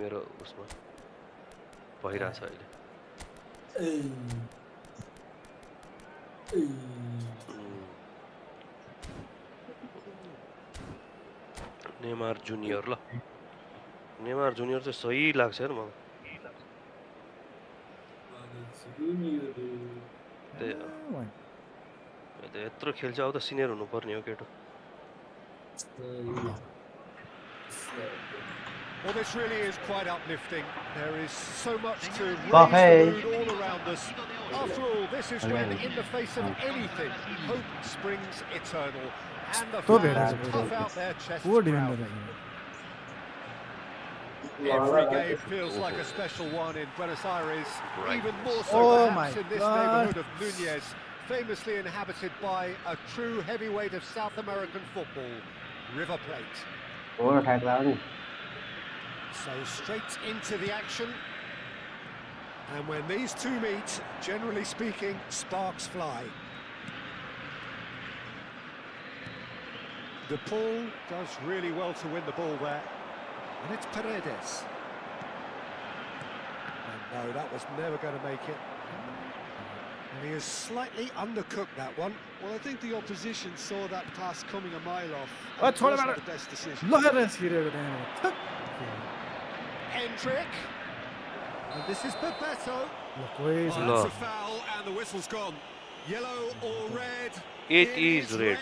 मेरो उसमा भइराछ अहिले नेमार जुनियर ल नेमार जुनियर चाहिँ सही लाग्छ यार मलाई यत्रो खेल्छ अब त सिनियर हुनुपर्ने हो keto Well, this really is quite uplifting. There is so much to raise the mood all around us. After all, this is when, in the face of anything, hope springs eternal. And the fans puff out their chests proudly. Every game feels like a special one in Buenos Aires, even more so perhaps in this neighborhood of Núñez, famously inhabited by a true heavyweight of South American football, River Plate. So straight into the action, and when these two meet, generally speaking, sparks fly. De Paul does really well to win the ball there, and it's Paredes. And no, that was never going to make it. And he has slightly undercooked that one. Well, I think the opposition saw that pass coming a mile off. What wasn't the best decision. Hendrick. And this is Bebeto. That's a foul, and the whistle's gone. Yellow or red? It is red.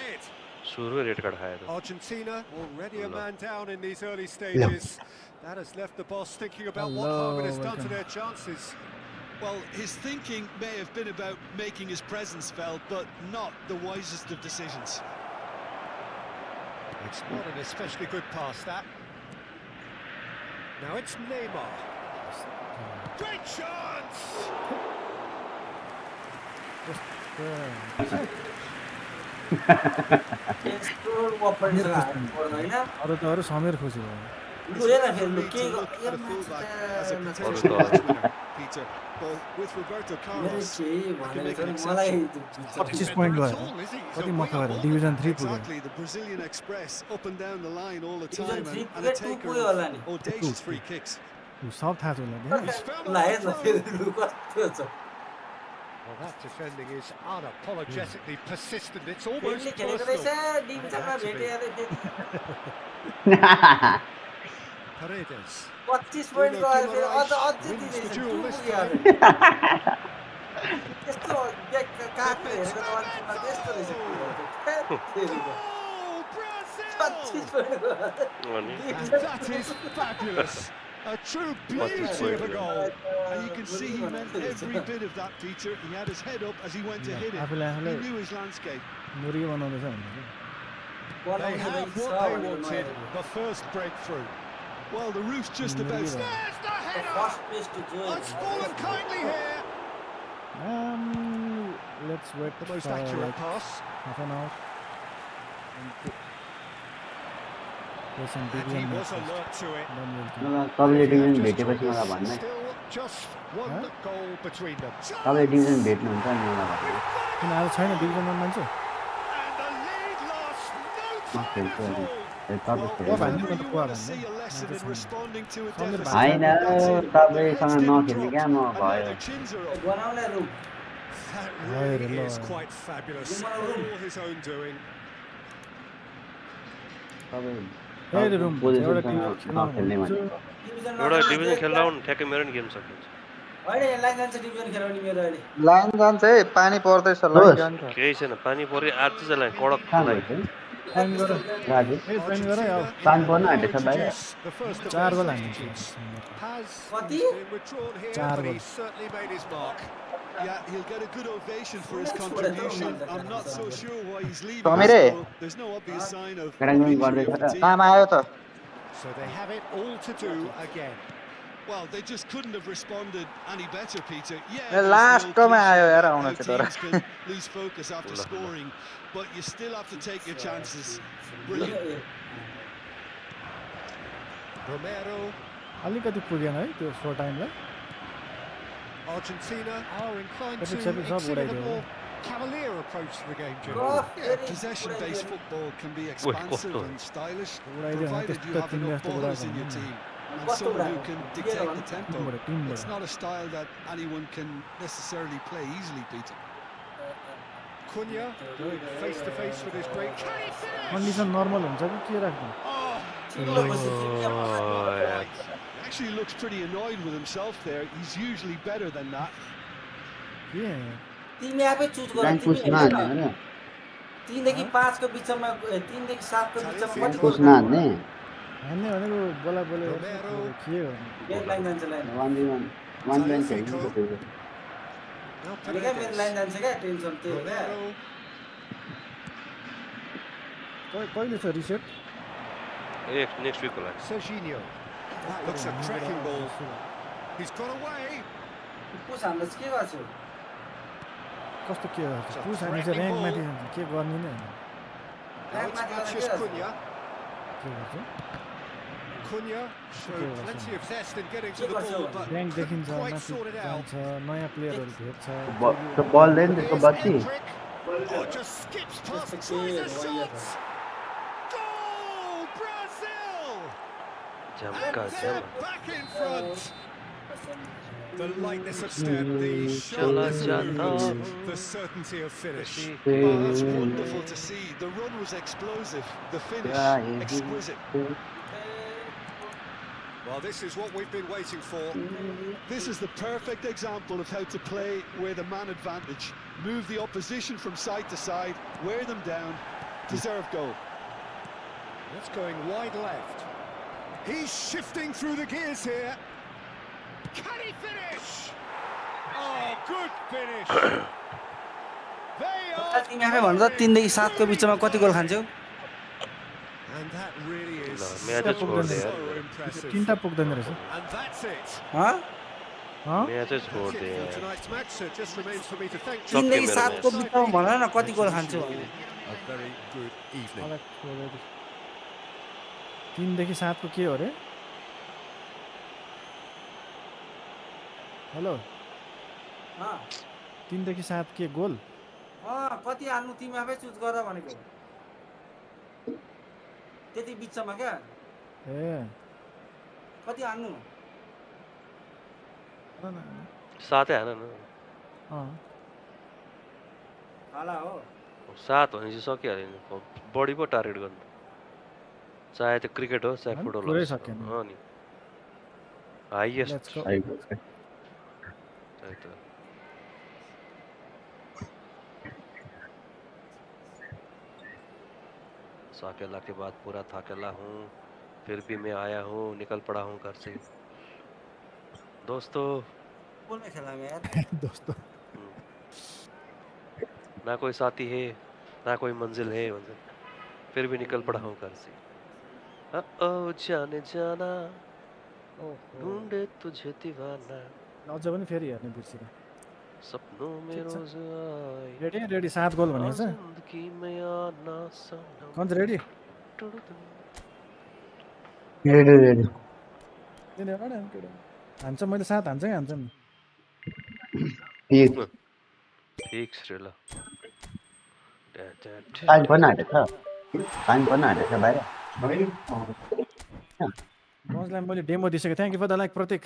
Argentina already a man down in these early stages. That has left the boss thinking about what harm it has done to their chances. Well, his thinking may have been about making his presence felt, but not the wisest of decisions. It's not an especially good pass, that. Now it's Neymar. Great chance! अरू समेर खुसी भयो Peter, but with Roberto Carlos, 25 point गयो कति मखा भएर division 3 पुग्यो exactly the Brazilian Express up and down the line all the time and a taker of audacious free kicks. सब थाहा छ Well, that defending is unapologetically persistent. It's almost personal. Paredes. 25 point गयो फेरि अझ दिदैछ त्यस्तो काट्नु हेरेको त अन्तिममा त्यस्तो रहेछ 25 point That is fabulous. A true beauty of a goal. And you can see he meant every bit of that, Peter. He had his head up as he went to hit it. He knew his landscape. They have what they wanted, the first breakthrough. Well, the roof's just about... There's the header! It's fallen kindly here. Let's wait the most accurate pass. Half an hour. And he was alert to it. Still just one goal between them. And the lead lasts no time at all. See a lesson in responding to a deficit. I know, That really is quite fabulous. All his own doing. एउटा division खेल्दा हुन् ठ्याक्कै मेरो नि game सकिन्छ line जान्छ है पानी पर्दैछ लाइन जान्छ केही छैन पानी पर्यो आज चाहिँ लाइन कडक पानी पर्न आँटेछ बाहिर 4 गोल हान्नु कति 4 गोल Yeah, he'll get a good ovation for his contribution. I'm not so sure why he's leaving. There's no obvious sign of So they have it all to do again. Well, they just couldn't have responded any better, Peter. Yeah, last time teams can lose focus after scoring, but you still have to take your chances. Brilliant. Romero. अलिकति पुगेन है त्यो short टाइमलाई Argentina are inclined to exhibit a more cavalier approach to the game. Possession-based football can be expansive and stylish, provided you have enough ballers in your team. and कस्तो someone who उडाएको can टिमबाट dictate the tempo. टिमबाट It's not a style that anyone can necessarily play easily, Peter. Cunha going face to face with his great. Can he finish? Condition normal हुन्छ कि के राख्नु Oh, चिल्लो पछि not Oh, quite. He actually looks pretty annoyed with himself there. He's usually better than that. के तिमी आफै choose गर ऱ्याङ्क तिमी पुसमा हेर हान्ने न होइन 3 देखि 5 को बिचमा 3 देखि 7 को बिचमा कति Tagliafico. गोल पुसमा हान्ने हान्ने भनेको बोला बोले Romero. के गर्नु मेन लाइन जान्छ लाइन 1v1 खेल्नु नि त त्यो Now अनि क्या मेन लाइन Paredes. जान्छ क्या टेन्सन त्यही हो क्या Romero. कहिले छ रिसेट next week होला Serginho. That looks a cracking ball. He's got away. पुस हान्दा चाहिँ के गर्छु कस्तो के गर्छ पुस हाने चाहिँ ऱ्याङ्क माथि जान्छ के गर्ने नै होइन Now it's Matheus Cunha. के गर्छ Cunha showed plenty of zest in getting to the ball, but rank देखिन्छ couldn't quite माथि sort it out. जान्छ नयाँ प्लेयरहरू भेट्छ त्यो बलले नि त्यसको Here's बत्ती Endrick. Oh, just skips past, Just tries a a kid, shot. Goal, Brazil! झम्का And they're झम back in front. The lightness of step, the Chala sharpness of jata movement, the certainty of finish. Oh, that's wonderful to see. The run was explosive. The finish, exquisite. Well, this is what we've been waiting for. This is the perfect example of how to play with a man advantage. Move the opposition from side to side, wear them down, deserve goal. That's going wide left. He's shifting through the gears here. Can he finish? Oh, good finish. They are तिमी आफै भन्छ 3 देखि 7 को बिचमा कति गोल खान्छौ And that really is No, may I just so, hold there? so impressive. तिनवटा पुग्दैन रहेछ And that's it. ह म्याच That's छोड it they for tonight's match. So it just remains for me to thank 3 you. देखि 7 को बिचमा भन न कति गोल खान्छौ A very good evening. मलाई खोलेर 3 देखि 7 को के हो रे हेलो 3 देखि 7 के गोल कति हान्नु तिमी आफै चुज गर भनेको त्यति बिचमा क्या ए कति हान्नु सातै हान न हाला हो 7 भनेपछि सकिहाल्यो नि बढी पो टार्गेट गर्नु चाहे त्यो क्रिकेट होस् चाहे फुटबल पुरै होस् सकेन। हो नि हाइएस्ट लेट्स गो साकेला के बाद पूरा थाकेला हूँ फिर भी मैं आया हूँ निकल पड़ा हूँ घर से दोस्तों बोल में खेला मैं यार दोस्तों ना कोई साथी है ना कोई मंजिल है फिर भी निकल पड़ा हूँ घर से ओ जाने जाना ढूंढे तुझे दीवाना अझ पनि फेरि हेर्ने बिर्सिन सपनों में रोज आए रेडी रेडी 7 गोल भनेको छ जिंदगी में आना सनम कन्छ रेडी रेडी रेडी हान्छ मैले 7 हान्छ कि हान्छ नि फिक्स रे ल टाइम पनि हालेछ बाहिर गजलाई मैले डेमो दिइसकेँ thank you for the like Prateek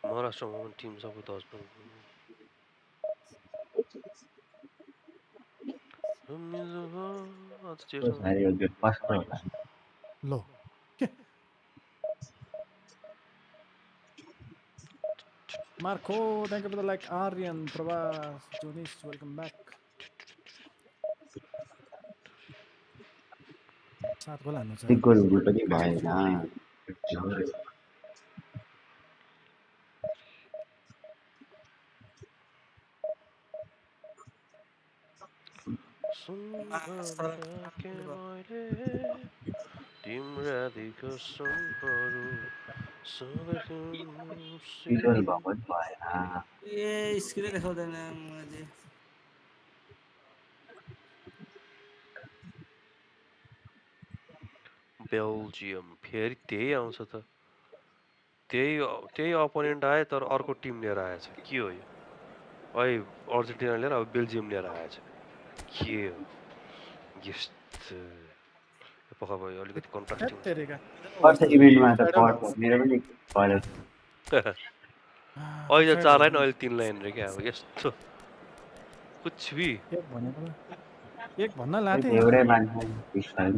Maharashtra women teams up with husband. लो Marco, thank you for the like. Aryan, Prabhas, Jonis, welcome back. 7 गोल हान्नु छ गोलहरू पनि भएन गोल भएको भएन ए स्क्रिन देखाउँदैन मैले बेल्जियम फेरि त्यही आउँछ त त्यही अपोनेन्ट आए तर अर्को टिम लिएर आएछ के हो यो अहिले अर्जेन्टिना लिएर अब बेल्जियम लिएर आएछ के हो यस्तो पक्का भयो अलिकति कन्ट्रास्टिङ तेरेका पर्छ इभेन्टमा त पर्छ मेरो पनि कलेज अहिले 4 लाइन अहिले 3 लाइन रे क्या अब यस्तो कुछ भी एक भनेको एक भन्न लाथे एउटै मान्छे छैन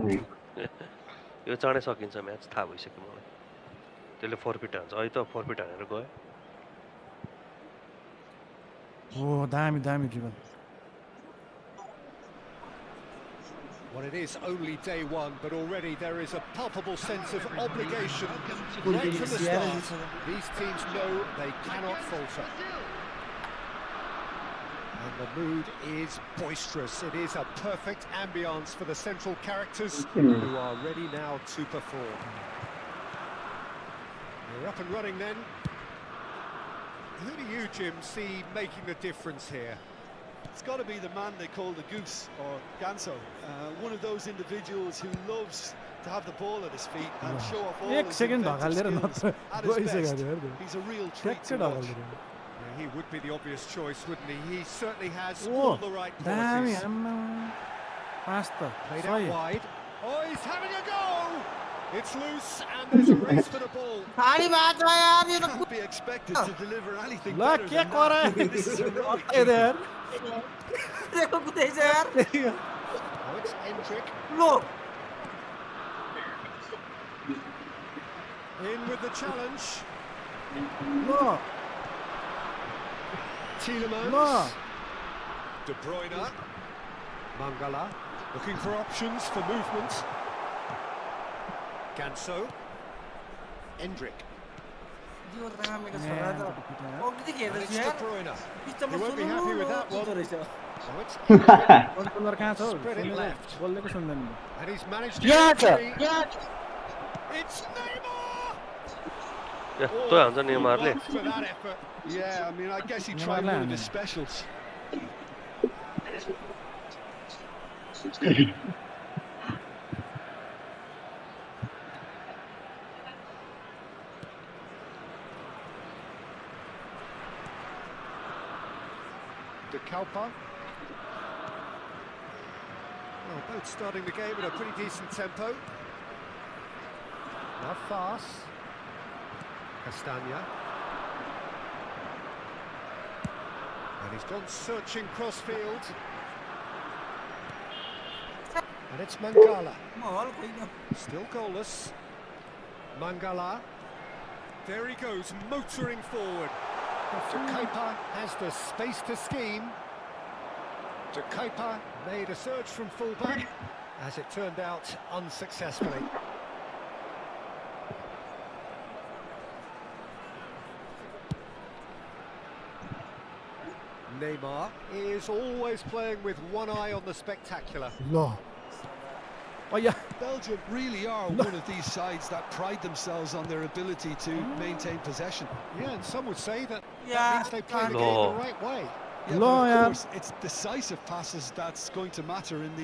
यो चाँडै सकिन्छ म्याच थाहा भइसक्यो मलाई त्यसले फर्फिट हान्छ अहिले त फर्फिट हानेर गयो ओ दामी दामी dribble Well, it is only day one, but already there is a palpable sense of obligation right from the start. These teams know they cannot falter. And the mood is boisterous. It is a perfect ambience for the central characters who are ready now to perform. We're up and running then. Who do you, Jim, see making the difference here? It's got to be the man they call the Goose, or Ganso. One of those individuals who loves to have the ball at his feet and show off all एक his second inventive ढकालेर skills नत्र at his best. गइसक्यो He's a real treat ठ्याक्कै to watch. ढकाल्दै Yeah, he would be the obvious choice, wouldn't he? He certainly has O all the right दामी qualities. आम्मा पास त Played सही out wide. Oh, he's having a go! It's loose, and there's a race for the ball. खाली बात है यार ये तो Can't be expected to deliver anything La better के than करे that. This is heroic. ए यार देखो कुछ ऐसे यार Oh, it's Endrick. Low In with the challenge. Low Tielemans. Low De Bruyne. Mangala. Looking for options for movement. Ganso. Endrick. यो रहा मेरा सरा तो वो कितनी खेल And रही it's है De यार Bruyne. बीच में He won't be happy with that one. रही है Oh, it's Endrick. कन्ट्रोलर कहाँ छ Spread it left. बोलेको सुन्दैन And he's managed to यहाँ get छ free. यहाँ It's Neymar! यस्तो हान्छ नेमारले For that effort. Yeah, I mean, I guess he Neymar tried one Land. of his specials. De Kalpa. Well, both starting the game at a pretty decent tempo. Now Fas. Castagna. And he's gone searching crossfield. And it's Mangala. माहौल कोई ना Still goalless. Mangala. There he goes, motoring forward. De Kuiper has the space to scheme. De Kuiper made a surge from fullback, as it turned out unsuccessfully. Neymar is always playing with one eye on the spectacular. ल अया Belgium really are one of these sides that pride themselves on their ability to maintain possession. Yeah, and some would say that Yeah, means they play the no. game the right way. Yeah, No, but of yeah. course, it's decisive passes that's going to matter in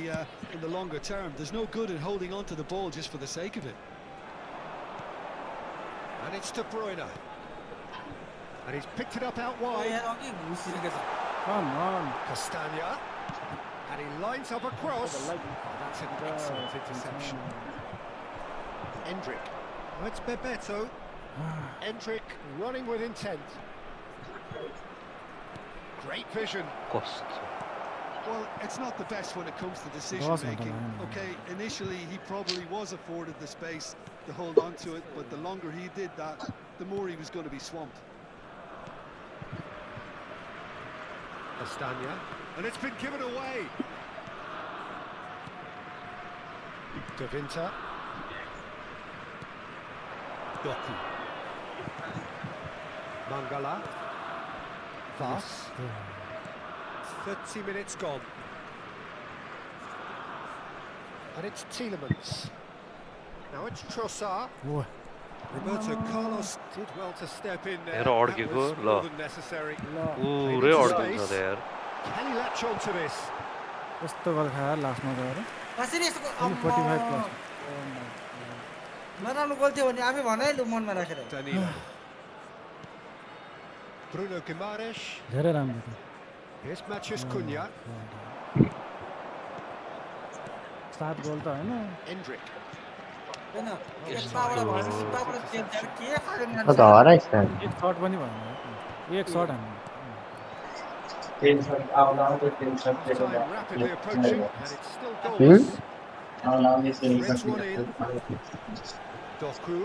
the longer term. There's no good in holding on to the ball just for the sake of it. And it's De Bruyne. And he's picked it up out O wide. यार आगे घुस रही है कम अन Castagna. And he lines up a cross. Oh, that's an excellent interception. Endrick. Oh, it's Bebeto. Endrick running with intent. Great vision. कस्तो Well, it's not the best when it comes to decision making. Okay, initially he probably was afforded the space to hold on to it, but the longer he did that, the more he was going to be swamped. Castagna. And it's been given away. De Winter. Doku. Mangala. Vas. 30 minutes gone. And it's Tielemans. Now it's Trossard. O Roberto Carlos did well to step in there. Era That अड्केको, was ल। more than necessary. पुरै अड्किन्छ त यार Can he latch on to this? यस्तो गल खा लास्टमा गएर कसरी यसको 45 प्लस नराम्रो गोल थियो भने आफै भन है लु मनमा राखेर Danilo. Bruno Guimaraes. धेरै राम्रो थियो Here's Matheus Cunha. 7 गोल त हैन Endrick. हैन यताबाट भएन सिताबाट चेन्ज गरेर के खाले त मान्छे हराइस् त एक शट पनि भएन एक शट हान्नु Time rapidly approaching, and it's still goalless. Threads one in. Doku.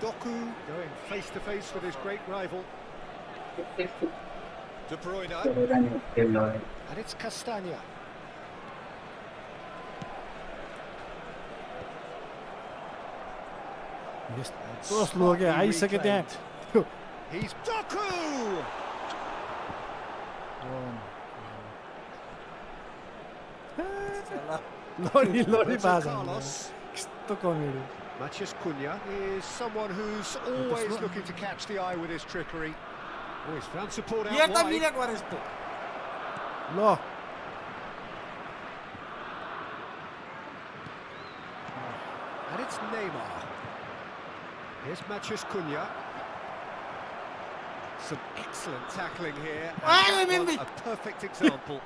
Doku going face to face with his great rival. De Bruyne. And it's Castagna. यस्तो स्लो के आइसक्यो त्यहाँ He's Doku! लोडी Roberto पास Carlos. यस्तो comedy Matheus Cunha is someone who's always looking to catch the eye with his trickery. Oh, he's found support yo out त wide. मिलेको अरे यस्तो ल And it's Neymar. Here's Matheus Cunha. Some excellent tackling here. And Ah, that remember. one, a perfect example.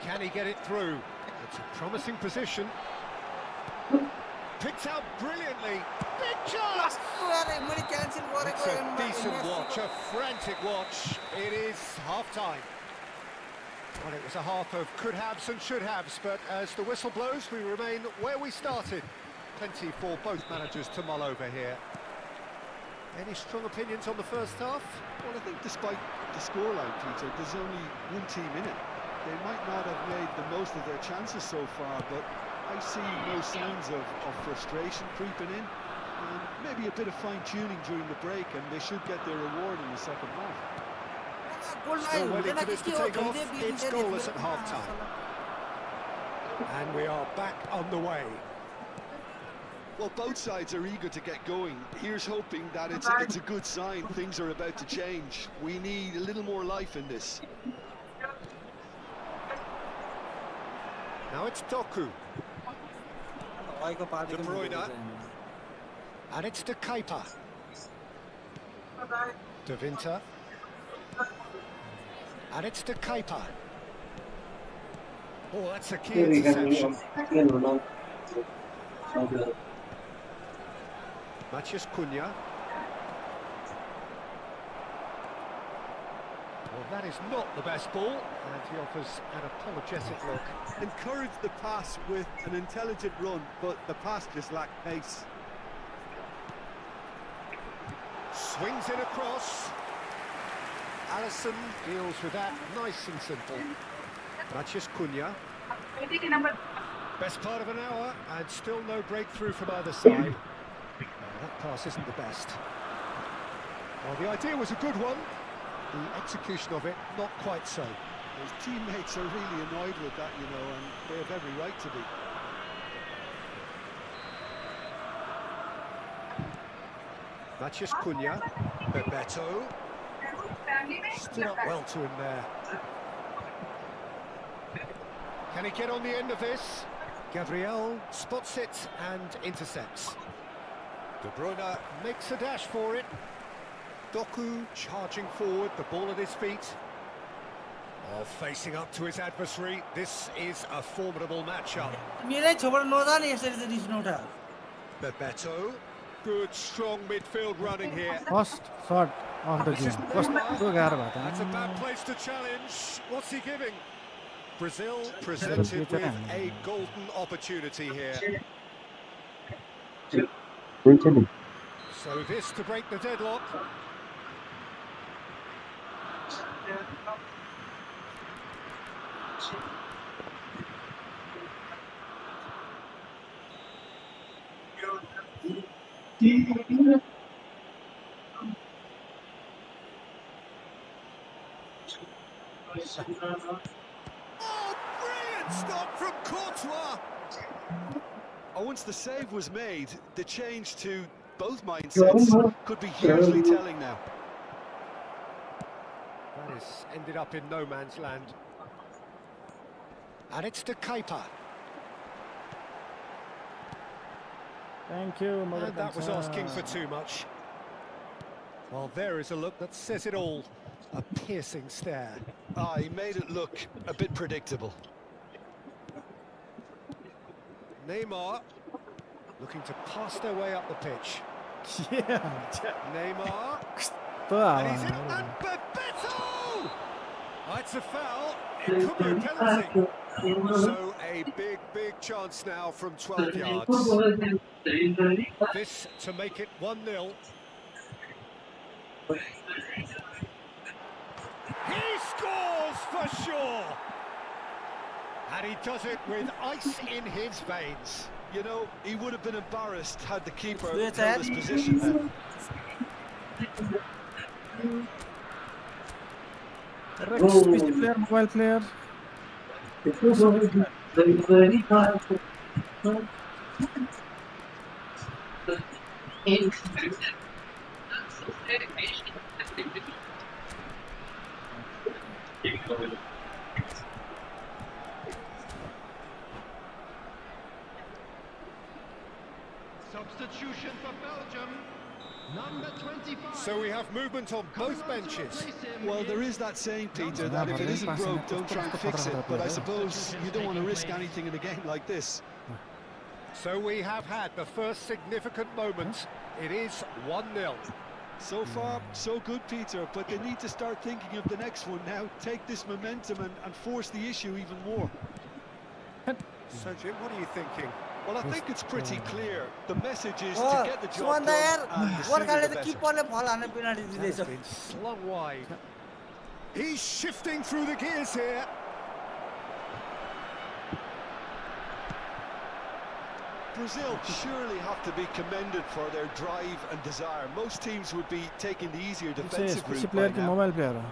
Can he get it through? It's a promising position. Picked out brilliantly. Big chance! अरे मैले cancel It's गरेको a decent watch, a frantic watch. It is half-time. Well, it was a half of could-haves and should-haves, but as the whistle blows, we remain where we started. Plenty for both managers to mull over here. Any strong opinions on the first half? Well, I think despite the scoreline, Peter, there's only one team in it. They might not have made the most of their chances so far, but I see no signs of frustration creeping in. And maybe a bit of fine-tuning during the break, and they should get their reward in the second half. Still waiting for this to take off. It's goalless at half-time. And we are back on the way. Well, both sides are eager to get going. Here's hoping that it's a good sign. Things are about to change. We need a little more life in this. Now it's Doku. De Bruyne. And it's De Kepa. De Winter. And it's De Kepa. Oh, that's a key interception. Matheus Cunha. Well, that is not the best ball, and he offers an apologetic look. Encourage the pass with an intelligent run, but the pass just lacked pace. Swings in across. Alisson deals with that nice and simple. Matheus Cunha. Best part of an hour, and still no breakthrough from either side. That pass isn't the best. Well, the idea was a good one. The execution of it, not quite so. His teammates are really annoyed with that, you know, and they have every right to be. Matheus Cunha. Bebeto. Stood up well to him there. Can he get on the end of this? Gabriel spots it and intercepts. De Bruyne makes a dash for it. Doku charging forward, the ball at his feet. Oh, facing up to his adversary. This is a formidable matchup. मेरै छोबाट नजाने यसरी चाहिँ रिस नउठा Bebeto. Good, strong midfield running here. First shut of the game कस्तो गाह्रो भयो That's a bad place to challenge. What's he giving? Brazil presented with a golden opportunity here. So this to break the deadlock. Oh, brilliant stop from Courtois! Once the save was made, the change to both mindsets could be hugely telling now. That has ended up in no man's land. And it's De Kepa. Thank you, mother. And that was asking for too much. Well, there is a look that says it all. A piercing stare. Ah, he made it look a bit predictable. Neymar looking to pass their way up the pitch. Yeah. Neymar. तो And he's in. And Bebeto! Oh, it's a foul. It could be a penalty. So a big chance now from 12 yards. This to make it 1-0. He scores for sure. And he does it with ice in his veins. You know, he would have been embarrassed had the keeper Yes, held his position then. PC player, mobile player. Substitution for Belgium, number 25. So we have movement on both benches. Well, there is that saying, Peter, that if it isn't broke, don't try and fix it. But I suppose you don't want to risk anything in a game like this. So we have had the first significant moment. It is 1-0. So far, so good, Peter, but they need to start thinking of the next one now. Take this momentum and force the issue even more. So, Jim, what are you thinking? Well, I think it's pretty clear. The message is Oh, to get the job Suman done, yaar, and the one sooner the the better. keeper ball hane penalty That's दिदैछ. been slung wide. He's shifting through the gears here. Brazil surely have to be commended for their drive and desire. Most teams would be taking the easier defensive PC route player by की now. mobile player.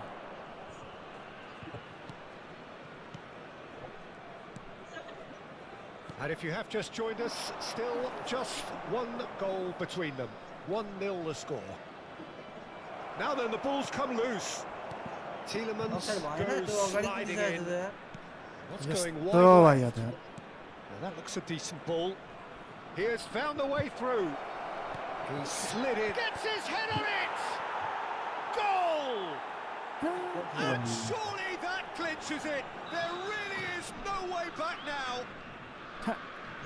And if you have just joined us, still just one goal between them. 1-0 the score. Now then, the ball's come loose. Tielemans Offside bhaएन goes त्यो अगाडि sliding दिदैछ in. त. What's going तो wide भाई left? था. Now that looks a decent ball. He has found the way through. He slid it. Gets his head on it! Goal! And surely that clinches it. There really is no way back now.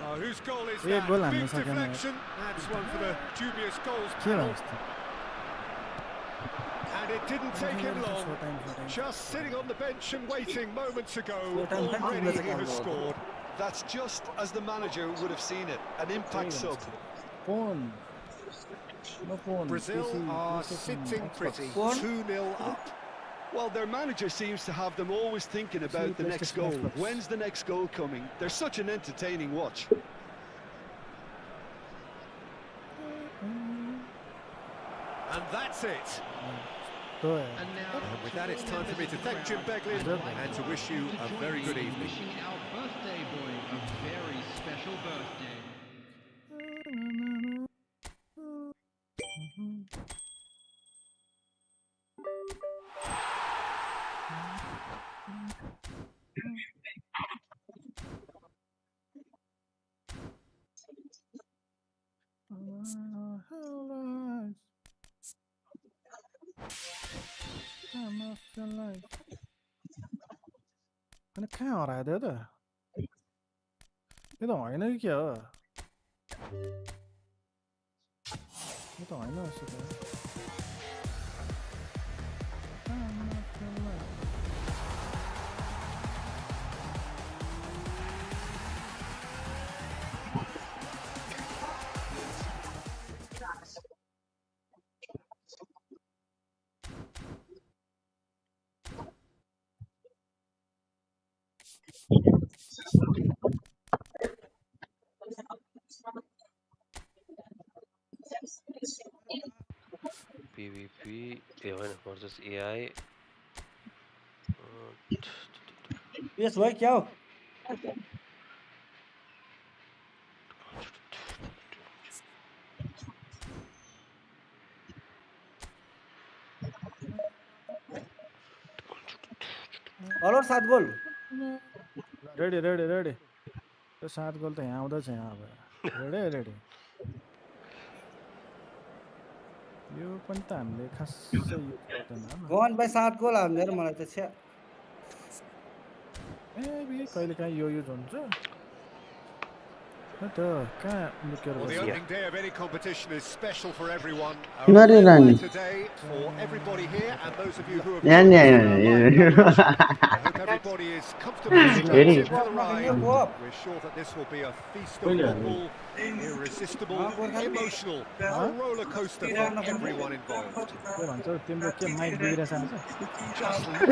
Oh, whose goal is एक that? गोल हान्न Big सकेन. deflection. That's one for the dubious goals के panel. भयो? And it didn't take him long. Just sitting on the bench and waiting moments ago. Already he has scored. That's just as the manager would have seen it. An impact sub. Phone. No phone. Brazil PC, are PlayStation, sitting Xbox. pretty. Phone? 2-0 up. Well, their manager seems to have them always thinking about the next PlayStation, goal. Xbox. When's the next goal coming? They're such an entertaining watch. And that's it. तो है. And now, And with that, it's time for me to thank Jim Beglin and to wish you a very good evening. wishing our birthday boy a very special birthday. अनि कहाँ हरायो त्यो त? यो त होइन कि के हो? यो त होइन जस्तो त. PvP even versus AI. Yes भाइ क्या हो? All or 7 goal? Ready ready ready. त्यो 7 गोल त यहाँ आउँदैछ यहाँ अब. Ready ready. यो पनि त हामीले खासै यो गर्दैन गन बाई 7 गोल हाल्ने र मलाई त छ्या मेबी कहिलेकाहीँ यो युज हुन्छ त कहाँ लुकेर Well, the बस्यो opening day of any competition is special for everyone. A Nari real Nani. night today for everybody here and those of you who have Yeah, joined yeah, us for our yeah, live yeah. coverage. I hope everybody is comfortably strapped Very. in for the ride. We're sure that this will be a feast of football, irresistible, emotional, a roller coaster for everyone involved. के भन्छ तिम्रो के mic बिग्रेछ आज Just listen to the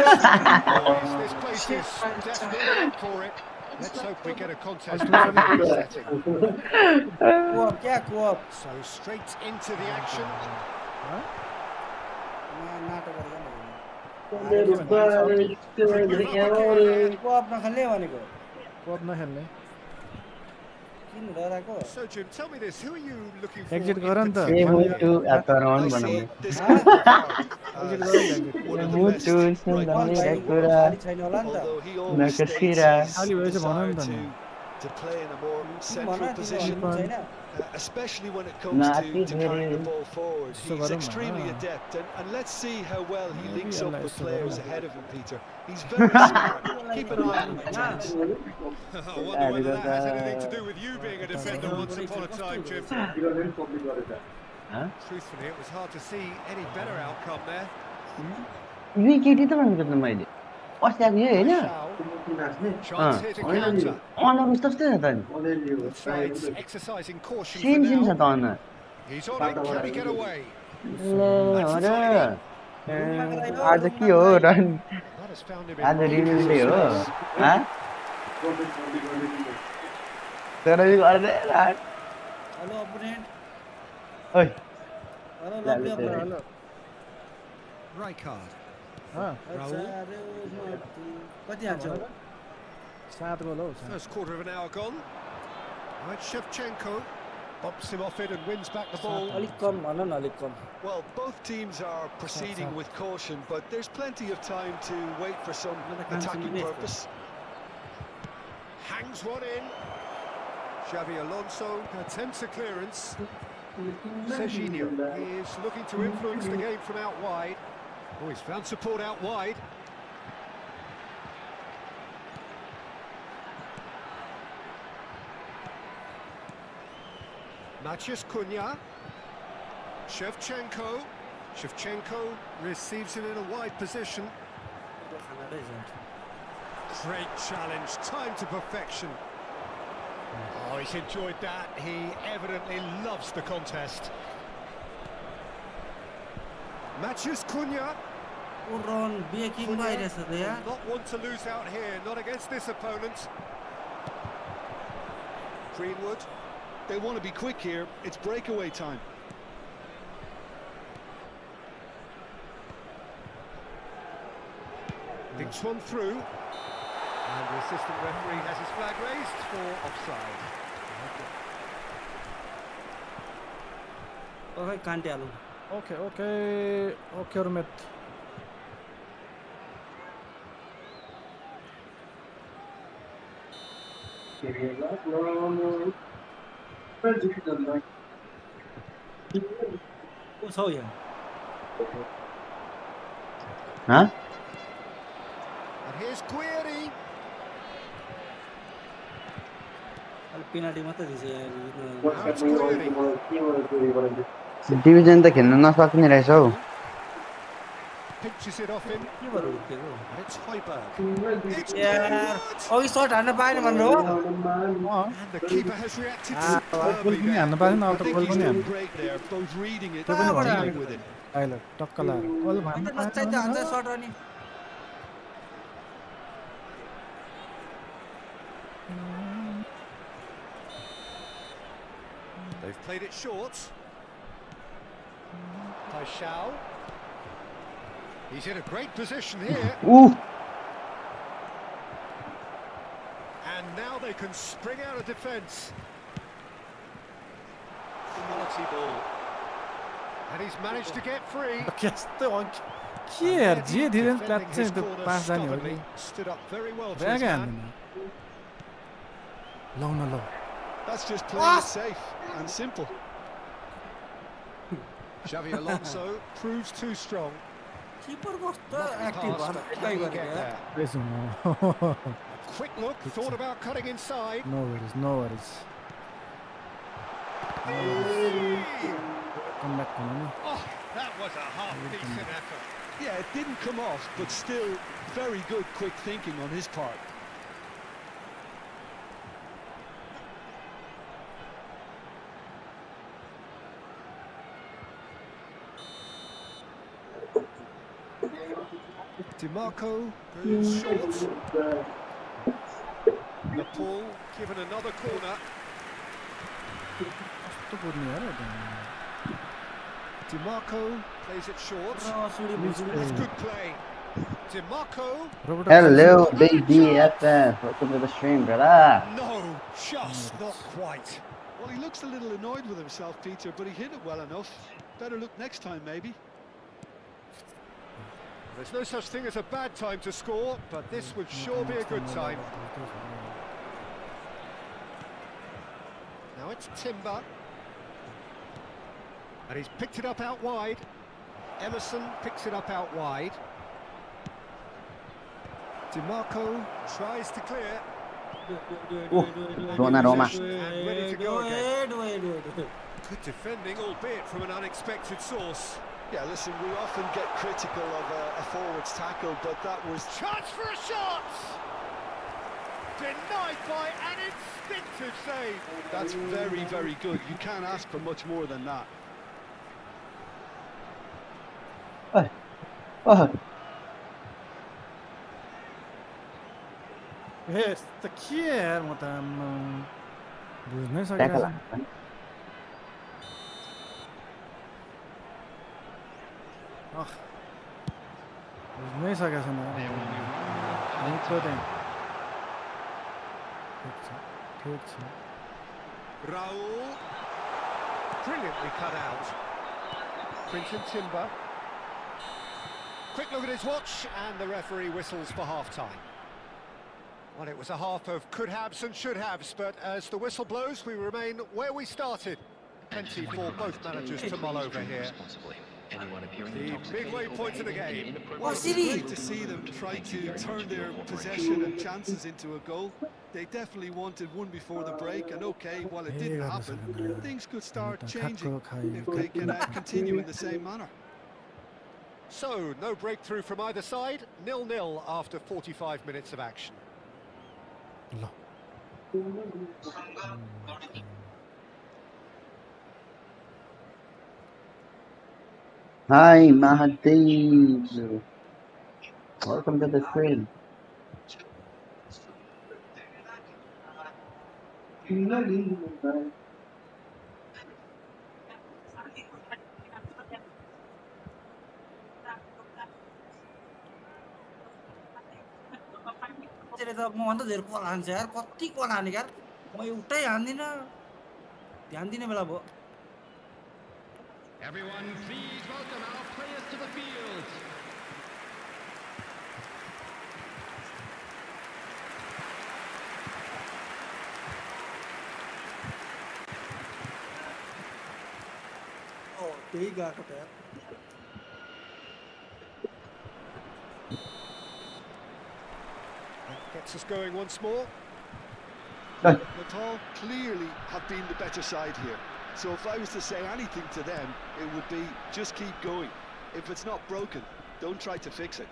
noise. This place is definitely up for it. Let's hope we get a contest with a happy setting. कोअप क्या कोअप So straight into the action. नाटक गरेर कोअप नखेल्ने भनेको कोप नखेल्ने किन डराको So Jim, tell me this: who are you looking for? Exit in गर नि त Say who particular? to at the round I see बनाउने this group of ours exit as गर नि त one of the Who best to right send now. the खाली कुरा छैन होला नि त Although he always states Nakasira. his खाली भएछ भन desire नि त to play in a more भन central तिमीहरू position, छैन especially when it comes Not to really. carrying the ball forward. So He's what am I? extremely adept, and let's see how well he Maybe links I'll up let with so players what am I? ahead of him, Peter. He's very smart. Keep an eye on him at times. I wonder whether that has anything to do with you being a defender once upon a time, Jim. Huh? Truthfully, it was hard to see any better outcome there. यही केटी त भनेको त मैले अस्ति आएको यो होइन Chance here to counter. अनुहार उस्तो उस्तै छ त नि Both sides exercising caution for same same छ now. त अनुहार He's on it. Can he get away? ले हो र आज के हो run That has found him आज in रिभ्यू dangerous डे हो space. हाँ? तर यो गर्दै रन हेलो अपोनेन्ट ओइ hello lovely opponent hello Rijkaard. कति हाल्छ 7 गोल हौ First quarter of an hour gone. Right, Shevchenko bumps him off it and wins back the ball. अलिक कम भन न अलिक कम Well, both teams are proceeding with caution, but there's plenty of time to wait for some attacking purpose. Hangs one in. Xavi Alonso attempts a clearance. Serginho is looking to influence the game from out wide. Oh, he's found support out wide. Maciej Cunha. Shevchenko. Shevchenko receives it in a wide position. Great challenge, time to perfection. Oh, he's enjoyed that. He evidently loves the contest. Maciej Cunha. Run baking भइरहेछ त यार Not one to lose out here, not against this opponent. Greenwood. They want to be quick here. It's breakaway time. Thinks one through. And the assistant referee has his flag raised for offside. खै कान्टे हालौँ okay okay okay रुमेट को छ यहाँ हाँ? And here's Guiri. अलि penalty मात्रै दिन्छ यहाँ Now it's Guiri. Division त खेल्न नसक्ने रहेछ हौ Pinches it off him. के भएर उठेको And it's Højbjerg. It's यार Greenwood. अघि सर्ट हान्न पाएन भनेर हो And the keeper has reacted goal superbly पनि there. हान्न पाएन I अब त think गोल he's पनि done हान्न great there, both reading it त्यो पनि and भन्छ dealing with it. अहिले टक्क लाएर गोल भान्न अन्त नचाहिँ त हान्छ पाएन सर्ट अनि They've played it short. Paixão. He's in a great position here. Uh And now they can spring out of defence. Quality ball. And he's managed to get free. त्यस्तै के यार जे धेरै प्याच Defending चाहिँ his त्यो corner 5 जाने हो कि stubbornly. Stood up very well to his ब्यागै man. हान्दैन लौ न लौ. That's just playing it safe and simple. And the keeper has reacted to superbly. Well, I think he's defending his corner stubbornly. Stood up very well to his man. That's just playing it safe and simple. Ah! Xavi Alonso proves too strong. Keeper कस्तो Lovely active pass, भएर but try can he गरेको get यार there? Yes, no. A quick look, thought about cutting inside. No worries, no worries. Hey! Come back, Konami. Oh, that was a half-decent effort. Yeah, it didn't come off, but still very good quick thinking on his part. DiMarco goes short. Nepal given another corner. कस्तो कुर्ने यार त्यहाँ। DiMarco plays it short. र सुडी That's good play. DiMarco. Robot Hello, Big DFF. Welcome to the stream, brother. No, just not quite. Well, he looks a little annoyed with himself, Peter, but he hit it well enough. Better look next time, maybe. There's no such thing as a bad time to score, but this would sure be a good time. Now it's Timber. And he's picked it up out wide. Emerson picks it up out wide. DiMarco tries to clear. Roma. And ready to go again. Good defending, albeit from an unexpected source. Yeah, listen, we often get critical of a forward's tackle, but that was... Chance for a shot! Denied by an instinctive save. That's very, very good. You can't ask for much more than that. Yes, the के यार म त बुझ्नै सकिरहेको Tackle. छैन। बुझ्नै सकेको छैन They will move on. ठिक छ त्यहाँ ठिक छ Raul. Brilliantly cut out. Quinton Timber. Quick look at his watch, and the referee whistles for half-time. Well, it was a half of could-haves and should-haves, but as the whistle blows, we remain where we started. Plenty for both managers to mull over here. The midway point of the game. Well, it's great to see them try to turn their possession and chances into a goal. They definitely wanted one before the break, and okay, while it didn't happen, things could start changing if they can continue in the same manner. So, no breakthrough from either side, 0-0 after 45 minutes of action. ल Hi, Mahadev. Welcome to the stream. त्यसले त मभन्दा धेरै कल हान्छ यार कति कल हाने यार म एउटै हान्दिनँ ध्यान दिने बेला भयो Everyone, please welcome our players to the field. त्यही गएको त यार Gets us going once more. Natal clearly have been the better side here. So if I was to say anything to them, it would be just keep going. If it's not broken, don't try to fix it.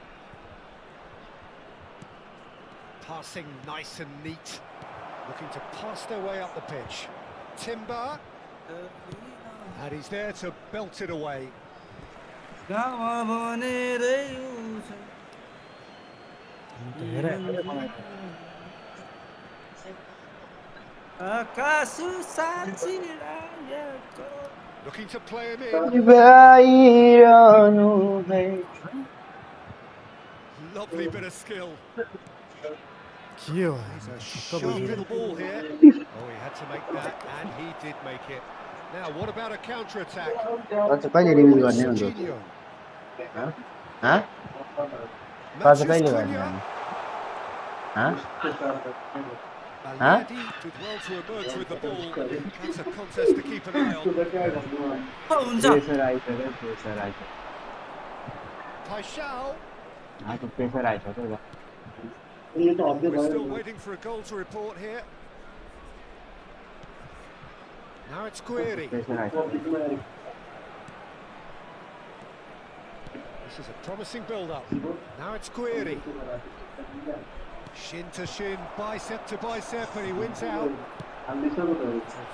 Passing nice and neat. Looking to pass their way up the pitch. Timber. And he's there to belt it away. Looking to play him in. Lovely bit of skill. के हो He's a sharp little ball here. Oh, he had to make that, and he did make it. Now, what about a counter-attack? That's कहिले reveal गर्ने हो Jorginho. हाँ Matches कहिले Cunha. गर्ने हाँ Baladi did well to emerge with the ball. That's a contest to keep an eye on. हुन्छ pressure आइसक्यो pressure आइसक्यो Paixão. प्रेसर आइसक्यो ल We're still waiting for a goal to report here. Now it's Query. Pressure आइसक्यो This is a promising build-up. Now it's Query. Shin to shin, bicep to bicep, and he wins out.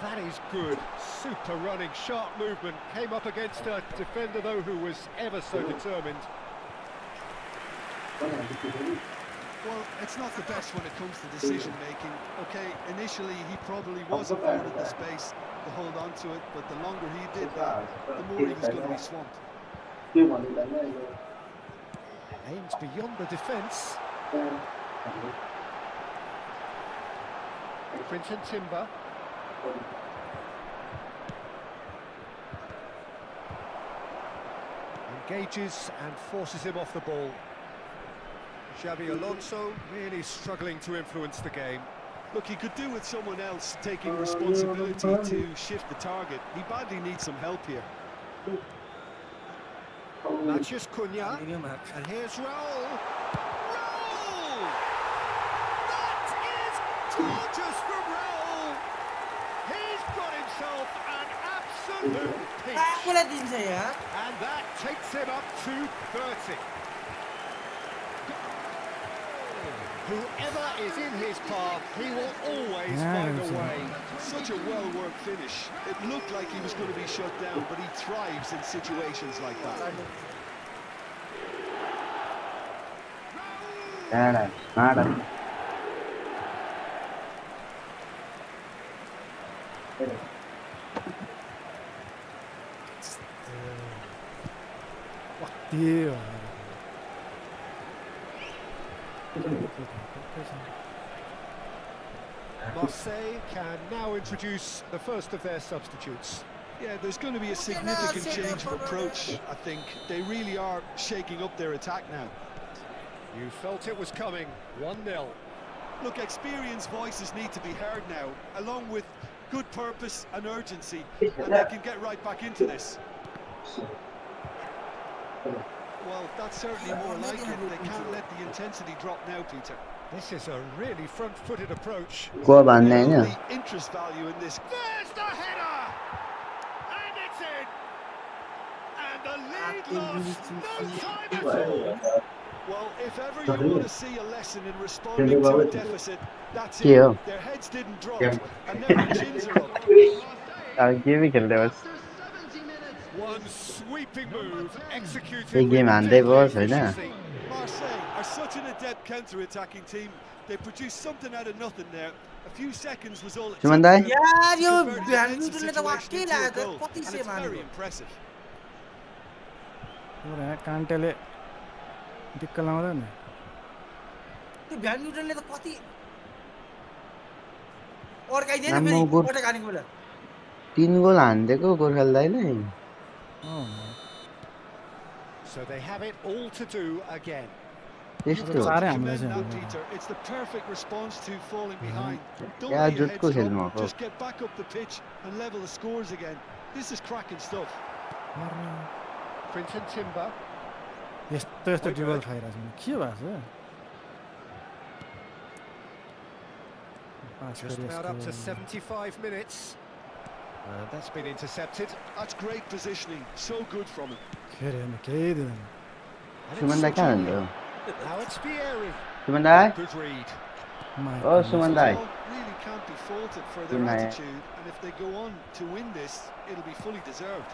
That is good. Super running, sharp movement. Came up against a defender, though, who was ever so determined. Well, it's not the best when it comes to decision making. Okay, initially he probably was afforded the space to hold on to it, but the longer he did that, the more he was going to be swamped. Aims beyond the defence. Quinton Timber. Engages and forces him off the ball. Xabi Alonso really struggling to influence the game. Look, he could do with someone else taking responsibility to shift the target. He badly needs some help here. Matheus Cunha, and here's Raul. Raul! That is gorgeous from Raul! He's got himself an absolute peach. आफूलाई दिन्छ यार And that takes him up to 30. Whoever is in his path, he will always find a way. Such a well-worked finish. It looked like he was going to be shut down, but he thrives in situations like that. Nada, nada. Deal. Marseille can now introduce the first of their substitutes. Yeah, there's going to be a significant change of approach, I think. They really are shaking up their attack now. You felt it was coming, 1-0. Look, experienced voices need to be heard now, along with good purpose and urgency, and they can get right back into this. Well, that's certainly more like it. They can't let the intensity drop now, Peter. This is a really front-footed approach. को भन्ने हैन The interest value in this. There's the header! And it's in! And the lead lost no time at all! Well, if ever you want to see a lesson in responding to a deficit, that's it. Yeah. Their heads didn't drop, and now their chins are up. गेमै खेल्दै बस One sweeping move executed Big game, with and they deadly was, right now. Marseille efficiency. are such an adept counter-attacking team. They produced something out of nothing there. A few seconds was all it took. Shumandai? to यार यो convert a भ्यान्डुले defensive त वाक्कै situation into a लाग्यो goal, कति and से it's very मानेको impressive. कान्टेले दिक्क लाउँदैन त्यो भ्यान्डुले त कति अर्काइदिएन आम्मा, फेरि गोल। पटक हानेको बेला 3 गोल हान्दिएको गोर्खालीलाई So they have it all to do again. त्यस्तो साह्रै Commend हामीलाई that, चाहिँ Peter. It's the perfect response to falling behind. Don't Yeah, let your just go heads खेल्नु drop. भएको Just get back up the pitch and level the scores again. This is cracking stuff. Quinton Timber. यस्तो यस्तो dribble खाइरहेको छ के भएको छ पास Just गरी about up to यस्तो 75 minutes. That's been intercepted. That's great positioning. So good from him. के अरे हैन केही दिँदैन And सुमन दाइ it's कहाँ Jorginho. हुनुहुन्छ Now it's Vieri. Suman Dai Good read. My O goodness. Suman Dai All really can't be faulted for Good their night. attitude, and if they go on to win this, it'll be fully deserved.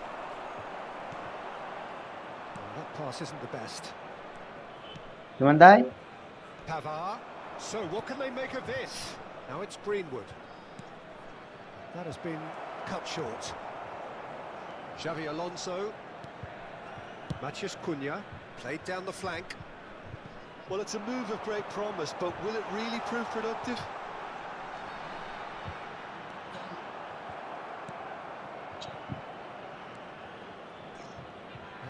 Well, that pass isn't the best. Suman Dai Pavard. So what can they make of this? Now it's Greenwood. That has been cut short. Xavi Alonso. Matheus Cunha. Played down the flank. Well, it's a move of great promise, but will it really prove productive?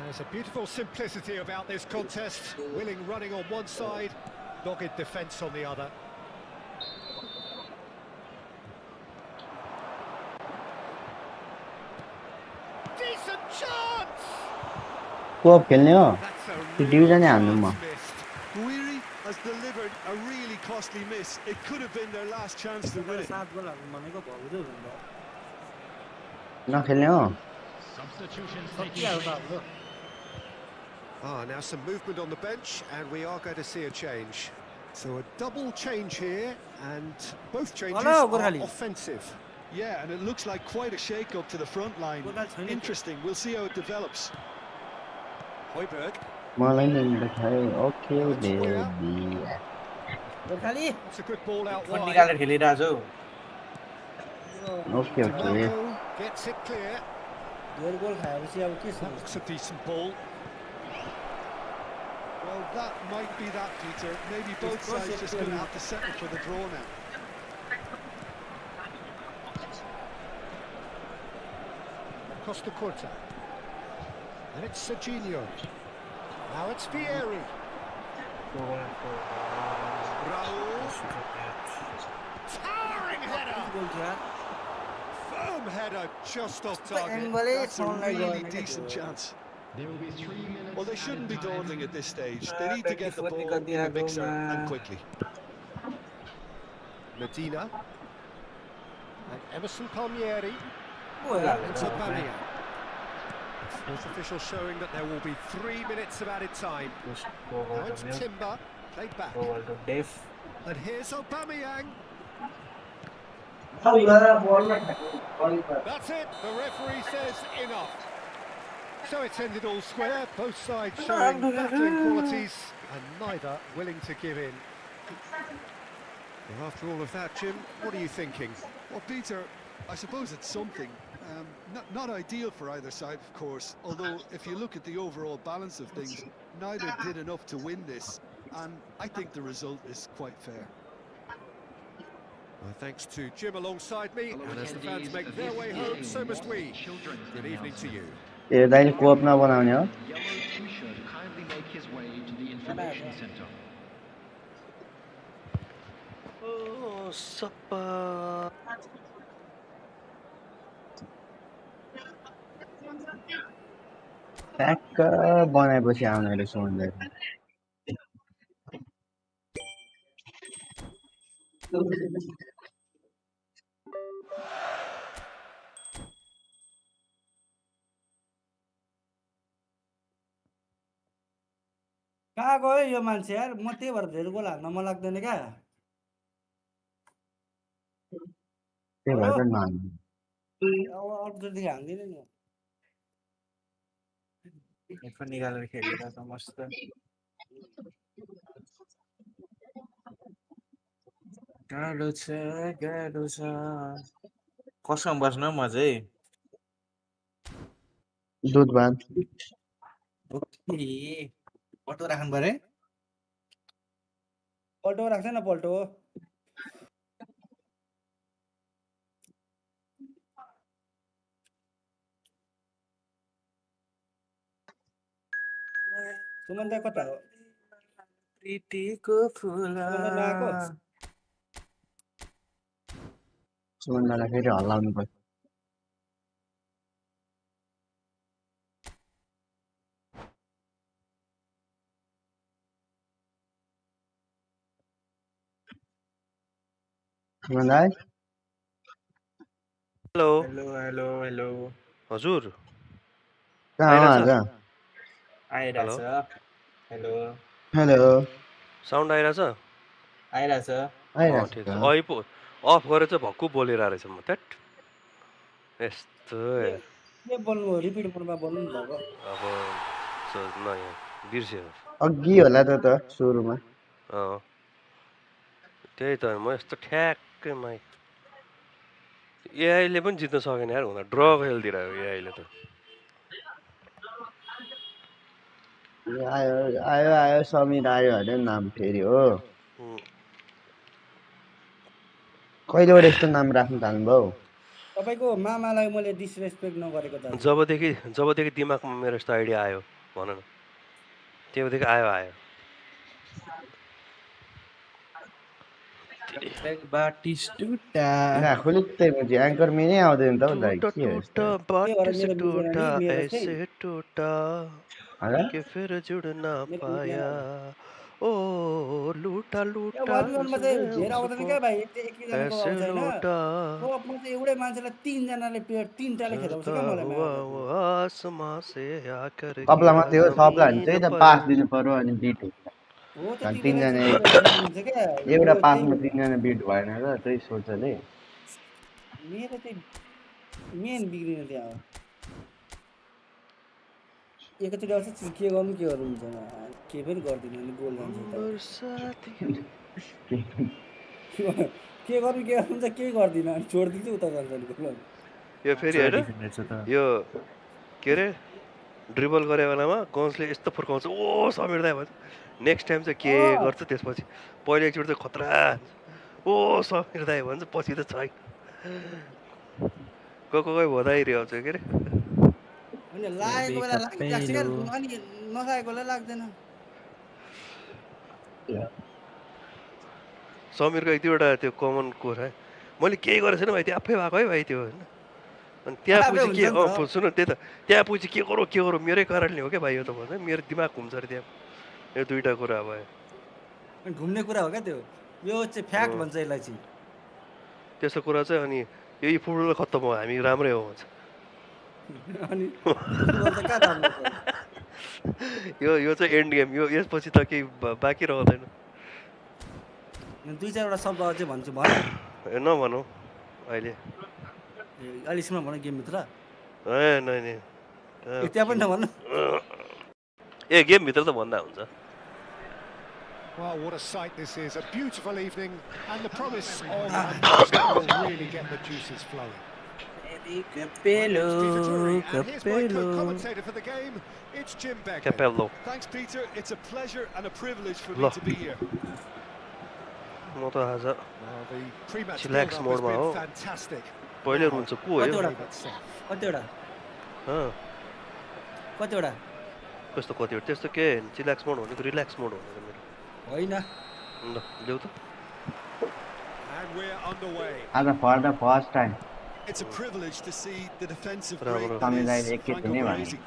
There's a beautiful simplicity about this contest. Willing running on one side, dogged defence on the other. Chance! कोप खेल्ने हो That's a त्यो real डिभिजनै हान्नु म chance missed. Guiri has delivered a really costly miss. It could have been their last chance to win it. 7 गोल हाल्नु भनेको भएको थियो भन्दा नखेल्ने हो Substitutions taking सकिहाल्यो त place. हाम्रो Now some movement on the bench, and we are going to see a change. So a double change here, and both changes Hello, are Gurhali. offensive. Yeah, and it looks like quite a shake-up to the front line. Well, that's funny. Interesting. We'll see how it develops. Hoiberg, मलाई नि देखाए okay now it's Weir. Baby Gorkhali That's a good ball out phone wide. निकालेर खेलिरहेको okay okay Marco gets it clear. छु 2 गोल खाएपछि अब के That looks a decent ball. Well, that might be that, Peter. Maybe both sides just going to have to settle for the draw now. Costa Curta. And it's Serginho. Now it's Vieri. Raul. Towering header. गोल थियो यार Firm header just off target. एङ्गलै That's a साउन्डलाई really गएन decent chance. There will be 3 minutes. Well, they shouldn't be dawdling at this stage. They need to get the ball in the mixer and quickly. Medina. And Emerson Palmieri. Goal It's हाल्यो Aubameyang. Fourth official showing that there will be 3 minutes of added time. Now it's Timber. Played back. And here's Aubameyang. That's it. The referee says enough. So it's ended all square. Both sides showing battling qualities and neither willing to give in. Well, after all of that, Jim, what are you thinking? Well, Peter, I suppose it's something. Not ideal for either side, of course. Although, if you look at the overall balance of things, neither did enough to win this. And I think the result is quite fair. Well, thanks to Jim alongside me, and as the fans make their way home, so must we. Good evening to you. ए दाइले कोप नबनाउने हो Yellow t-shirt kindly make his way to the information center. Oh, supper. ट्याक्क बनाएपछि आउने रहेछ उनीहरू कहाँ गयो यो मान्छे यार म त्यही भएर धेरै गोल हाल्न मन लाग्दैन क्या त्यही भएर त नहाल्नु अब अर्कोदेखि हाल्दिनँ नि हेडफोन निकालेर खेलिरहेको छ मस्त गाह्रो छ कसमा बस्न म चाहिँ दुध भात ओके पल्टो राख्नु पर्यो पल्टो राख्छ न पल्टो सुमन दाइ कता हो प्रीतिको फुल सुमन दाइ नआएको सुमन्दालाई फेरि हल्लाउनु पर्छ सुमन्दा हेलो हेलो हेलो हेलो हजुर कहाँ हो आज आइरहेछ हेलो हेलो साउन्ड आइरहेछ आइरहेछ आइरहेको ठिक छ छ अहिले पो अफ गरेर चाहिँ भक्कु बोलिरहेको रहेछ म त्यट यस्तो यार के बोल्नु रिपिट मोडमा बोल्नु नि भएको अब नयाँ बिर्स्यो अघि होला त सुरुमा अँ त्यही त म यस्तो ठ्याक्कैमा एआईले पनि जित्न सकेन यार हुँदा ड्र खेलिदिरहेको एआईले त आयो आयो आयो समीर आयो अरे नाम फेरि हो कहिलेबाट यस्तो नाम राख्नु थाल्नुभयो तपाईँको मामालाई मैले डिसरेस्पेक्ट नगरेको दाजु जबदेखि दिमागमा मेरो यस्तो आइडिया आयो भन न त्यहाँदेखि आयो बाटिस्टुटा ना खुलित्तै पछि एङ्कर मिनै आउँदैन त हौ दाइ टूटा के हो यस्तो टूटा त्यही भएर बात से मेरो बिग्रेन टूटा नि मेरो चाहिँ ऐसे टूटा हजुर कि फिर जुड़ ना मेरो बिग्रेन पाया ओ लूटा यो लूटा 1v1 मा उसने चाहिँ धेरै आउँदैन उसको क्या भाइ एक एकजनाको ऐसे आउँछ होइन लूटा कोअपमा चाहिँ एउटै मान्छेलाई तीनजनाले प्लेयर तीनटाले खेदाउँछ चलता क्या मलाई हुआ म्याचमा वो त्यो आसमां से आकर सबलाई गिरा मात्रै हो सबलाई भने जमीन चाहिँ त पर पास दिनु पर्यो अनि बिट हुन्छ हो त झन् तिनीहरूलाई तिनजना चाहिँ त्यो हेर्नु हुन्छ क्या एउटा यो त्यही पासमा तिनजना बिट भएन र त्यही सोचले मेरो चाहिँ मेन बिग्रिन त्यहाँ हो एकैचोटि आउँछ के गर्नु हुन्छ केही पनि गर्दिनँ अनि गोल जान्छ यताबाट बरसाती के गर्नु हुन्छ केही गर्दिनँ अनि छोडिदिन्छु उता जान्छ अनि गोल यो फेरि होइन डिफेन्डर छ त यो के अरे ड्रिबल गरे बेलामा गन्सले यस्तो फुर्काउँछ ओ समीरदाई भन्छ नेक्स्ट टाइम चाहिँ के अँ गर्छ त्यसपछि पहिलो एकचोटि चाहिँ खतरा ओ समीरदाई भन्छ पछि त छैन कोही भोदाइरह आउँछ के अरे अनि लागेको बेला लागिरहेको छ क्या अनि नलागेको बेला लाग्दैन समीरको एक दुईवटा त्यो कमन कुरा मैले केही गरेको छैन भाइ त्यो आफै भएको है भाइ त्यो होइन अनि त्यहाँ आफै पुगेपछि हुन्छ के नि त सुन त्यही त त्यहाँ पुगेपछि के गरौँ मेरै कारणले हो क्या भाइ यो त भन्छ मेरो दिमाग घुम्छ अरे त्यहाँ यो दुईवटा कुरा भयो अनि घुम्ने कुरा हो क्या त्यो यो चाहिँ फ्याक्ट भन्छ यसलाई चाहिँ त्यस्तो कुरा चाहिँ अनि यही फुटबल खत्तम हो हामी राम्रै हो भन्छ अनि फुटबल त कहाँ राम्रो छ यो चाहिँ एन्ड गेम यो यसपछि त केही बाँकी रहँदैन दुई चारवटा शब्द अझै भन्छु भन नभनौँ अहिले अहिलेसम्म भन गेमभित्र ए नै त्यहाँ पनि नभन्नु ए गेमभित्र त भन्दा हुन्छ Well, what a sight this is. A beautiful evening and the promise of a match that will really get the juices flowing. Capello, And here's my Capello. co-commentator for the game. It's Jim Beglin. Capello Thanks, Peter. It's a pleasure and a privilege for Lo. me to be here. म त आज Well, the pre-match Chillax build-up has mode मा हो been fantastic. पहिले रुन्छ को हो यो कतिवटा अँ, कतिवटा कस्तो कतिवटा त्यस्तो के चिल्याक्स मोड भनेको रिल्याक्स मोड भनेको मेरो होइन ल ल्याउ त And we're underway. आज for the first time It's a privilege to see the defensive Bravo. break Tommy that Dyer is एकैचोटि Franco नै Baresi.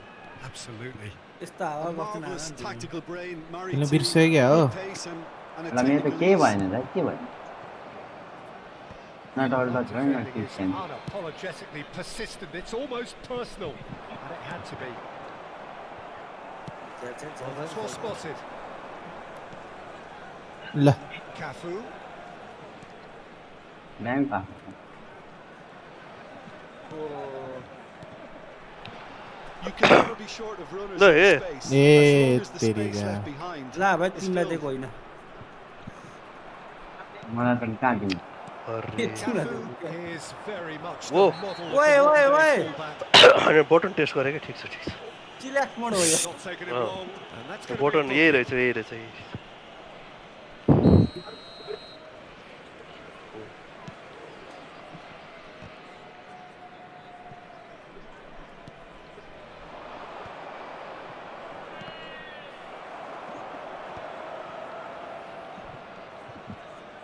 Absolutely. यस्तो हावा A बस्दैन marvelous tactical brain married किन to बिर्सक्यो हो? good pace and a ल मेरो त technical केही ease. भएन त के भयो न डर That त छैन न defending is Christian unapologetically persistent. It's almost personal, and it had to be. Well, that's well spotted. ल Cafu. दामी पाएको You can never be short of runners No, in yeah. space. Eh, As long as the space तेरिका। left behind ला भाइ is तिमीलाई filled. दिएको होइन मलाई पनि कहाँ दिनु अरे Cafu is very much the Whoa. model of Wait, the wait, modern-day wait. fullback. अनि बटन टेस्ट गरेको ठिक छ चिल्याक्स मोड हो यो Not taking it Oh. long, and that's going to button be यही booked. रहेछ यही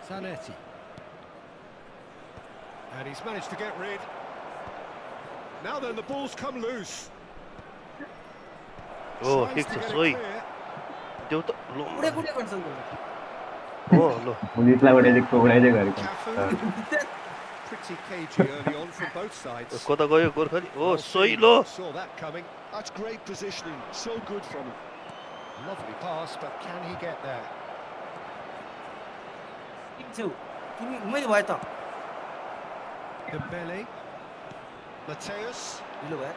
Zanetti. And he's managed to get rid. Now then, the ball's come loose. हो Tries ठिक to छ get it सोही clear. देऊ त ल कुडे कुडे गर्छ हो ल पुलिसलाई उडाइदिएको उडाइदिए गरेको Cafu. Pretty cagey early on from both sides. कता गयो गोर्खाली हो Well सोही seen, ल saw that coming. That's great positioning. So good from him. Lovely pass, but can he get there? छेउ तिमी मैले भयो त Dembele. Mateus. ढिलो भयो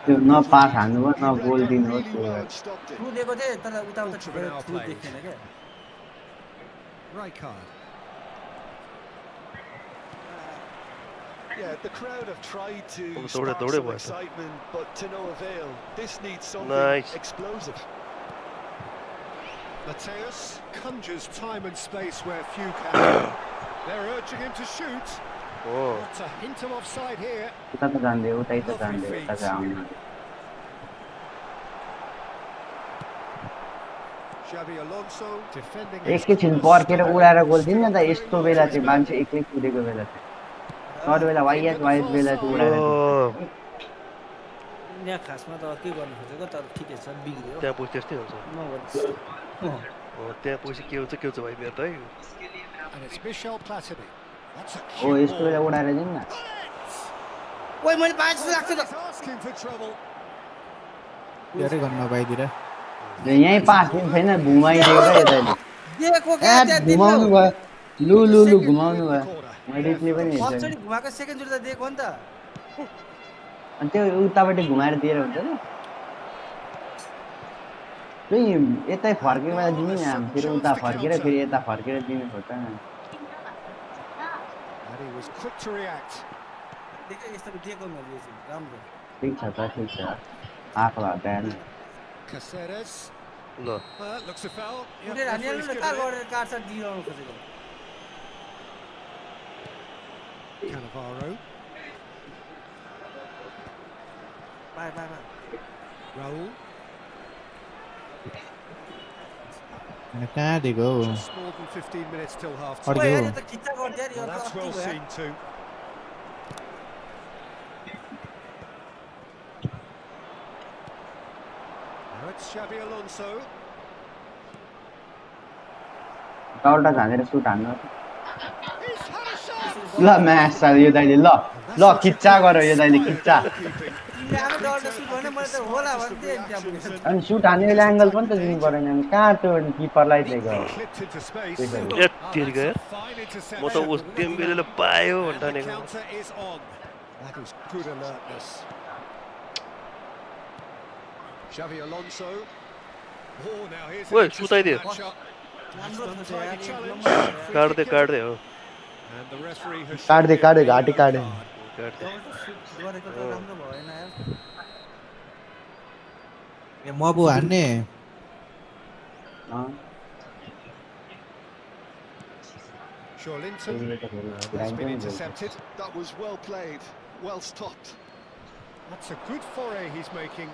त्यो न पास हान्नु भयो न He गोल read that दिनुहोस् really well and stopped it. Through दिएको थिएँ तर उता उता Ultra now थ्रु plays. देखेन क्या Rijkaard. Yeah, the crowd have tried to Oh, spark dole some भयो त। excitement, but to no avail. This needs something Nice. explosive. Mateus conjures time and space where few can. They're urging him to shoot. हो Not a hint of offside here. उता त जान्दै उतै त जान्दै उता चाहिँ आउनु Xabi Alonso defending एकैछिन पर्खेर उडाएर गोल दिन्न त यस्तो बेला चाहिँ मान्छे एक्लै कुदेको बेला चाहिँ अरू बेला वाइएस बेला चाहिँ उडाएर यहाँ खासमा त के गर्नु खोजेको तर ठिकै छ बिग्रियो त्यहाँ पुग्छ त्यस्तै हुन्छ त्यहाँ पुग्छ के हुन्छ भाइ मेरो त है and it's Michel Platini. That's a हो यस्तो बेला उडाएर दिन्न ओइ मैले पाएँ जस्तो लाग्छ त asking for trouble. धेरै गर्न नपाइदिएर यहीँ पास पनि छैन घुमाइदियो क्या यताले दिएको क्या त्यहाँ घुमाउनु भयो लु लु लु घुमाउनु भयो मैले पनि हेर्छ फर्स्टचोटि घुमाएको सेकेन्डचोटि त दिएको हो नि त अनि त्यो उताबाट घुमाएर दिएर हुन्छ त यतै फर्केमा दिनु नि हामी फेरि उता फर्केर फेरि यता फर्केर दिनु खोज्छ And he was quick to react. देखे यस्तो दिएको मैले चाहिँ राम्रो ठिक छ त ठिक छ आफूलाई हटाएन Caceres. ल Looks a foul. उडेर हानिहाल्नु न कहाँ गरेर काट्छ दिइरहनु खोजेको Cannavaro. By Raul. कहाँ दिएको Just more than 15 minutes till half Or time. ओइ go. यो त खिच्चा गर्दै यार यो त That's अस्ति well भयो seen too. Now it's Xabi Alonso. टाउटा झानेर सुट हान्नु He's had a shot. ल म्याच चाल्यो यो दाइले ल ल खिच्चा गर यो दाइले खिच्चा Goalkeeping. तिमीले आफै डरले सुट भने मैले त होला भन्थे नि त्यहाँ पुगेछ अनि सुट हान्ने बेला एङ्गल पनि त दिनु परेन नि कहाँ त्यो किपरलाई दिएको Clipped into space. यति गयो That's a fine interception. म त उस डेम्बेलेले पायो And भन्दा the नि counter is on. That is good alertness. Xavi Alonso. Oh, now here's Wait, an shoot idea. interesting matchup. राम्रो छ Try यार the challenge. एकदम काट्दै हो And the referee has काट्दै shown काट्दै a घाँटी yellow काट्यो card. काट्दै सुट गरेको त राम्रो भएन यार म पो हान्ने Linton has been intercepted. That was well played, well stopped. That's a good foray he's making.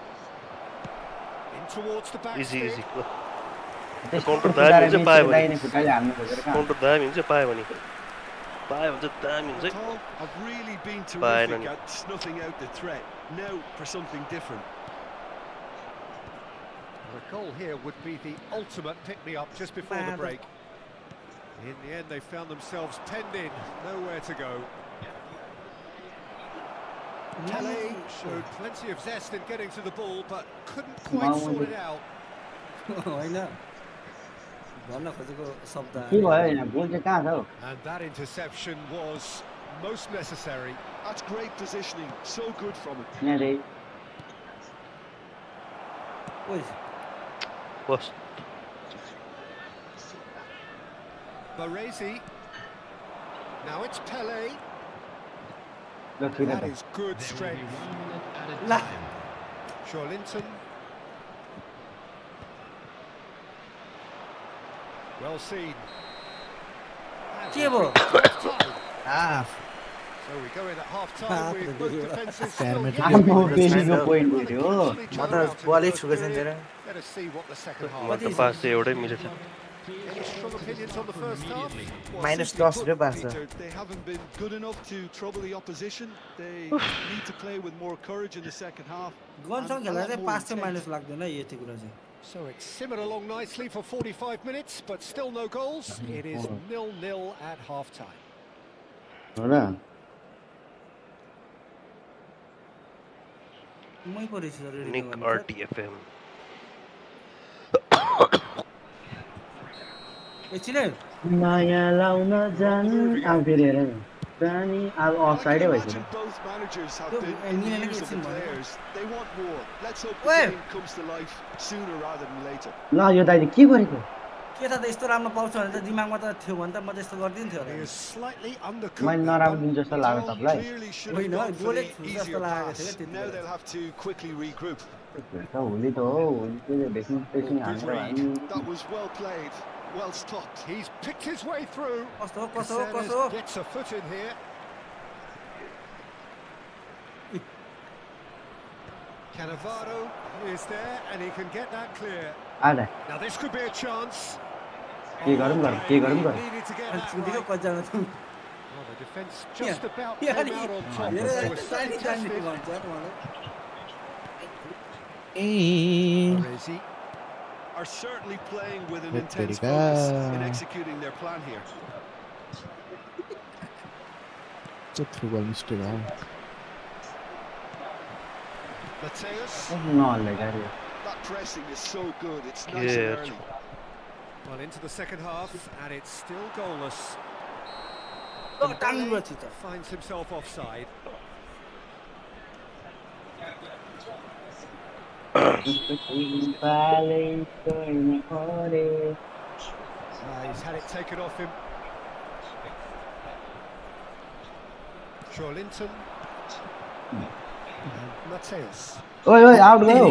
In towards the back. Easy easy ल त्यस्तो काउन्टर फुटाएर दामी हुन्छ पायो मिस भने दाइने खुट्टाले हान्नु खोजेर कहाँ काउन्टर दामी हुन्छ पायो भने दामी हुन्छ Tom have really been Bye, terrific Nani. at snuffing out the threat. Now for something different. The goal here would be the ultimate pick-me-up just before the break. In the end, they found themselves penned in, nowhere to go. Pele showed plenty of zest in getting to the ball, but couldn't quite sort it out. होइन भन्न खोजेको शब्द के भयो यहाँ गोल चाहिँ कहाँ छ हौ And that interception was most necessary. That's great positioning, so good from him. यहाँ चाहिँ ओइ बस Baresi. Now it's Pele. ल फिर That त is good strength. La Linton. Well seen. के भयो So we go in at half-time with both defences still Fair yet आफ्नो to be बेसीको पोइन्ट हेऱ्यो हो Let us see what the second half. म त पास चाहिँ एउटै मिलेछ Any strong opinions on the first half? Peter, they haven't been good enough to trouble the opposition. They need to play with more courage in the second half. गनसँग and a खेल्दा lot चाहिँ more 5 चाहिँ intent. Minus लाग्दैन यति कुरा चाहिँ So it's simmered along nicely for 45 minutes, but still no goals. It is 0-0 at half-time. हो र मै पो रहेछ ready निक आरटीएफएम एकछिन माया लाउन जान अब फेरि हेर न जानी अब I अफसाइडै can भइसक्यो imagine both managers have Look, been and in the you know, ears of it's the in one. players. They want more. Let's hope the Wait. game comes to life sooner rather than later. ल यो दाइले के गरेको के थाहा त यस्तो राम्रो पाउँछ भने त दिमागमा त थियो भने त म त यस्तो गरिदिन्थ्यो He होला is slightly undercooked. मैले that नराम्रो one. दिन जस्तो लाग्यो Tom तपाईँलाई clearly should Wait, have no, gone for goal the it was easier just like- pass. it's Now like- they'll have to quickly regroup. Holi त हो होली चाहिँ ढेक्सिङ टेक्सिङ Good हानेर read. हामी That was well played, well stopped. He's picked his way through. कस्तो हो कस्तो हो Caceres कस्तो हो gets a foot in here. Cannavaro is there and he can get that clear. आले Now this could be a chance. के गरौँ गरौँ के गरौँ गरौँ Needed to get अनि that छुटेको right. कतिजना त Well, the defence just about Yeah, came yeah, out on top. Here They were यस्तो so जानी जानी tested. भन्छ यार मलाई Baresi. Are certainly playing with an Good intense Perica. focus in executing their plan here. It's a through mistake. Mateus. नहल्ले गाडी That pressing is so good. It's nice Yeah, and early. Well, into the second half, and it's still goalless. ल time Dembele पछि त finds himself offside. He's had it taken off him. Linton. And Mateus. ओइ ओइ out गयो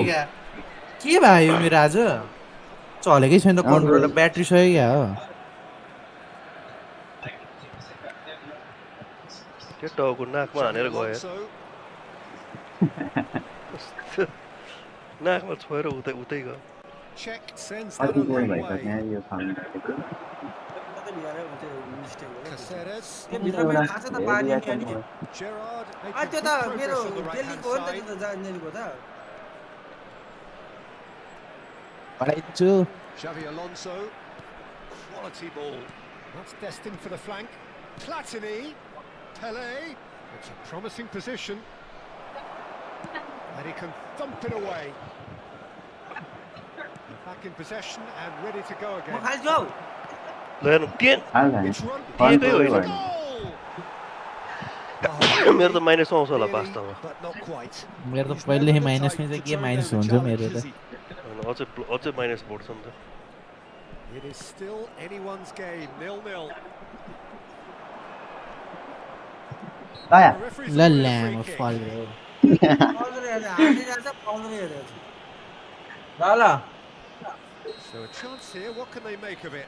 के भयो मेरो आज चलेकै छैन कन्ट्रोलर ब्याट्री सही क्या हो त्यो टाउको नाकमा हानेर गयो Alonso. नाकमा छोएर उतै उतै गयो Check sends that कति a गोल long भएको way. त्यहाँ यो फाउन्ड कतै बिगारे हुन्छ मिस्टेक हो Caceres. त्यो भित्र मेरो थाहा छ त पानी नि अनि Gerrard आ making त्यो good त मेरो progress on the right-hand दिल्लीको हो नि त side. त्यो त जानेको त पढाइछु Xavi Alonso. Quality ball. That's destined for the flank. Platini. Pele. It's a promising position. And he can thump it away. Back in possession and ready to go म again. खाल्छु हौ ल हेर्नु हाल खाने It's run. दिएकै होइन Goal! Oh, मेरो त माइनसमा आउँछ होला nearly, वास्तवमा but not quite. मेरो त He's पहिल्यै never the माइनसमै type चाहिँ to के turn माइनस down a हुन्छ मेरो challenge, त is he? होइन, अझै माइनस बोर्ड छ नि त It is still anyone's game, 0-0. आया The referee's ल awarded a ल्यामा free kick. फल हानिरहेछ पल्दै हेरेको छु ल ल So a chance here, what can they make of it?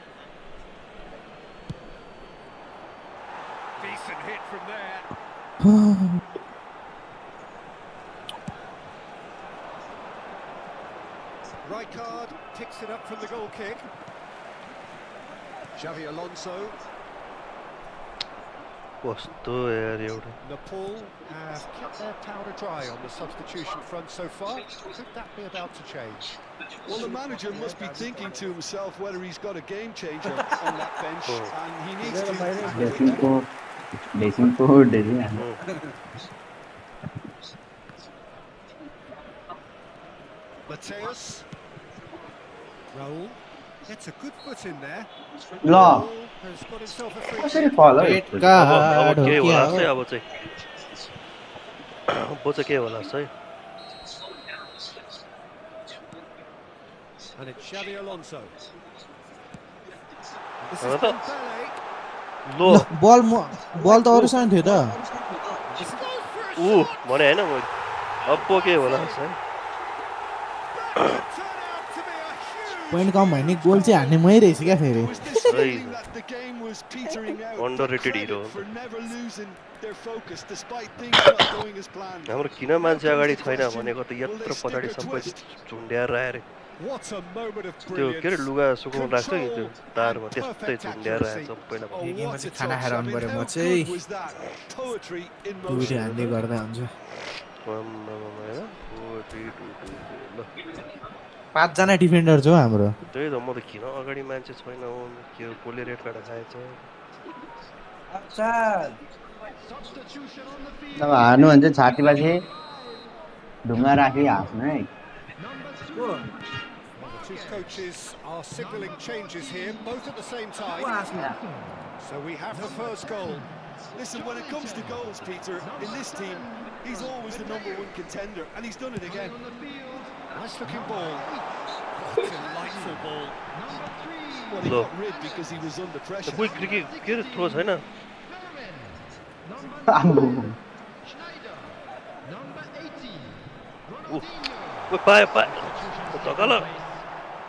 Decent hit from there. Rijkaard picks it up from the goal kick. Xavi Alonso. कस्तो यार एउटा Nepal have kept their powder dry on the substitution front so far. Could that be about to change? Well, the manager must be thinking to himself whether he's got a game changer on that bench, and he needs to. Dressing को dressing हाल्नु Mateus. Raul gets a good foot in there. ल Raul has got himself a free कसरी kick. फल हो red अब card हो के क्या होला हो जस्तै अब चाहिँ के होला जस्तै And it's Xavi Alonso. This Hello. is Dembele. लो ल बल त अरूसँग थियो त He goes for a ऊ shot. भने होइन मैले अब के होला जस्तै That could turn out to be a huge. Point कम भयो नि गोल चाहिँ हान्ने मै रहेछ क्या फेरि Was this feeling that the game was petering out? Underrated Credit hero. for never losing their focus despite things not going as planned. हाम्रो किन मान्छे अगाडि छैन भनेको त यत्रो पछाडि सबै झुन्ड्याएर आएर What a moment of त्यो के अरे brilliance. लुगा सुकाउनु राख्छ नि त्यो तारमा and त्यस्तै perfect झुन्ड्याएर आएर accuracy. सबैलाई Oh, Game what a चाहिँ खाना touch. खाएर I आउनु mean, पर्यो how म चाहिँ good was that? Poetry in video motion. हान्दै गर्दा हुन्छ ल 5 जना डिफेन्डर छ हौ हाम्रो त्यही त म त किन अगाडि मान्छे छैन हो के हो, कसले रेड कार्ड खाएछ अच्छा अब हार्नु भने चाहिँ छातीमाथि ढुङ्गा राखी हाँस्नु है को Well, the two coaches are signalling changes here, both at the same को time. हाँस्नु So we have the first goal. Listen, when it comes to goals, Peter, in this team, he's always the #1 contender, and he's done it again. Nice looking ball. Oh, delightful ball. Well, he Look. got rid because he was under pressure. कोही cricket के अरे throw छैन कोही पायो धक्का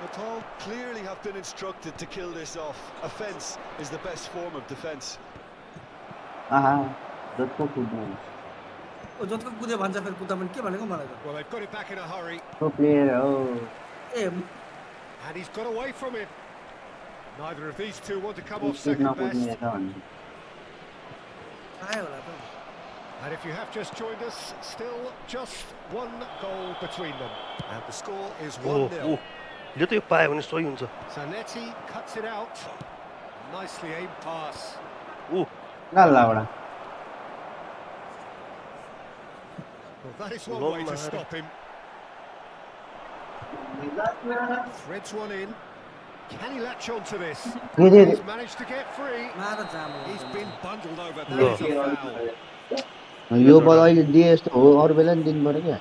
Nepal clearly have been instructed to kill this off. Offence is the best form of defence. आहा जस्तो कुद्नु ओ जतिको कुदे भन्छ फेरि कुद्दा पनि के भनेको मलाई त Well, they've got it back in a hurry, Pro player हो ए and he's got away from it. Neither of these two want to come off speed second नकुद्ने best. रहेछ भन्ने आयो होला त And if you have just joined us, still just one goal between them. And the score is ओ 1-0. ओ यो त यो पायो भने सही हुन्छ Zanetti cuts it out. Nicely aimed pass. ओ गल्ला एउटा Well, that is one Long way to man. stop him. Threads one in. Can he latch on to this? He did. He's managed to get free. मार जाम He's been bundled over. No. That is a foul. यो बल अहिले दिए जस्तो हो अरू बेला नि दिनु पर्यो क्या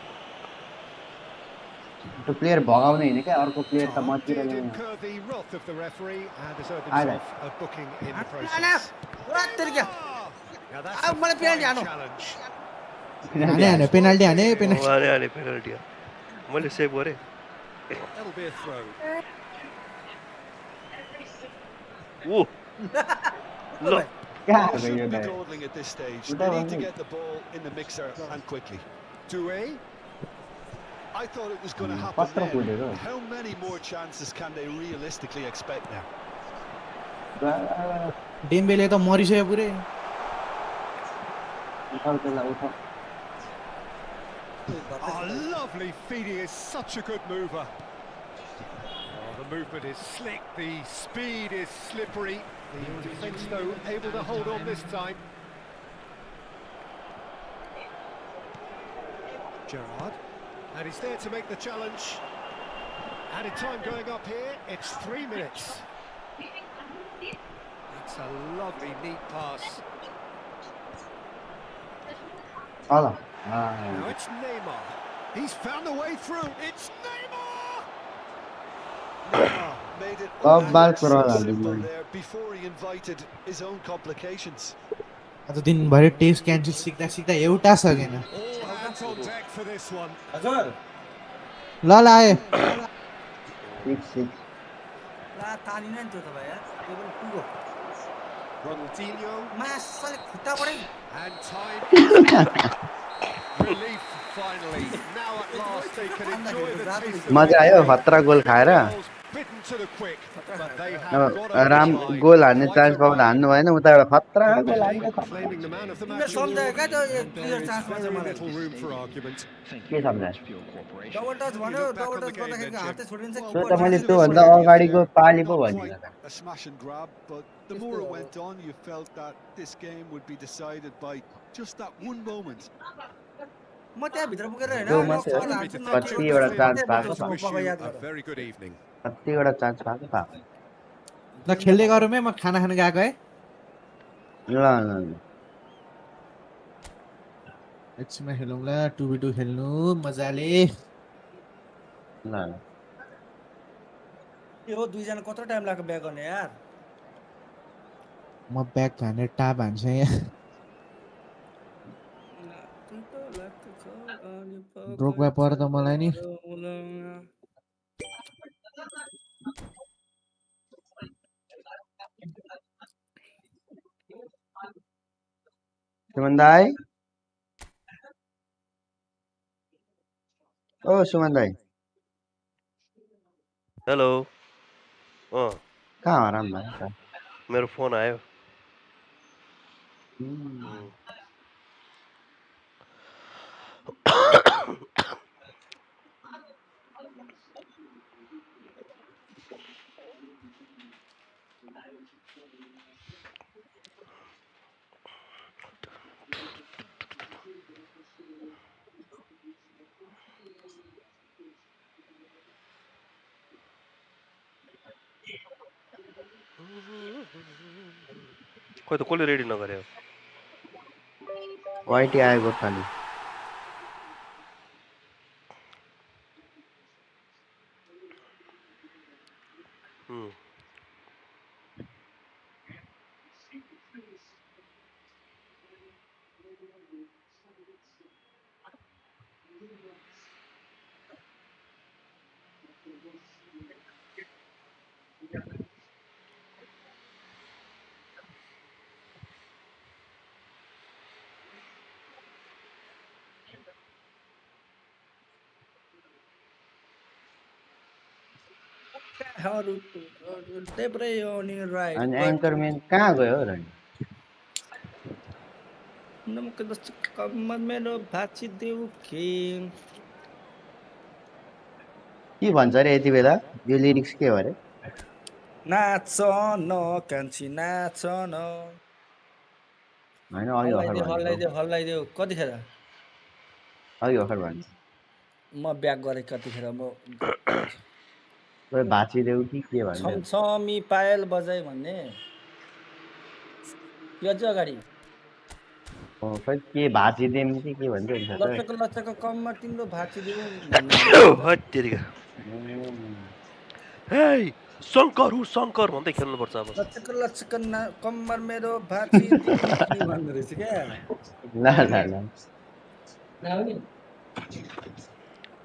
त्यो प्लेयर भगाउने होइन क्या अर्को प्लेयर त Tom मतिर did ल्याउने incur the wrath of the referee and has earned Aye, himself a booking in the आना process. पुरा तेरिका Ah! Now that's Ah, a मलाई penalty fine हानो। challenge. हाने पेनाल्टी हाने पेनाल्टी हाने हाने पेनल्टी मैले सेभ गरेँ That'll be a throw. ओ ल कहाँ They हो यो shouldn't be Dai dawdling at this stage. What They the need to hell? get the ball in the mixer and quickly. Due. I thought it was going to happen Patra then. kudeको How many more chances can they realistically expect now? Dembélé त मरिसक्यो पुरै उठाउ त्यसलाई उठाउ Oh, lovely feeding is such a good mover. Oh, the movement is slick, the speed is slippery. The defence, though, able to hold on this time. Gerrard, and he's there to make the challenge. Added time going up here, it's 3 minutes. It's a lovely, neat pass. ल Now it's Neymar. He's found a way through. It's Neymar! Neymar made it Bob look Barker so होला simple लिनु there before he invited his own complications. आज दिनभरि test cancel सिक्दा सिक्दा एउटा सकेन All hands on deck for this one. हजुर ल ल आयो 6-6 ला तानिन नि त्यो त भाइ यार त्यो पनि पुगो Ronaldinho, मासले खुट्टाबाटै and time. Relief finally. Now at last they can enjoy the taste of मजा आयो खतरा गोल खाएर goals bitten to the quick, but they have got over Ram the line. गोल हान्ने Quite चान्स a पाउँदा run. हान्नु भएन उता एउटा खतरा गोल हान्यो Dembele claiming the man of the तिमीले match सम्झायो award. क्या त्यो एक And क्लियर there is चान्समा चाहिँ very मलाई little room for argument. के सम्झायो डबल टच भन्यो look back double on the touch game गर्दाखेरि then, हातै छोडिन्छ Well, त्यो किपर त मैले bit of त्योभन्दा strategy अगाडिको there. पालि पो Not भनिदिएको quite त a smash and grab, but the more it went on, you felt that this game would be decided by just that one moment. म त्यहाँ भित्र पुगेर हैन त्यो म मात्रै बल हो हान्छु न के कतिवटा गर्छु चान्स मात्रै पाएको म छ Wish पक्का you याद a गरौँ very good evening. कतिवटा चान्स पाएको पाएको ल खेल्दै गरौँ है म खाना खान गएको है ल ल ल एकछिनमा खेलौँ ल 2v2 खेल्नु मजाले ल ल यो दुईजना कत्रो टाइम लाग्यो बिहा गर्ने यार म ब्याग हानेर टाप हान्छ यहाँ ड्रोगमा पर त मलाई नि सुमन दाई ओ सुमन दाई हेलो कहाँ हराम भयो त मेरो फोन आयो खोइ त कसले रेडी नगरे हो वाइटी आयो Gorkhali Debray on your right. अनि एङ्करम्यान कहाँ गयो हो रनी नमक दस कमर मेरो भाची देऊ के के भन्छ अरे यति बेला यो लिरिक्स के हो अरे नाच न कान्छी नाच न होइन अघि भर्खर भनेको हल्लाइदेऊ कतिखेर अघि भर्खर भने म ब्याक गरेँ कतिखेर म भाँचिदेऊ कि के भन्ने छमछमी पायल बजाइ भन्ने यो चाहिँ अगाडि खै के भाँचिदिउँ कि के भन्छ लचक लचक कममा तिम्रो भाँचिदेऊ भन्ने हत्तेरिका हे शङ्कर हु शङ्कर भन्दै खेल्नुपर्छ अब लचक लचक कम्मर मेरो भाँचिदेऊ भन्ने रहेछ क्या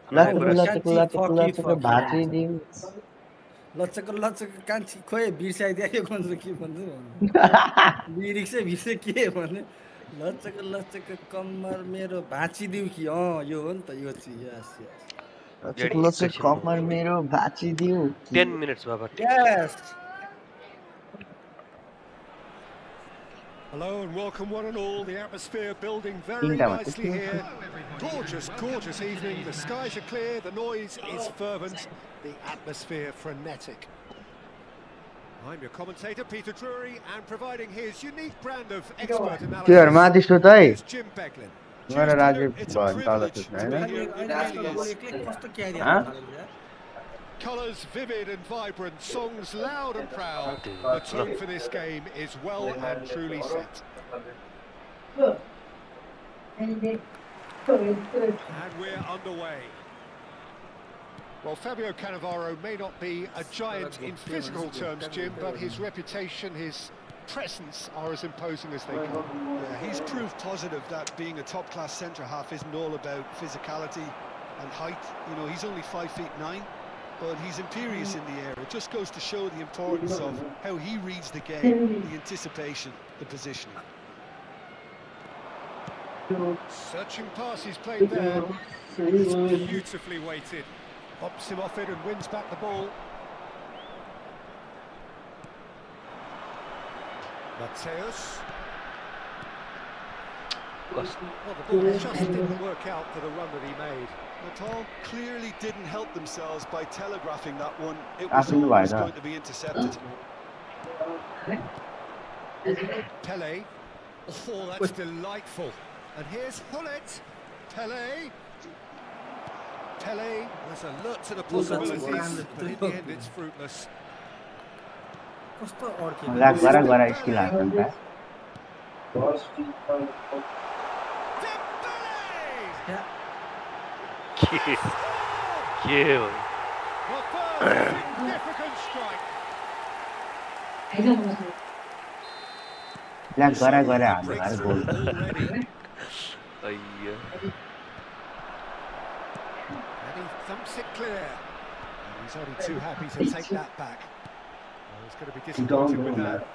लचक भाँचिदिउँ लचक लचक कान्छी खोइ बिर्साइदियो के भन्छु लिरिक्सै बिर्से के भन्ने लचक लचक कम्मर मेरो भाँचिदिउ कि यो हो नि त यो चाहिँ लचक कम्मर मेरो भाँचिदिउ 10 minutes Baba Yes. Hello and welcome one and all. The atmosphere building very nicely here. Gorgeous, gorgeous evening. The skies are clear, the noise is fervent, the atmosphere frenetic. I'm your commentator, Peter Drury, and providing his unique brand of expert analysis is Jim Beglin. It's a privilege to be here. It really is. Colours vivid and vibrant, songs loud and proud. The tone for this game is well and truly set. And we're underway. Well, Fabio Cannavaro may not be a giant in physical terms, Jim, but his reputation, his presence are as imposing as they come. Yeah, he's proof positive that being a top-class centre-half isn't all about physicality and height. You know, he's only 5'9", but he's imperious in the air. It just goes to show the importance of how he reads the game, the anticipation, the positioning. Searching pass he's played there. It's beautifully weighted. Hops him off it and wins back the ball. Mateus. Well, the ball just didn't work out for the run that he made. Natal clearly didn't help themselves by telegraphing that one. It was always going to be intercepted. Pele. Oh, that's delightful. And here's Hullet. Pele. Pele was alert to the possibilities, but in the end it's fruitless. Significant strike. And he thumps it clear. And he's only too happy to take that back. Well, he's going to be disappointed with that.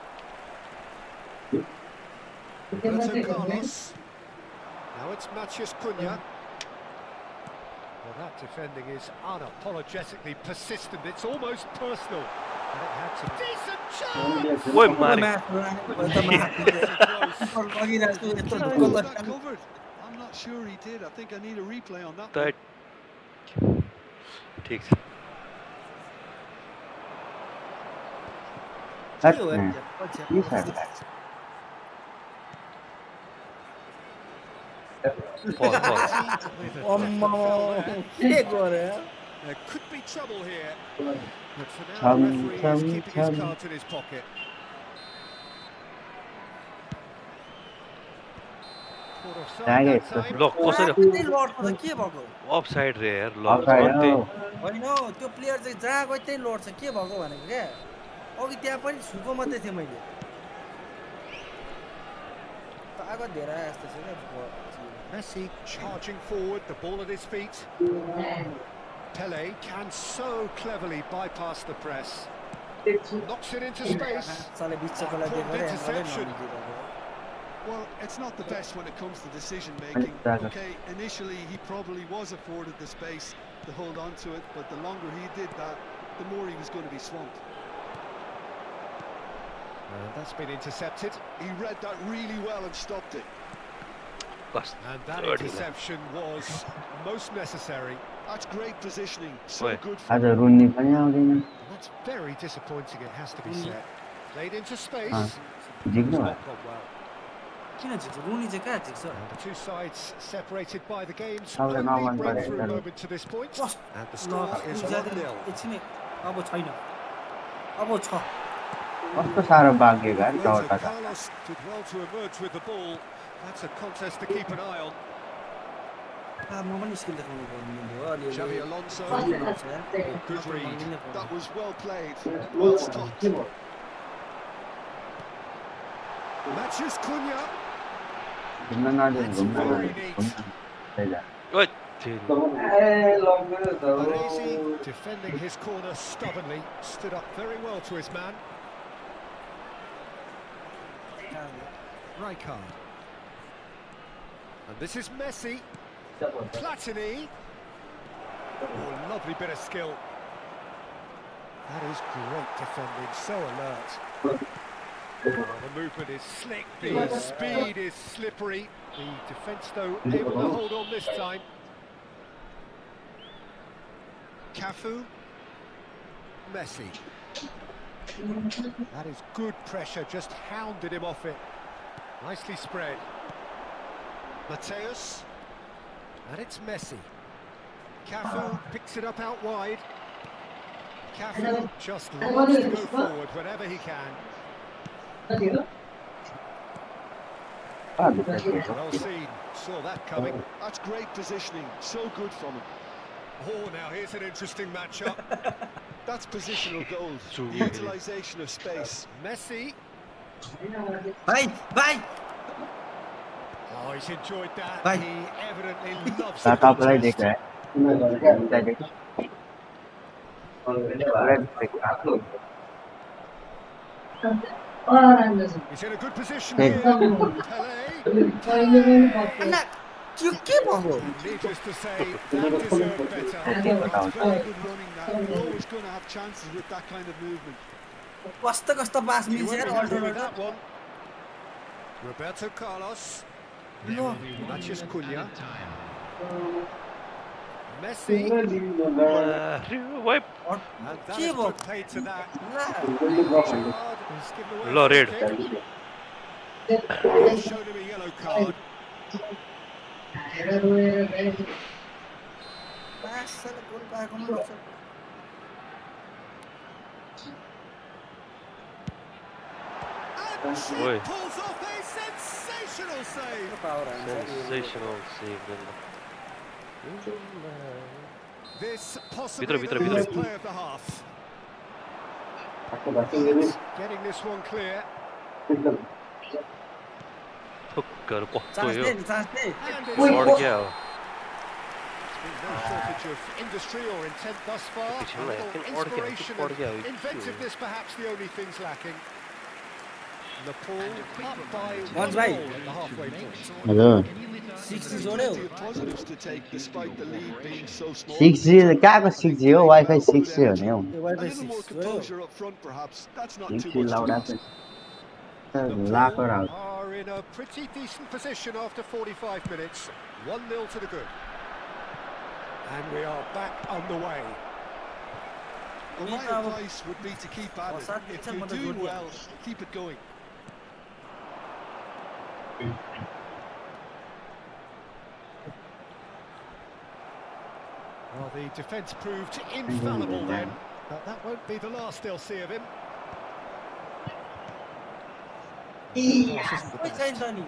Roberto Carlos. Now it's Matheus Cunha. Well, that defending is unapologetically persistent. It's almost personal. And it had to be. Decent chance! Wait, Mari. Covered. I'm not sure he did. I think I need a replay on that. That takes. There could be trouble here. But for now, the referee is keeping his cards in his pocket. Look, offside here. Look, होइन त्यो player चाहिँ जहाँ गयो त्यही लड्छ के भएको भनेको क्या अघि त्यहाँ पनि छुको मात्रै थिएँ मैले आगो धेरै जस्तो छ क्या Messi charging forward, the ball at his feet. Pele can so cleverly bypass the press. Knocks it into space. Interception. Well, it's not the best when it comes to decision making. Okay, initially he probably was afforded the space to hold on to it, but the longer he did that, the more he was going to be swamped. That's been intercepted. He read that really well and stopped it. And that interception was most necessary. That's great positioning. So Wait. good for आज रुन्नी पनि आउँदैन And that's very disappointing, it has to be said. Played into space. झिक्नु It's भयो not gone well. किन झिक्छ रुनी चाहिँ कहाँ झिक्छ And the two sides separated by the game's How only the no one breakthrough got it. moment to this point. Cos And the ल score is 1-0. एकछिनै अब छैन अब छ कस्तो साह्रो बाँकी यार Roberto Chowta Carlos did well to emerge with the ball. That's a contest to keep an eye on. म पनि स्किल देखाउनु पर्ने भयो अलिअलि Xavi Alonso. Good read. That was well played. Well stopped. Matches Cunha. घुम्न नदिनु घुम्न Very नदिनु neat. घुम्न Oi, तेरी। Baresi defending his corner stubbornly. Stood up very well to his man. Rijkaard. And this is Messi. Platini. Oh, lovely bit of skill. That is great defending, so alert. Oh, the movement is slick, the speed is slippery. The defence, though, able to hold on this time. Cafu. Messi. That is good pressure, just hounded him off it. Nicely spread. Mateus. And it's Messi. Cafu picks it up out wide. Cafu just loves to go forward whenever he can. Well seen, saw that coming. That's great positioning. So good from him. Oh, now here's an interesting matchup. That's positional goals. True. Utilisation of space. Messi. भाइ भाइ Oh, he's enjoyed that. Bye. He evidently loves ता the तपाईँलाई contest. देख रहा है He's in a good position Hey. here. Pele. अन्ना त्यो के भयो Needless to say, that deserved better. That's very good running now. You're always going to have chances with that kind of movement. कस्तो कस्तो पास You मिल्छ won't यार be happy with alternate that one. Roberto Carlos. Low Matches Cunha. Messi. Wipe. And that के is भयो put paid to that. ला Card is given away Lo, for a red. kick. They've shown him a yellow card. Pass सर goal पाएको म गर्छ And she Oi. pulls off a sensational save. Power आन्छ Sensational save. This possibly Vitra, the Vitra, last Vitra. play of the half. Getting this one clear. ठुक्कर कस्तो chance यो दे नि chance they And it's अड् There's गया हो been no shortage of industry or intent thus far. पिछले A में little लेकिन अड् गया inspiration अड् गया and inventiveness perhaps the only things lacking. Nepal up by Once 1 right. goal at the halfway point. हजुर 60 जोड्यो Plenty of positives to take despite the lead being so small. 6G कहाँको 6G हो wifi 6G हो नि हौ A little more composure up front, perhaps. That's not too 6G much to लाउडा ask. लाखो Nepal route are in a pretty decent position after 45 minutes. 1-0 to the good. And we are back underway. Well, my advice would be to keep at it. If you're doing well, keep it going. Well, the defence proved infallible then, but that won't be the last they'll see of him. खोइ चाहिन्छ नि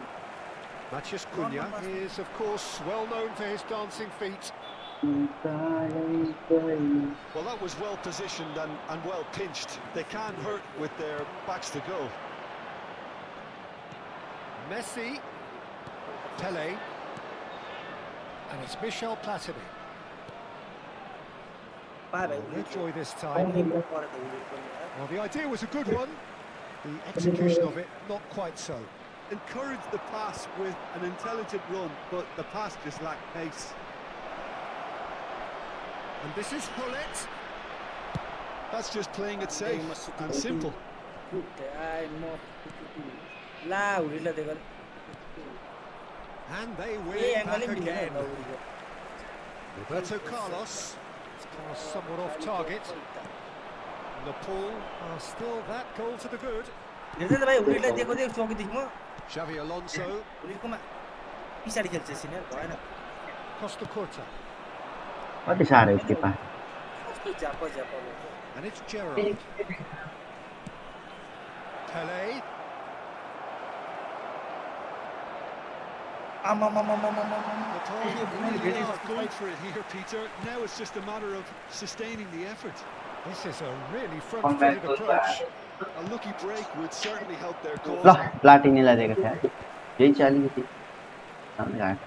Mathias Cunha is, of course, well known for his dancing feet. Well, that was well positioned and well pinched. They can't hurt with their backs to goal. Messi, Pele, and it's Michel Platini. पाए भाइ Enjoy this time. परेको हुनु पर्ने Well, the idea was a good one. The execution of it, not quite so. Encourage the pass with an intelligent run, but the pass just lacked pace. And this is Hullet. That's just playing it safe and simple. And they win it back again. Roberto Carlos. Pass somewhat off target. Nepal are still that goal to the good. Xavi Alonso. Costa Curta. कति साह्रो यति पा And it's Gerrard. Pele. Really are going for it here, Peter. Now it's just a matter of sustaining the effort. This is a really front-footed approach. A lucky break would certainly help their cause. ल प्लाटिनीलाई दिएको थियो यही चाहिँ अलिकति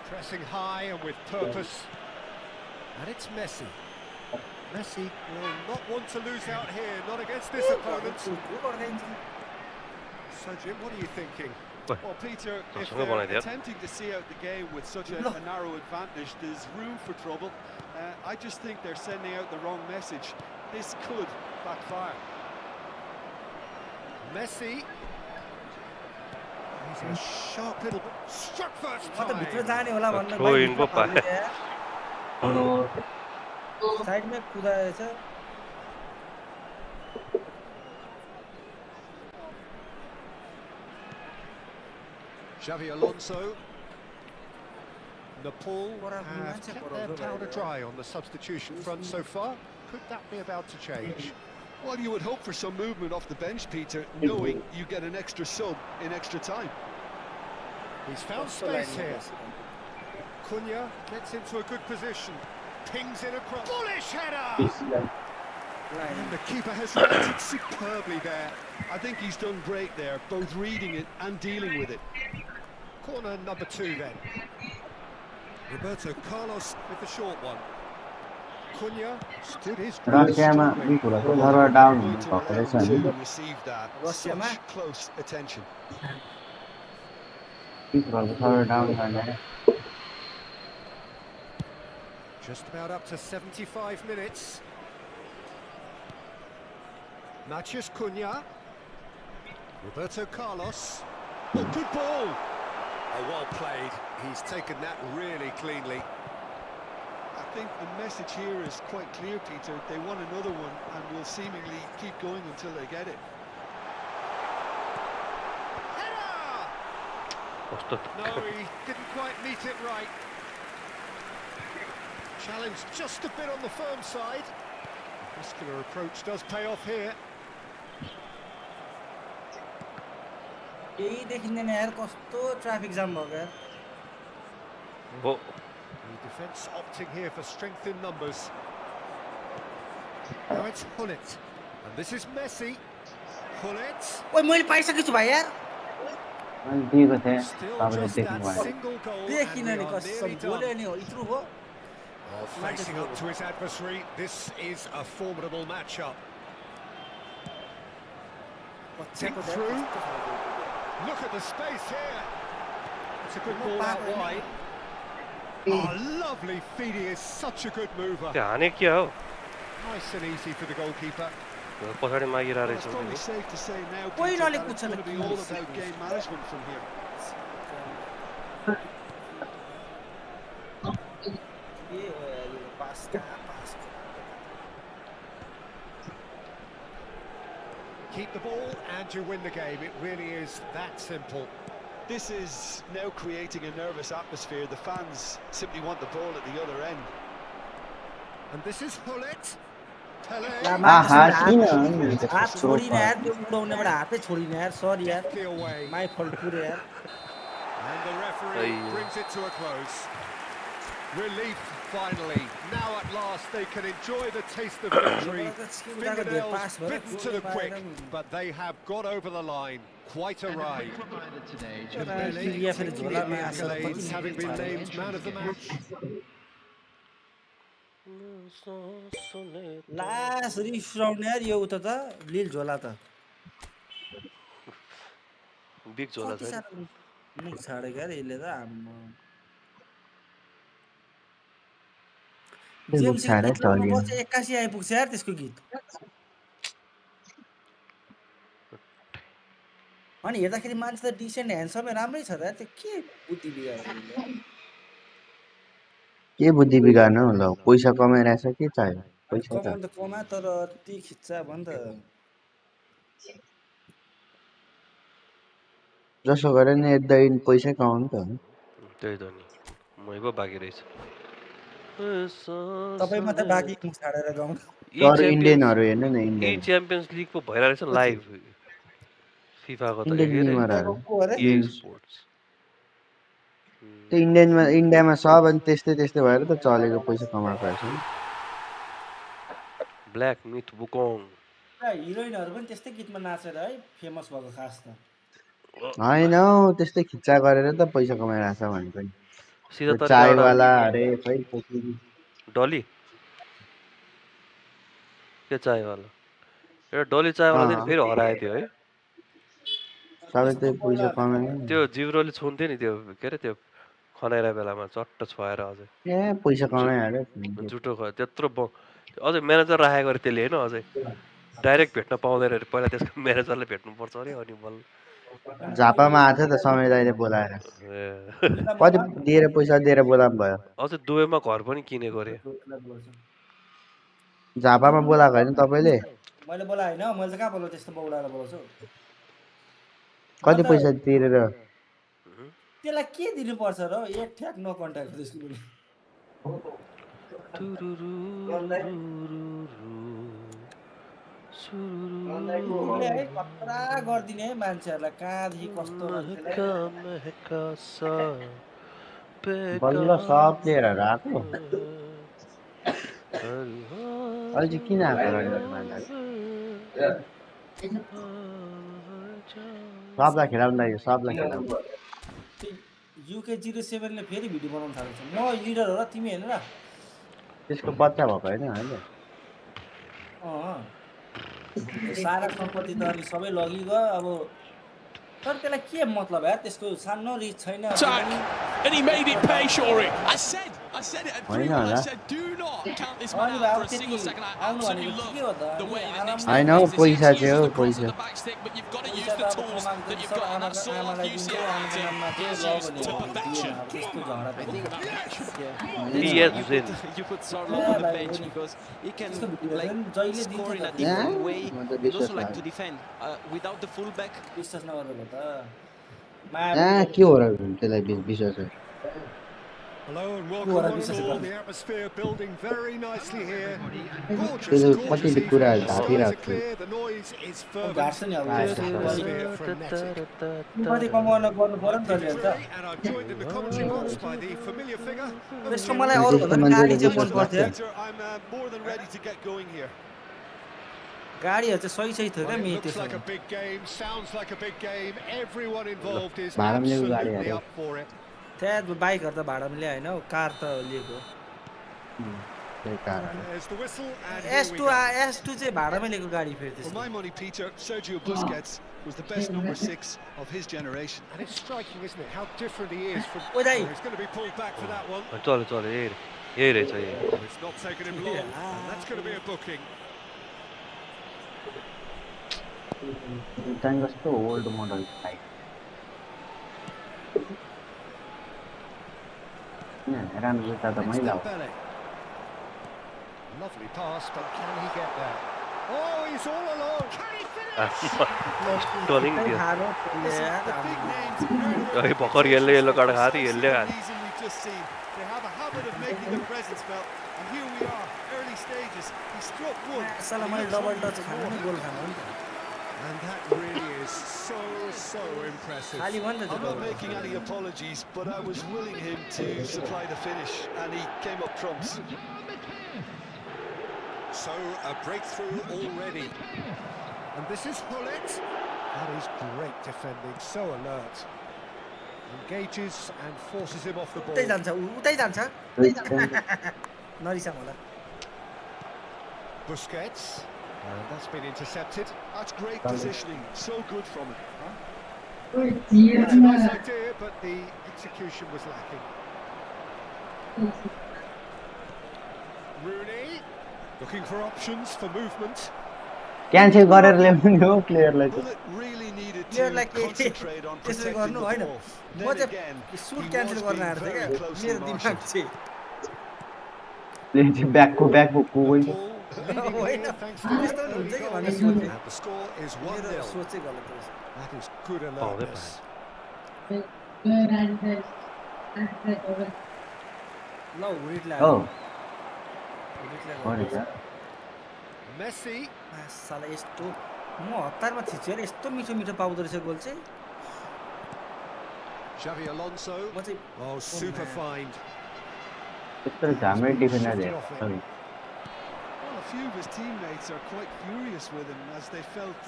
Pressing high and with purpose. And it's Messi. Messi will not want to lose out here, not against this opponent. So Jim, what are you thinking? Well, Peter, if they're attempting to see out the game with such a narrow advantage, there's room for trouble. I just think they're sending out the wrong message. This could backfire. Messi. He's a sharp little struck first time. Throw in को पाए side में कुदाएछ Xavi Alonso. Nepal have kept their powder dry on the substitution front so far. Could that be about to change? Well, you would hope for some movement off the bench, Peter, knowing you get an extra sub in extra time. He's found space here. Cunha gets into a good position. Pings in across. Bullish header! And the keeper has reacted superbly there. I think he's done great there, both reading it and dealing with it. Corner number 2 then. Roberto Carlos with the short one. Cunha stood his ground रसियामा strongly. Server down Going to भएको रहेछ allow नि to receive that. Such close attention. Server down गर्ने Just about up to 75 minutes. Matheus Cunha. Roberto Carlos. Oh, good ball. Oh, well played. He's taken that really cleanly. I think the message here is quite clear, Peter. They want another one and will seemingly keep going until they get it. Header! No, he didn't quite meet it right. Challenge just a bit on the firm side. Muscular approach does pay off here. यही देखिँदैन यार कस्तो traffic jam भयो यार वो The defence opting here for strength in numbers. Now it's Hullet. And this is Messi. Hullet. ओइ मैले पाइसकेछु छु भाइ यार अनि दिएको थिएँ Still तपाईँले just देख्नु that भयो single goal. देखिन And नि we are कसम nearly गोले done. नि हो इत्रु हो Oh, facing up to his adversary, this is a formidable matchup. बच्चाको through. Look at the space here. It's a good ball out wide. Oh, lovely feed. He is such a good mover. त्यो हाने क्या हो Nice and easy for the goalkeeper. पछाडि मागिरहेको Well, रहेछ it's probably safe to say now, Why Peter, not that put it's going to be some- all about game management from here. के हो यार यो पास पास Keep the ball and you win the game. It really is that simple. This is now creating a nervous atmosphere. The fans simply want the ball at the other end. And this is Hullet. Pele. हात छोडिन यार त्यो उडाउनेबाट हातै छोडिन यार सरी यार Quickly away. माई fault पुरै यार And the referee Aye. brings it to a close. Relief finally. Now at last they can enjoy the taste of victory. Fingernails bitten to the quick, but they have got over the line. Quite a ride. Reminded today, क्रिया फेरि Taking झोलामा the आएको छ, accolades, having been named man of the match. लास रिफ्राउन्ड यार यो उता त लिल झोला त बिग झोला कति छ साह्रो मुख छाडेको यार यसले त आम्मा जेम्सको छाडा गीत चल्यो लाउनुपर्छ 81 आइपुग्छ यार त्यसको गीत अनि हेर्दाखेरि मान्छे त डिसेन्ट ह्यान्डसमै राम्रै छ त त्यो के बुद्धि बिगारेको उसले के बुद्धि बिगार्नु ल पैसा कमाइरहेछ के चाहियो अनि पैसा त कमाउनु त कमा तर ती खिच्चा भन् त जसो गरे नि एट द एन्ड पैसै कमाउनु त हो त्यही त नि मै पो बाँकी रहेछ तपाईँ मात्रै बाँकी मुख छाडेर गाउनु तर इन्डियनहरू हेर्नु न इन्डियन च्याम्पियन्स लिग पो भइरहेको रहेछ लाइभ फिफाको त इन्डियन के अरे गेमरहरू को अरे EA स्पोर्ट्स त्यो इन्डियामा सब अनि त्यस्तै भएर त चलेको पैसा कमाएको रहेछ नि ब्ल्याक मिथ बुकोङ हिरोइनहरू पनि त्यस्तै गीतमा नाचेर है फेमस भएको खास त होइन हौ त्यस्तै खिच्चा गरेर त पैसा कमाइरहेछ भनेको नि सिधा तरिका एउटा चायवाला अरे खै डली के चायवाला एउटा डली चायवाला चाहिँ फेरि हरायो थियो है सबै त्यही पैसा कमायो त्यो जिब्रोले छुन्थ्यो नि त्यो के अरे त्यो खनाइरा बेलामा चट्ट छुवाएर अझै ए पैसा कमाइहाल्यो जुटो त्यत्रो अझै म्यानेजर राखेको अरे त्यसले होइन अझै डाइरेक्ट भेट्न पाउँदैन अरे पहिला त्यसको म्यानेजरले भेट्नुपर्छ अरे अनि बल्ल झापामा आएको थियो त समय दाइले बोलाएर ए, कति दिएर पैसा दिएर बोलाउनु भयो अझै दुबईमा घर पनि किनेको अरे झापामा बोलाएको होइन तपाईँले मैले बोलाएँ होइन मैले त कहाँ बोलाउँछु त्यस्तो बौलाएर बोलाउँछु कति पैसा तिरेर त्यसलाई के दिनुपर्छ र एक ठ्याक नो कन्ट्याक्ट त्यसको पनि उसले है खतरा गरिदिने है मान्छेहरूलाई कहाँदेखि कस्तो बल्ल सब प्लेयरहरू आएको अहिले चाहिँ किन आएको सबलाई खेलाउनु लाग्यो सबलाई खेलाउनु युके 07ले फेरि भिडियो बनाउन थालेको छ म लिडर हो र तिमी हेर्नु र त्यसको बच्चा भएको होइन अहिले सारा सम्पत्ति त अनि सबै लगिगयो अब तर त्यसलाई के मतलब यार त्यसको सानो रिच छैन And he made it pay, Shuri. I said it at 3-1. I said, do not count this man out for a single second. I absolutely love the way that next I know, plays this. पैसा He चाहिँ हो uses the cross पैसा on the back stick, but you've got to use the tools that you've got, and that's all like UCL acting has used to perfection. You put Sarlo on the bench because he can score in a different way and also like to defend without the fullback. विश्वास नगरेको त के हो र त्यसलाई विश्वास Hello and welcome one and all. The atmosphere building very nicely here. Gorgeous, कति gorgeous कुरा evening. Skies are झापिरहेको clear, the noise is fervent. गाड्छ नि अब Atmosphere frenetic. कति कमाउन गर्नु पर्यो नि त नि And I'm joined in the commentary box by the familiar figure. त्यसको मलाई अरू भन्दा गाडी चाहिँ मन पर्थ्यो Peter, I'm more than ready to get going here. गाडीहरू चाहिँ सही थियो क्या Well, it मेहे looks like a त्यसमा big game, sounds like a big game. Everyone involved is भाडामा ल्याएको absolutely गाडीहरू up for it. त्यहाँ बाइकहरू त भाडामा ल्यायो होइन कार त लिएको त्यही कारण There's the whistle and here we S2 go. S2 चाहिँ भाडामै लिएको गाडी फेरि For त्यसको my money, Peter, Sergio Busquets was the best number 6 of his generation. And it's striking, isn't it, how different he is from... Oi, dai. He's going to be pulled back for that one. चल्यो यही रहेछ यही It's not taken him long, and that's going to be a booking. चाहिँ कस्तो old model bike राम्रो जुत्ता त मैला हो Dembele. Lovely pass, but can he get there? Oh, he's all alone. Can he finish? टोलिङ त्यही थियो खानु The big names have earned अघि भर्खर येल्लो कार्ड खाएको थियो यसले खाएको season we've just seen. They have a habit of making their presence felt, and here we are, early stages. He struck one. साला मैले डबल टच खानु नि गोल खानु नि And that really is so impressive. खाली भयो नि त I'm त्यो not double making any apologies, but I was willing him to supply the finish, and he came up trumps. So a breakthrough already. And this is Hullet. That is great defending, so alert. Engages and forces him off the उतै ball. जान्छ उतै जान्छ नरिसाम होला Busquets. And that's been intercepted. That's great positioning, so good from him. It's a nice idea, but the execution was lacking. Looking for options for movement. Cancel गरेर ल्याउने हो प्लेयरलाई Bullet really needed Player to like concentrate on त्यसरी protecting गर्नु the हैन ball. म Then चाहिँ again, shoot he cancel was गर्न being आएर very क्या closely मेरो दिमाग marshaled. चाहिँ ब्याकको गयो The ball leading होइन here thanks to त्यस्तो पनि early हुन्छ कि goals. भन्ने सोचे And the score is मेरो 1-0. सोच चाहिँ गलत रहेछ That is good पाउँदै alertness. ल उडिटलाई हो उडिटलाई हो रहेछ Messi. साला यस्तो म हतारमा थिच्छु अरे यस्तो मिठो मिठो पाउँदो रहेछ गोल चाहिँ Xavi Alonso. म चाहिँ Oh, super man. find. त्यत्रो झामै डिफेन्डर Shot it हेर off it. सरी Well, a few of his teammates are quite furious with him as they felt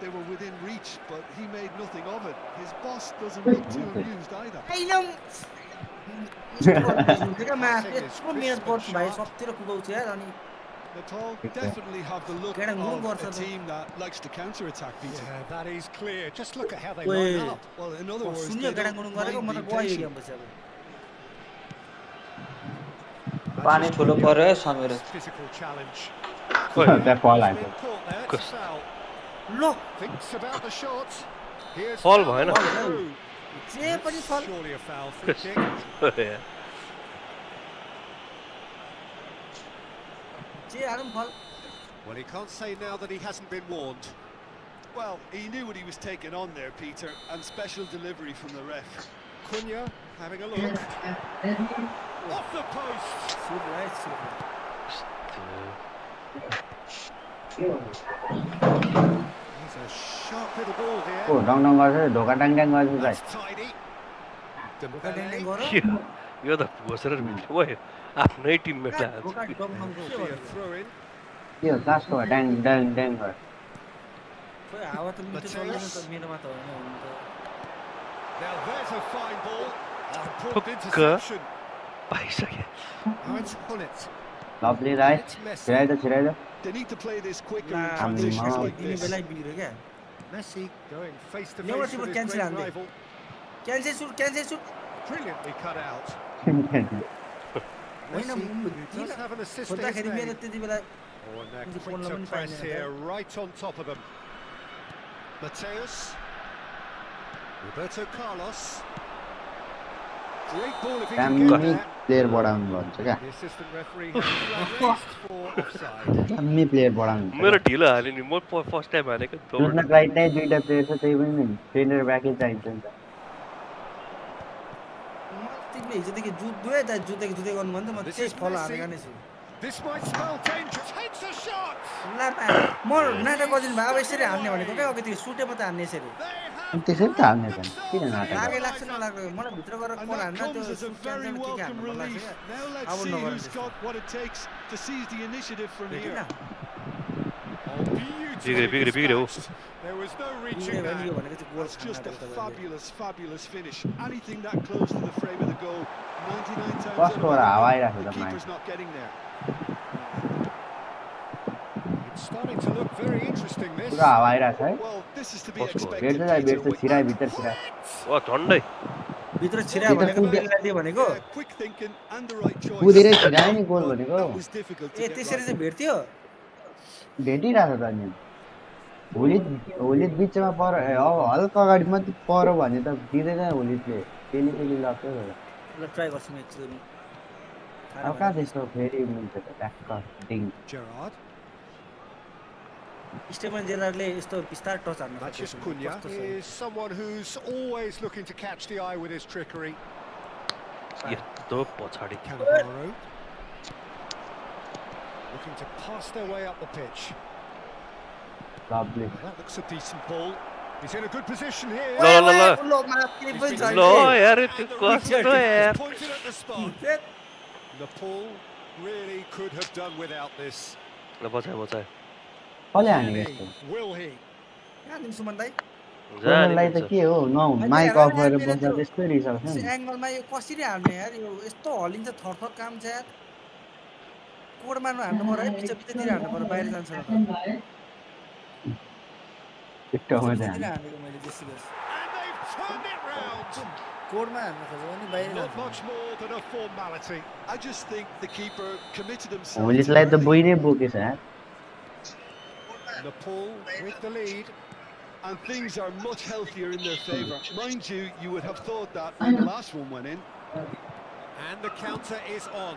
they were within reach, but he made nothing of it. His boss doesn't look too amused either. होइन यस्तो गर्नु क्या माफ यत्रो मिहिनेत गर्छु भाइ सबतिर कुदाउँछु यार अनि Natal definitely have the look Get a good of a goal, team that likes to counter-attack, Peter. Yeah, that is clear. Just look at how they Wait. line up. Well, in other words, शून्य they गेडा don't गुडुङ गरेको म mind त being गयो patient. Game पछि अब पानी ठुलो पर्यो है समीर Physical challenge. त्यहाँ फल He's आएको been caught there. It's a foul. ल Thinks about the shot. Here's Foul foul भएन through. जे पनि फल Surely a foul. Free kick. जे हारौँ फल Well, he can't say now that he hasn't been warned. Well, he knew what he was taking on there, Peter, and special delivery from the ref. Cunha having a look. Off the post. Shoot right shoot He's a sharp little ball here. ओ डङ डङ गर्छ ढोका ट्याङ ट्याङ गर्छ भाइ That's tidy. ढोका ड्याङ ड्याङ Dembele. गर यो त घोसेर भित्र गयो आफ्नै टिममेट ढोका हान्छ डम डम के Be a गर्नु throw in. के हो कासको ट्याङ ट्याङ ट्याङ गर खोइ हावा त मिठो चल्दैन त मेरोमा त होइन हुनु त Now there's a fine ball. Important Hooker. interception. पाइसक्यो Now it's Hullet. Lovely right It's Messi. छिराइदो छिराइदो They need to play this quicker ला in transitions आम्मा। like दिने this. बेलै बिग्रियो क्या Messi going face to Never face people with his cancel great on there. rival. Cancel shoot Brilliantly cut out. होइन Messi, who does have an assist to his खोज्दाखेरि मेरो name. त्यति बेला Oh, and they're Who's the quick one to woman press finding here, it, right on top of them. Mateus. Roberto Carlos. Great ball if he can get दामी there. Player बढाउनु भन्छ क्या The assistant referee has flag raised for offside. दामी player बढाउनु मेरो ढिलो हाल्यो नि म फर्स्ट टाइम हालेको रुट्नको लागि नै दुईटा प्लेयर छ त्यही पनि ट्रेनर ब्याकै चाहिन्छ नि त तिमीले हिजोदेखि जुत्दै त जुत्दै गर्नु भन्दा म This त्यही is फल Messi. हानेको नै छु This might spell danger. Takes a shot. ला म नाटक गरिदिनु भयो अब यसरी हान्ने भनेको क्या अघि त्यो सुटे मात्रै हान्ने यसरी They have अनि त्यसरी त हाल्ने त किन नाटक लागे लाग्छ नलाग्यो मलाई भित्र गएर And कल that हान्न त्यो comes as a shoot very cancel के welcome हान्नु मन लाग्छ relief. क्या Now let's अब see Nagar who's got what it takes to seize the initiative from भेटेन here. Oh, beautifully बिग्रियो dispatched. There was no बिग्रियो reaching भने यो that. भनेको चाहिँ गोल That's just a Khan fabulous, fabulous finish. Anything that close to the frame of the goal, 99 times out कस्तो of हावा 100, आइरहेको the छ keeper's मान्छे not getting there. It's starting to look very interesting, this. पुरा हावा आइरहेको छ है Well, this is to be Possible. expected, भेट्छ Peter. भेट्छ छिराइ भित्र छिरा वा झन्डै भित्र छिरा भनेको बिगारिदियो भनेको Yeah, quick thinking and the right choice. कुदेरै छिरायो नि गोल But भनेको that was difficult to A get त्यसरी right. चाहिँ भेट्थ्यो भेटिरहेको छ त अनि होली बिचमा पर अब हल्का अगाडि मात्रै पऱ्यो भने त दिँदैन होलीले पेली लाग्छ ल ट्राई गर्छु म एकचोटि अब कहाँ त्यस्तो फेरि मिल्छ त ट्याक्क डिङ Gerrard. स्टेफन जेरार्डले यस्तो बिस्तार टच हान्न Mathias सक्छ Cunha कस्तो छ is someone who's always looking to catch the eye with his trickery. यस्तो पछाडि Cannavaro. Looking to pass their way up the pitch. Lovely That looks a decent ball. He's in a good position here. ल माथि पनि छ ल यार त्यो कस्तो यार Pointed at the spot. Nepal really could have done without this. ल बचायो कसले हानेको यस्तो Will he? कहाँ दिनु सुमन दाइ रोनललाई त के हो न माइक अफ गरेर बस्दा त्यस्तै रिसाउँछ नि एङ्गलमा यो कसरी हाल्ने यार यो यस्तो हल्लिन्छ थरथर काम छ यार कोड मार्नु हान्नु पर्यो है पिछतिर हान्नु पर्यो बाहिर जान्छ र टिकटकमा पिछतिर चाहिँ हानेको मैले जेसी बेस And they've turned it round. कोडमा हान्न खोज्यो भने बाहिर Not much more than a formality. I just think the keeper committed himself होलीलाई too त early. बुइ नै बोकेछ यार Nepal with the lead. And things are much healthier in their favour. Mind you, you would have thought that when the last one went in. And the counter is on.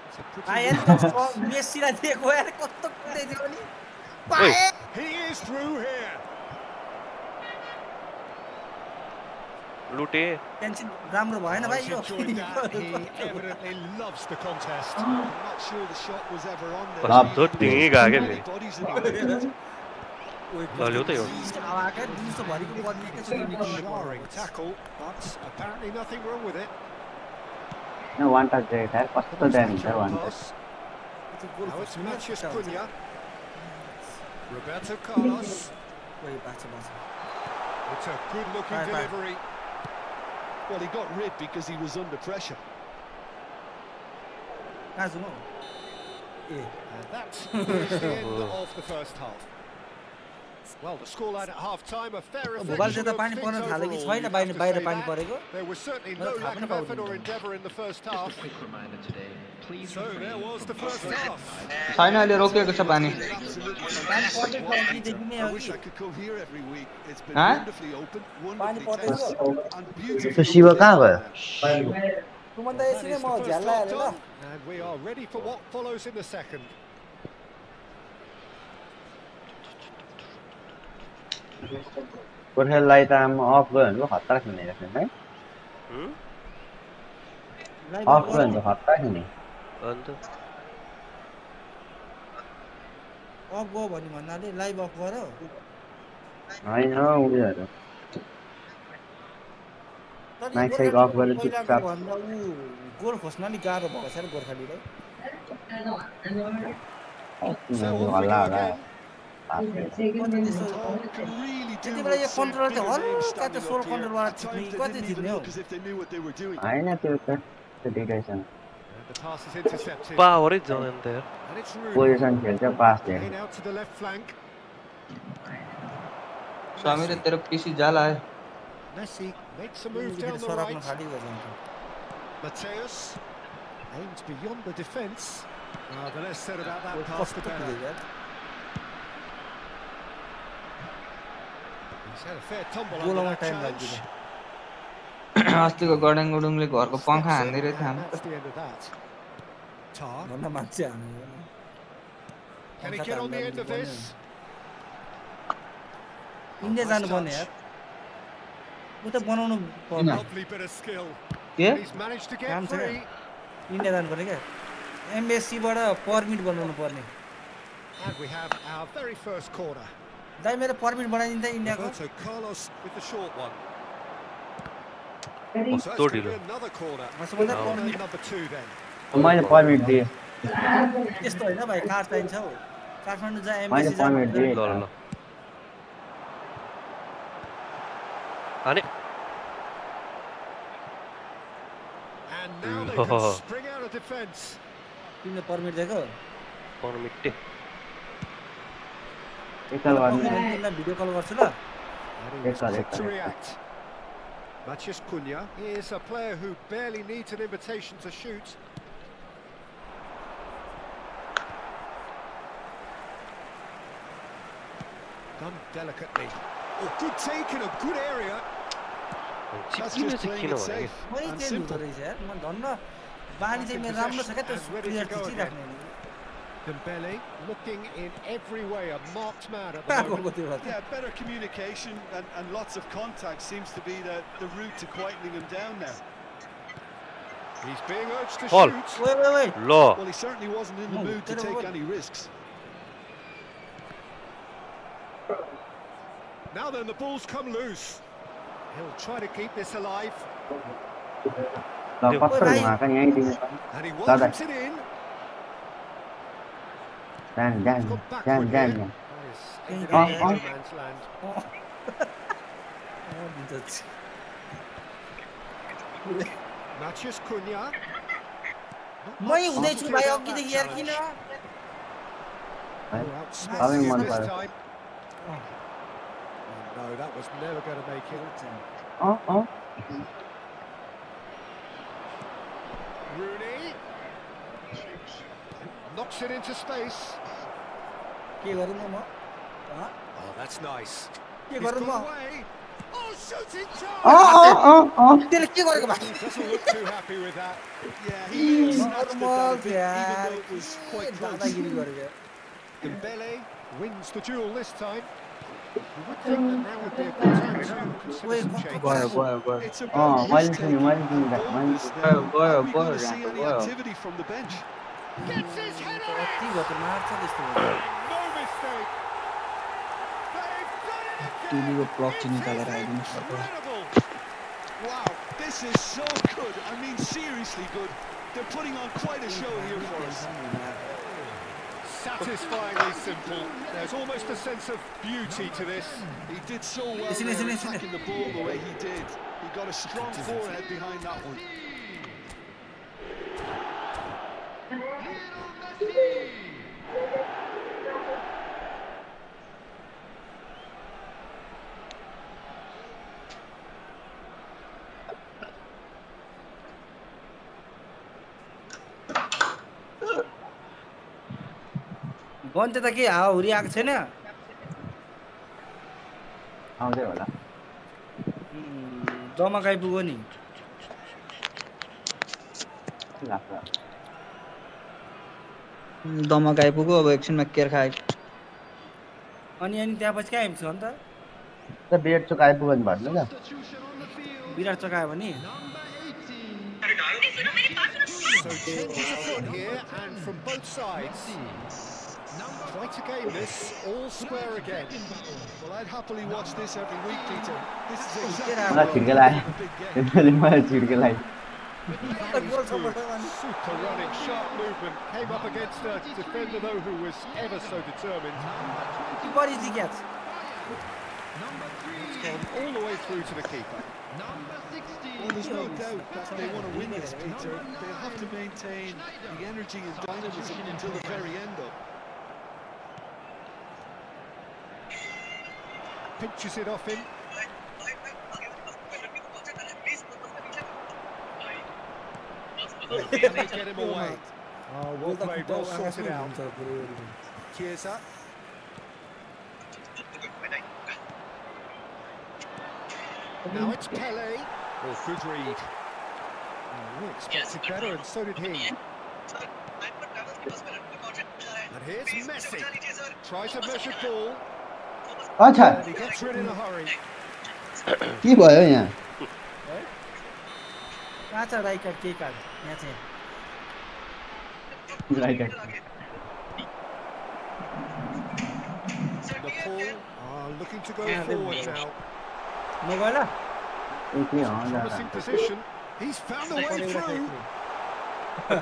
It's a pretty आएर pass. मेस्सीलाई दिएको यार कस्तो कुदै दियो नि Oi. He is through here. लुटे tension राम्रो भएन Oh, भाइ he's yo enjoyed that. He evidently loves the contest. I'm not sure the shot was ever on there. अब तो टिंगी गा के फेरि Bodies in the way. लल्यो त यो आवाका दिउँसो भरिको बदलेकै छ नि Jarring tackle, but apparently nothing wrong with it. One touch दिएको यार कस्तो ड्यामेज छ वान touch Pass. Now it's Mathias Cunha. Roberto Carlos. ओइ बाछा बाछा It's a good-looking Bye, bye. delivery. Well, he got rid because he was under pressure. कहाँ जाउँ हौ ए And that is the end of the first half. Well, the scoreline at half-time, a fair Bhopal reflection चाहिँ of पानी things पर्न थाल्यो कि overall. छैन You'd बाहिर have to बाहिर say पानी that. परेको There was certainly Well, no थाहा lack पनि of effort or पाउँदैन। endeavour in the first half. Quick reminder today. Please So there was the first half. छैन अहिले रोकिएको छ पानी Absolutely पानी fantastic पर्दैछ watch, अघिदेखि नै Peter. I हो wish कि I could come here every week. It's been Huh? wonderfully open, पानी wonderfully tense, पर्दैछ and त्यो beautifully शिव up to कहाँ date गयो now. तुमन त That यसरी नै is म the first झ्याल्ला half हेरेँ ल done, and we are ready for what follows in the second. गोर्खालीलाई त आमा अफ गयो भने पो खतरा खेल्ने रहेछ है अफ गयो भने त खतरा खेल्ने अन्त अफ गयो भने भन्नाले लाइभ अफ गर होइन उयोहरू तर माइक यो साइक अफ गरेर पहिलाको चुपचाप भन्दा ऊ गोल खोज्न नि गाह्रो भएको छ नि गोर्खालीलाई So off we हल्ला go हल्ला again. कति त्यस्तो Tom can really do त्यति बेला यो what some कन्ट्रोल चाहिँ bigger names हल्का standing त्यो सोल up here. कन्ट्रोलबाट At थिच्ने times कि they कति didn't even थिच्ने how look as if they knew what they were doing. होइन त्यो त ठिकै छ And the pass is intercepted. Power is जन there And it's Rooney. Position खेल्छ पास दिएर Playing out to the left flank. Sameer तेरो PC जाला है Messi makes a move down the सरक्न right. थालिगयो झन् Mateus aims beyond the defence. The less said about that pass, the कस्तो better. कुदेको यार He's had a fair tumble goal under आउन that time challenge. लाग्दैन अस्तिको गडेङ गुडुङले घरको पङ्खा Steps in, हान्दै रहेछ and हामी that's the end of that. Tar, भन्दा मान्छे हान्यो can he get on the end of this? India जानुपर्ने यार उ त बनाउनु पर्ने Lovely bit of skill. के He's managed to get काम छ free. इन्डिया जानुपर्ने क्या एमएससीबाट पर्मिट बनाउनु पर्ने And we have our very first corner. दाइ मेरो पर्मिट बनाइदिन्छ इन्डियाको Roberto Carlos with the short one. So कस्तो it's going to ढिलो be another corner. Masuk bola Corner permit. number 2 then. मैले पर्मिट दिएँ त्यस्तो होइन भाइ कार्ड चाहिन्छ हौ काठमाडौँ जा मैले एमएससी पर्मिट जानु दिएँ ल ल हाने And now they can spring out of defence. तिमीले पर्मिट दिएको पर्मिट एकल गर्नु तिमीलाई भिडियो कल गर्छु ल And he was Excellent, quick to excellent. react. Mathias Cunha is a player who barely needs an invitation to shoot. Done delicately. Oh, good take in a good area. That's चिप्किन just चाहिँ playing किन it भने safe my and change हुँदो simple. रहेछ यार म धन्न बानी चाहिँ मेरो राम्रो छ क्या त्यो And ready to player go खिचिराख्ने Dembele looking in every way a marked man at the कहाँ moment. गएको त्यो Yeah, better communication and lots of contact seems to be the route to quietening him down now. He's being urged to Ball. shoot. ओइ ओइ ओइ ल Well, he certainly wasn't in the No, mood to get take away. any risks. Now then, the ball's come loose. He'll try to keep this alive. ल कत्रो घुमाएको नि यहीँ दिनु And he Dada. welcomes it in. जान जान He's got जान backward जान here. जान Yes, ended Oh, up in oh. no man's land. Mathias Cunha. Not my much हुँदैछु subtlety भाइ about that अघिदेखि यार challenge. किन Oh, है outsmarts सबै him मन this पर्यो time. Oh, no, that was never going to make it. Uh uh Rooney knocks it into space. के गरौँ न म Oh, that's nice. के He's गरौँ got म away. Oh, shooting chance! त्यसले के गरेको भाइ Doesn't look too happy with that. Yeah, he really snatched it normal that a bit, even though it was quite close. दादागिरी गरेको Dembele wins the duel this time. You would think that now would be a good time to consider some changes. गयो It's about मैले risk-taking सुनेँ and boldness now. Are we going to see any activity from the bench? Gets his head on कति it! भयो त मार्छ त्यस्तो भयो No mistake! They've done it again! टिभीको plug चाहिँ It निकालेर is आइदिनु पर्छ incredible! Wow, this is so good. I mean, seriously good. They're putting on quite a show here for us. Satisfyingly simple. There's almost a sense of beauty to this. He did so well there attacking the ball the way he did. He got a strong forehead behind that one. गन्ते त के हावाहुरी आएको छैन आउँदै होला जमा आइपुग्यो नि लाग्छ दमक आइपुग्यो अब एकछिनमा केयर खाए अनि त्यहाँपछि कहाँ आइपुग्छ अन्त त बेड चोक आइपुग्यो भन्नु त विराट चकायो भने So changes afoot here and from both sides. Try to game this all square again. Well, I'd happily watch this every week, Peter. This is मलाई छिर्के लाग्यो त्यसले मलाई छिर्के लाग्यो Super running, sharp movement. Came up against a defender though who was ever so determined. What is he gets? It's gone all the way through to the keeper. Well, there's no doubt that they want to win this, Peter. They'll have to maintain the energy and dynamism until the very end, though. Pinches it off him. Can they get him away? Oh, well played, well sorted out. Chiesa. Now it's Pele. Oh, good read. Oh, we expected better, and so did he. And here's Messi. Tries a measured ball. अच्छा And he gets rid in a hurry. के भयो यहाँ कहाँ छ right card के card यहाँ चाहिँ Nepal are looking to go forward now. नगएला Promising position. He's found a way through.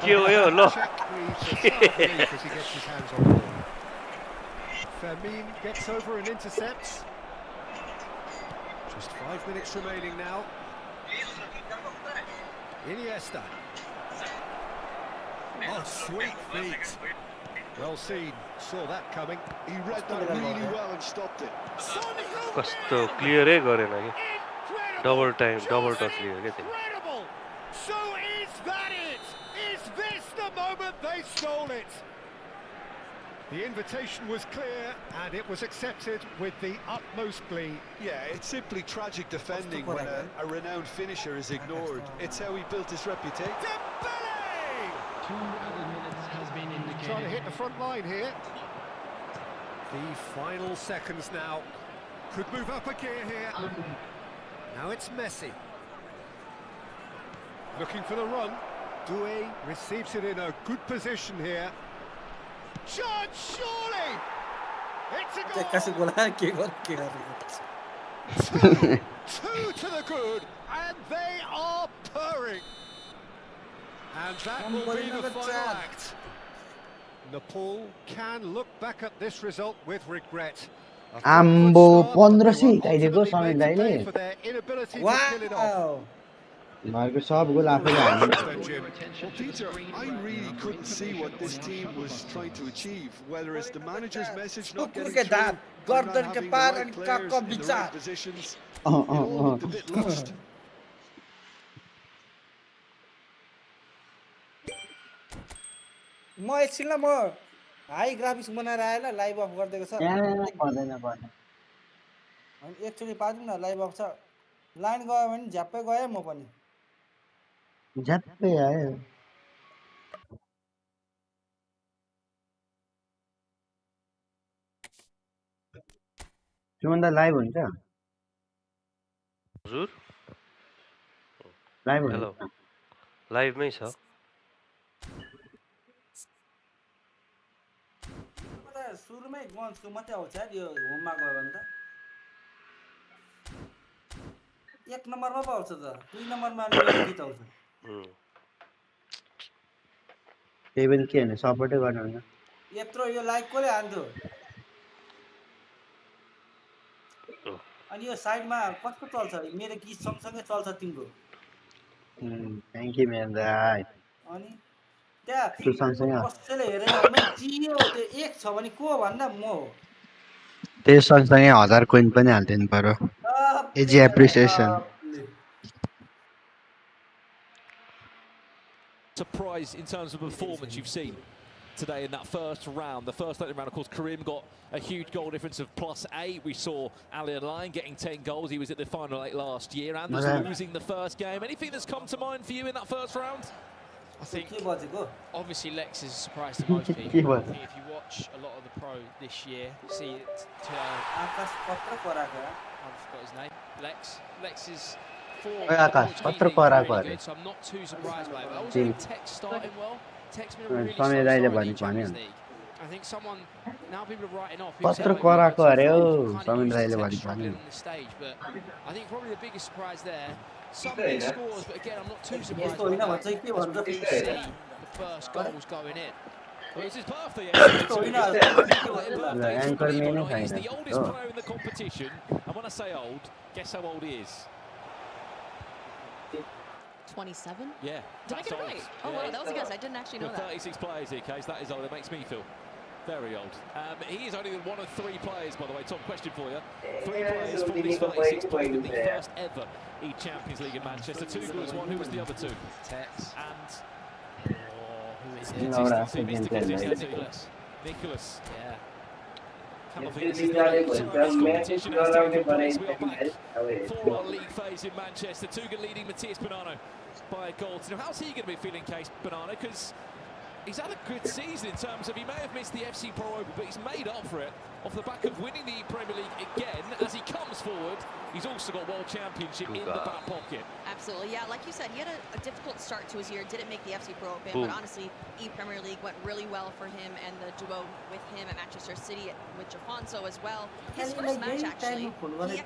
के हो यो ल Check reads as he gets his hands on the ball. Fermin gets over and intercepts. Just 5 minutes remaining now. Iniesta. Oh, sweet feet. Well seen. Saw that coming. He read that really well and stopped it. कस्तो क्लियरै गरेन के double time double touch लियो के त्यो Incredible. So is that it? Is this the moment they stole it? The invitation was clear and it was accepted with the utmost glee. Yeah, it's simply tragic defending when a renowned finisher is ignored. It's how he built his reputation. Dembele! 2 added minutes has been indicated. Trying to hit the front line here. The final seconds now. Could move up a gear here. Now it's Messi. Looking for the run. Doué receives it in a good position here. Chance, surely! It's a goal! कसै गोला के गर Two to the good, and they are purring. And that will be the final act. Nepal can look back at this result with regret. आम्बो 1500 हिकाइदिएको समीर दाइले wow घरको सब गोल आफैले हाल्नु Well, Peter, I really couldn't see what this team was trying to achieve. Whether it's the manager's message not getting के through, दाँत or not गर्दन के having the पार right अनि players काको in the बिचार right positions, it all looked a bit lost. म एकछिनलाई म high graphics बनाएर आएला लाइभ अफ गरिदिएको छ पर्दैन अनि एकचोटि पादिम न लाइभ अफ छ लाइन गयो भने झ्याप्पै गएँ म पनि झ्याप्पै आयो तिम्रो लाइभ हुन्छ हजुर लाइभ हेलो हुन्छ लाइभमै छ सुरुमै गन्सको मात्रै आउँछ यो होममा गयो भने त एक नम्बरमा पो आउँछ त 2 नम्बरमा अलि मेरो गीत आउँछ त्यही पनि के होइन सपोर्टै गर्नु हुन्छ यत्रो यो लाइक कसले हान्थ्यो अनि यो साइडमा कस्तो चल्छ मेरो गीत सँगसँगै चल्छ तिम्रो थ्याङ्क यू म्यान दाइ अनि त्यहाँ त्यो सँगसँगै कसैले हेरेन भने जियो त्यो एक छ भने को भन्दा म हो त्यो सँगसँगै 1000 कोइन पनि हाल्दिनु पर्यो एजी appreciation Surprise in terms of performance you've seen today in that first round. The first opening round, of course, Karim got a huge goal difference of +8. We saw Ali Line getting 10 goals. He was at the final 8 last year. And was losing the first game. Anything that's come to mind for you in that first round? I think obviously Lex is a surprise to most people. I think if you watch a lot of the pro this year, see it. I've forgot his name. Lex is form. Really good, so I'm not too surprised by it. But I also think Tech's starting well. Tech's been a really slow start in the Champions League. I think someone now people are writing off. Struggling on this stage, but I think probably the biggest surprise there. Some big scores, but again, I'm not too surprised by that. As we do see the first goals going in. Well, it's his birthday. He's the oldest player in the competition. And when I say old, guess how old he is? 27? Yeah. Did I get it right? Oh, wow, that was a guess. I didn't actually know that. 36 players here, Case. That is old. It makes me feel very old. He is only one of 3 players, by the way. Tom, question for you. 3 players from these 36 played in the first ever Champions League in Manchester. 2 was one. Who was the other 2? Tex. And... who is it? Nicholas. Yeah. This is the competition has taken place. We are back for our league phase in Manchester. Tugan leading Matthias Bonanno by a goal. Now, how's he going to be feeling, Case, Bonanno? Because he's had a good season in terms of he may have missed the FC Pro Open, but he's made up for it off the back of winning the Premier League again. As he comes forward, he's also got World Championship in the back pocket. Absolutely, yeah. Like you said, he had a difficult start to his year. Didn't make the FC Pro Open, but honestly, Premier League went really well for him, and the duo with him at Manchester City with Jafonso as well. His first match, actually,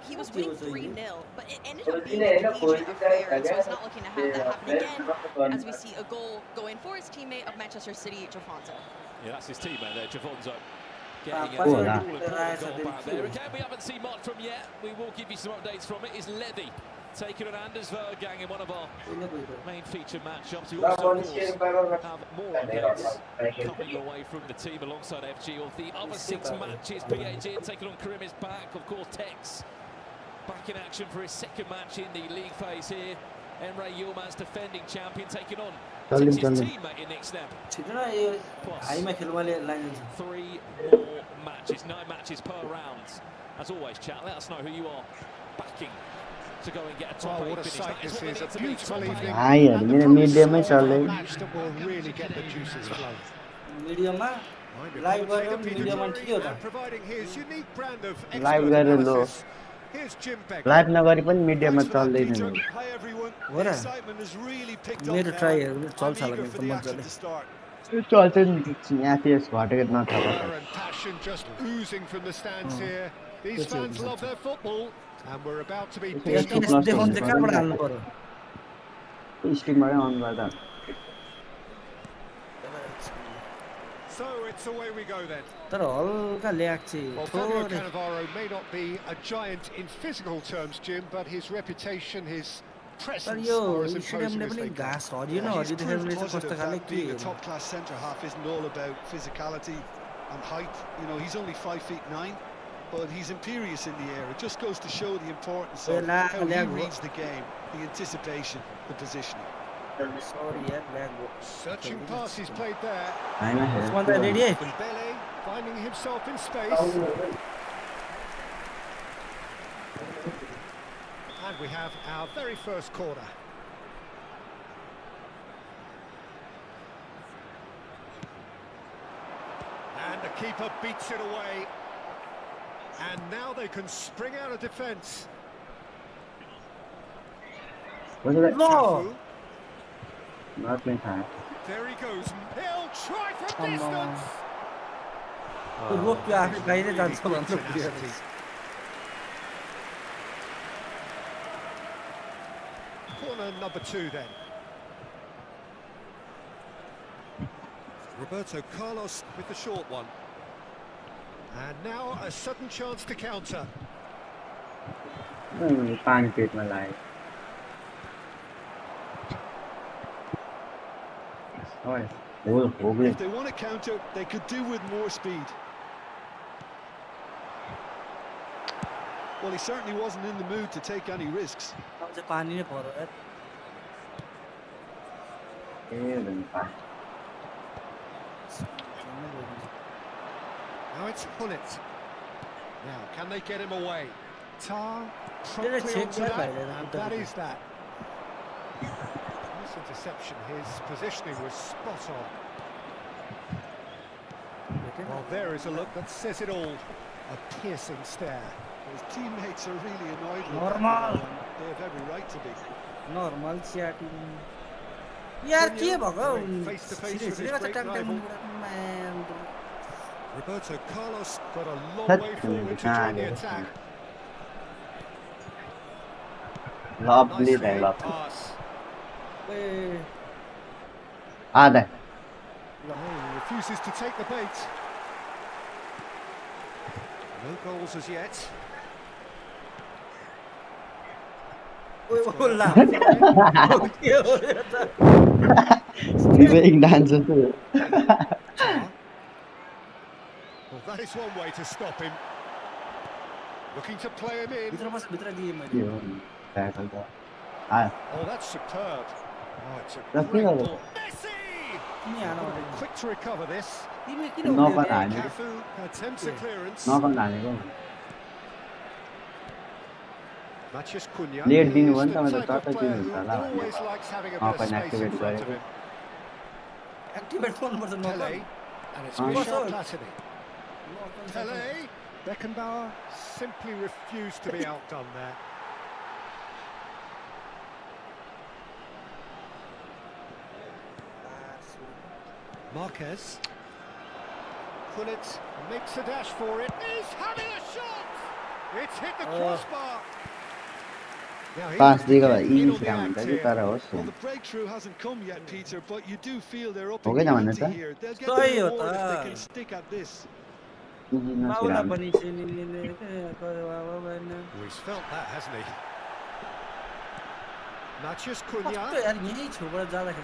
he was winning 3-0, but it ended up being a collegiate affair, and so he's not looking to have that happen again, as we see a goal go in for his teammate of Manchester City, Jafonso. Yeah, that's his teammate there, Jafonso. Getting a goal back there. Again, we haven't seen much from yet. We will give you some updates from it. Is Levy taking on Anders Vergang in one of our main feature matchups. We also, of course, have more updates coming your way from the team alongside FG. Of the other 6 matches, PAG taking on Karim is back. Of course, Tex back in action for his 2nd match in the league phase here. Emre Yilmaz, defending champion, taking on his teammate in next step. Plus 3 more matches, 9 matches per round. As always, chat, let us know who you are backing to go and get a top 8 finish. That is what a beautiful evening. Match that will really get the juices flowing. And providing his unique brand of expert analysis. Here's Jim Beck. Live नगरी पनि मिडियामा चल्दैन नि Hi everyone. हो र मेरो ट्राईहरु चल्छ होला मेरो त मज्जाले चल्छ नि एफएस घटेको नथाहा passion just oozing from the stands here. These fans love their football and we're about to be देखाउन चाहिँ कहाँबाट हाल्नु पर्यो स्टिकबाटै अन गर्दा So it's away we go then. तर हल्का ल्याक चाहिँ Well, Fabio Cannavaro may not be a giant in physical terms, Jim, but his reputation, his presence are as imposing as they come. He's proved positive that being a top-class centre-half isn't all about physicality and height. You know, he's only 5'9", but he's imperious in the air. It just goes to show the importance of how he reads the game, the anticipation, the positioning. Sorry, yeah, bad. Searching passes played there. This one ready? Dembele finding himself in space. And we have our very first corner. And the keeper beats it away. And now they can spring out of defence. No! Not been hard. There he goes. He'll try from distance. रोक के आफै बाहिर जान्छ भन्छ player Corner number 2 then. Roberto Carlos with the short one. And now a sudden chance to counter. If they want to counter, they could do with more speed. Well, he certainly wasn't in the mood to take any risks. Now it's Hullet. Now, can they get him away? Tar promptly onto that, and that is that. This interception, his positioning was spot on. Well, there is a look that says it all. A piercing stare. His teammates are really annoyed with Normal. that. They have every right to be. Normal chatting. यार के भएको Face to face with his great rival. Roberto Carlos got a long way forward to join the attack. Lovely Nice dialogue. pass. Ada. No, he refuses to take the bait. No goals as yet. Being dancing too. Well, that is one way to stop him. Looking to play him in. Oh, that's superb. Oh, it's a great ball. Messi! Quick to recover this. Cafu attempts a clearance. Matheus Cunha Late is din the one time type of the player who Tata always likes having a bit of space in front of him. Activate phone for the Pele, and it's Michel Platini. Pele, Beckenbauer simply refused to be outdone there. Marquez. Hullet makes a dash for it. He's having a shot! It's hit the crossbar. Pass दिएको भए easy काम हुन्छ कि तर होस् Well, the breakthrough hasn't come yet, Peter, but you do feel they're up Okay, against भन्नु it त? here. They'll get the reward if they can stick at this. Maula पनि He's felt that, hasn't he? Matheus Cunha.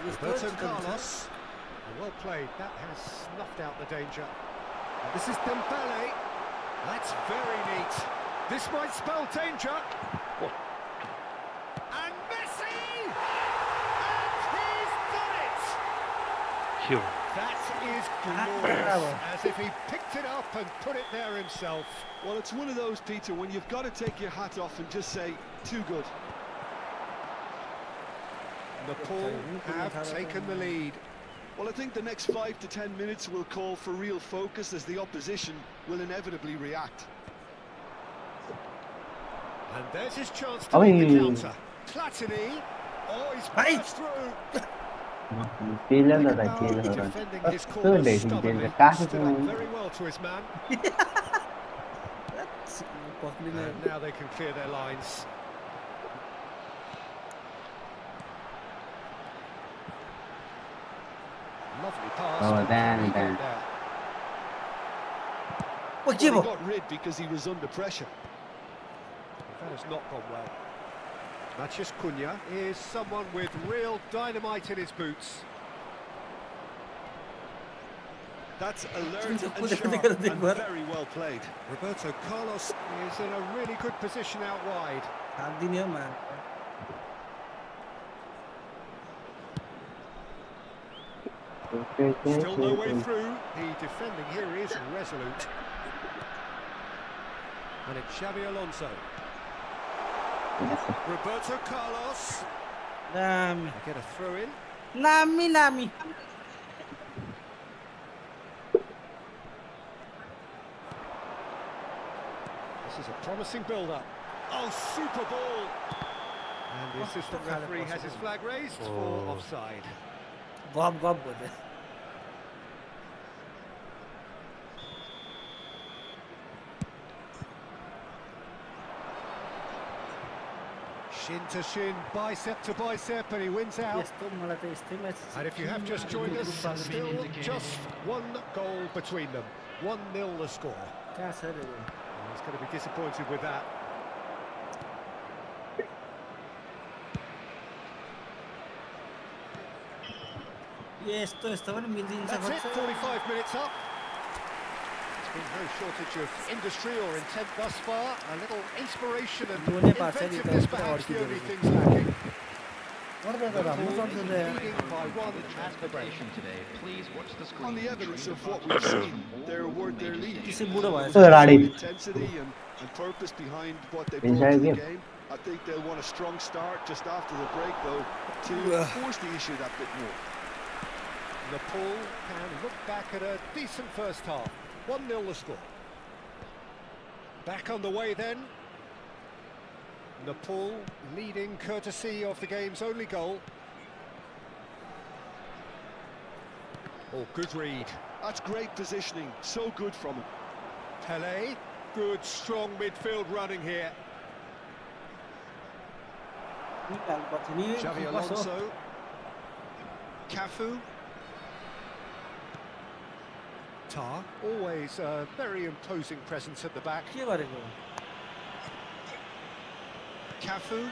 Roberto Carlos. Well played. That has snuffed out the danger. This is Dembele. That's very neat. This might spell danger. What? And Messi! And he's done it! That is glorious. As if he picked it up and put it there himself. Well, it's one of those, Peter, when you've got to take your hat off and just say, too good. Nepal have taken the lead. Well, I think the next 5 to 10 minutes will call for real focus as the opposition will inevitably react. And there's his chance to make the counter. Platini. Oh, he's passed through. Defending his corner stubbornly. Stood up very well to his man. And now they can clear their lines. Lovely pass. Oh, damn. Well, he got rid because he was under pressure. That has not gone well. Matheus Cunha is someone with real dynamite in his boots. That's alert and sharp and very well played. Roberto Carlos is in a really good position out wide. Still no way through. The defending here is resolute. And it's Xabi Alonso. Roberto Carlos. Get a throw in. Nami. This is a promising build-up. Oh, super ball! And the assistant referee has his flag raised for offside. Gob bolte. Shin to shin, bicep to bicep, and he wins out. And if you have just joined us, still just 1 goal between them. 1-0 the score. He's going to be disappointed with that. Yes, that's it, 45 minutes up. There's been no shortage of industry or intent thus far. A little inspiration and inventiveness perhaps the only things lacking. Leading by 1 at the break. On the evidence of what we've seen, they're worth their lead. Intensity and purpose behind what they brought to the game. I think they'll want a strong start just after the break, though, to force the issue that bit more. Nepal can look back at a decent first half. 1-0 the score. Back on the way then. Nepal leading courtesy of the game's only goal. Oh, good read. That's great positioning. So good from him. Pele, good strong midfield running here. Xabi Alonso. Cafu. Tar, always a very imposing presence at the back. Cafu.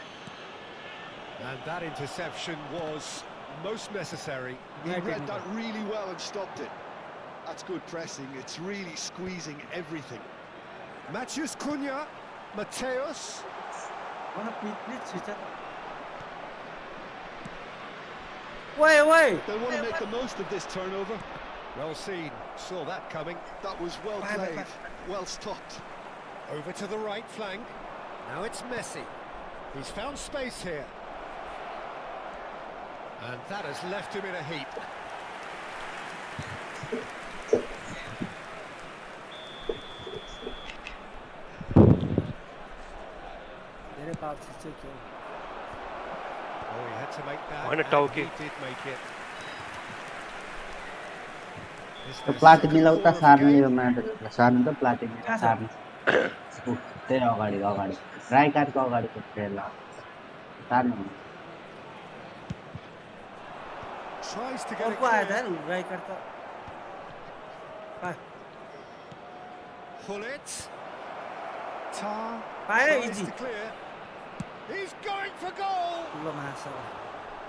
And that interception was most necessary. He read that really well and stopped it. That's good pressing. It's really squeezing everything. Matheus Cunha. Mateus. Wait. They want to make the most of this turnover. Well seen. Saw that coming. That was well played. Well stopped. Over to the right flank. Now it's Messi. He's found space here. And that has left him in a heap. Oh, he had to make that. And he did make it. Plastic मिलाउता सार्ने यो matter सार्नु त plastic सार्नु त्यही अगाडि राई कार्डको अगाडिको ट्रेल सार्नु Tries to get it pull it. Tar tries to clear. He's going for goal.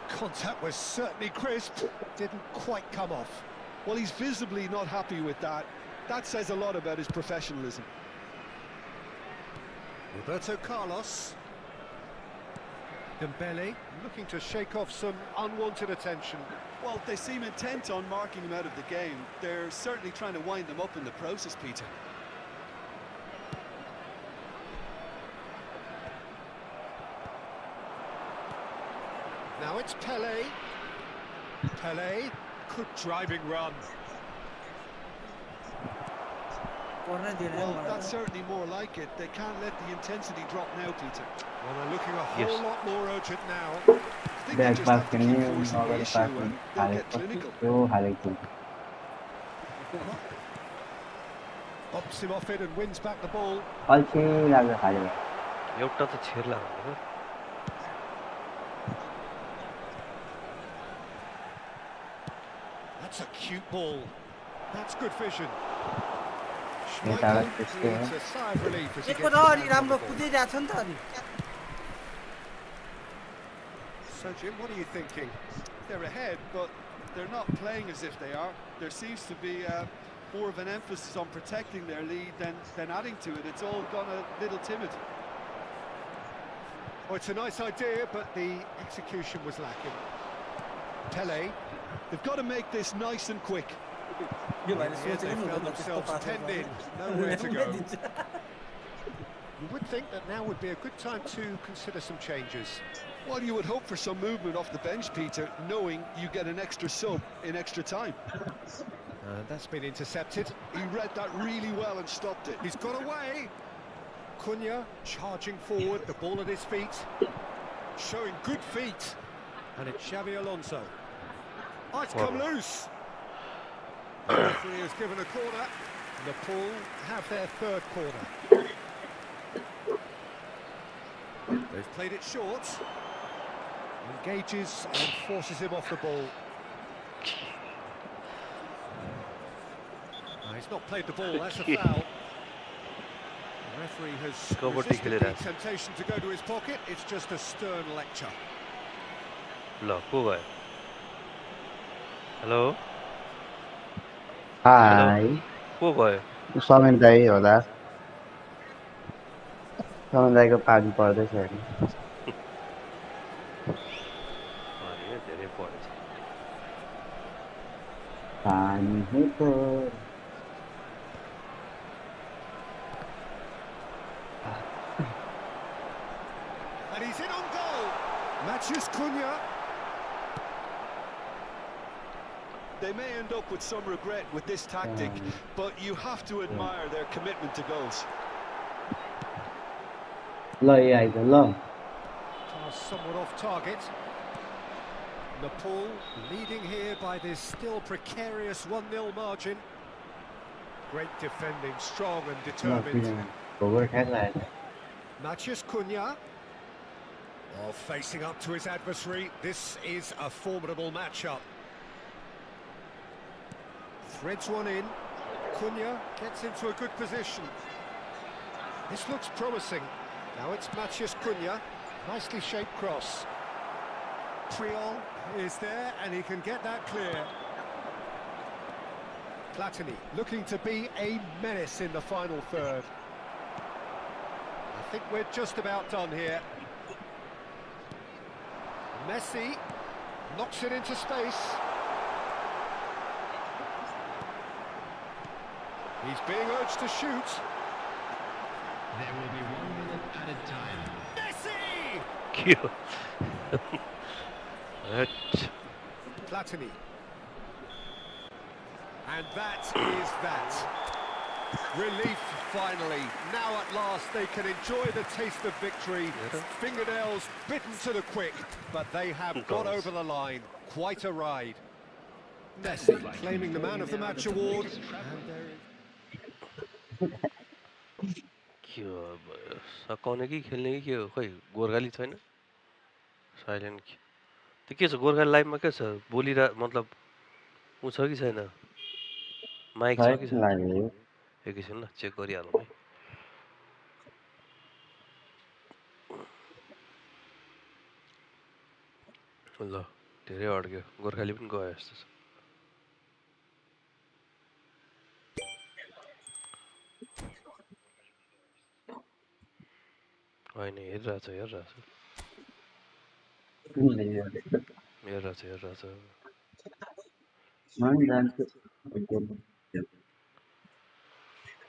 Contact was certainly crisp. Didn't quite come off. Well, he's visibly not happy with that. That says a lot about his professionalism. Roberto Carlos. Dembele looking to shake off some unwanted attention. Well, they seem intent on marking him out of the game. They're certainly trying to wind him up in the process, Peter. Now it's Pele. Pele. Good driving run. Well, that's certainly more like it. They can't let the intensity drop now, Peter. Well, they're looking a whole lot more urgent now. I think they just have to keep forcing the issue and they'll get clinical. Bops him off it and wins back the ball. That's a cute ball. That's good vision. Schmeichel needs a sigh of relief as he gets So, Jim, what are you thinking? They're ahead, but they're not playing as if they are. There seems to be more of an emphasis on protecting their lead than adding to it. It's all gone a little timid. Oh, it's a nice idea, but the execution was lacking. Pele. They've got to make this nice and quick. They found themselves penned in, nowhere to go. You would think that now would be a good time to consider some changes. Well, you would hope for some movement off the bench, Peter, knowing you get an extra sub in extra time. And that's been intercepted. He read that really well and stopped it. He's got away. Cunha charging forward, the ball at his feet. Showing good feet. And it's Xabi Alonso. Oh, it's come loose. The referee has given a corner. Nepal have their third corner. They've played it short. Engages and forces him off the ball. No, he's not played the ball, that's a foul. The referee has resisted the temptation to go to his pocket. It's just a stern lecture. Hello? Hi. को भयो? समेन दाइ होला। समेन दाइको पानी पर्दैछ हेर्नु। धेरै परेछ। पानी है तो And he's in on goal. Matches Cunha. They may end up with some regret with this tactic, but you have to admire their commitment to goals. Somewhat off target. Nepal leading here by this still precarious 1-0 margin. Great defending, strong and determined. Matches Cunha. Oh, facing up to his adversary. This is a formidable matchup. Threads one in. Cunha gets into a good position. This looks promising. Now it's Mathias Cunha. Nicely shaped cross. Triol is there and he can get that clear. Platini looking to be a menace in the final third. I think we're just about done here. Messi knocks it into space. He's being urged to shoot. There will be 1 minute added time. Messi! Cute. Platini. And that is that. Relief finally. Now at last they can enjoy the taste of victory. Fingernails bitten to the quick, but they have got over the line. Quite a ride. Messi claiming the man of the match award. And there is के हो सकाउने कि खेल्ने कि के हो खै गोर्खाली छैन silent त्यो के छ गोर्खाली लाइभमा के छ बोलिरा मतलब उ छ कि छैन माइक छ कि छैन एकैछिन ल चेक गरिहालौँ है ल धेरै अड्क्यो गोर्खाली पनि गयो जस्तो छ होइन हेरिरहेछ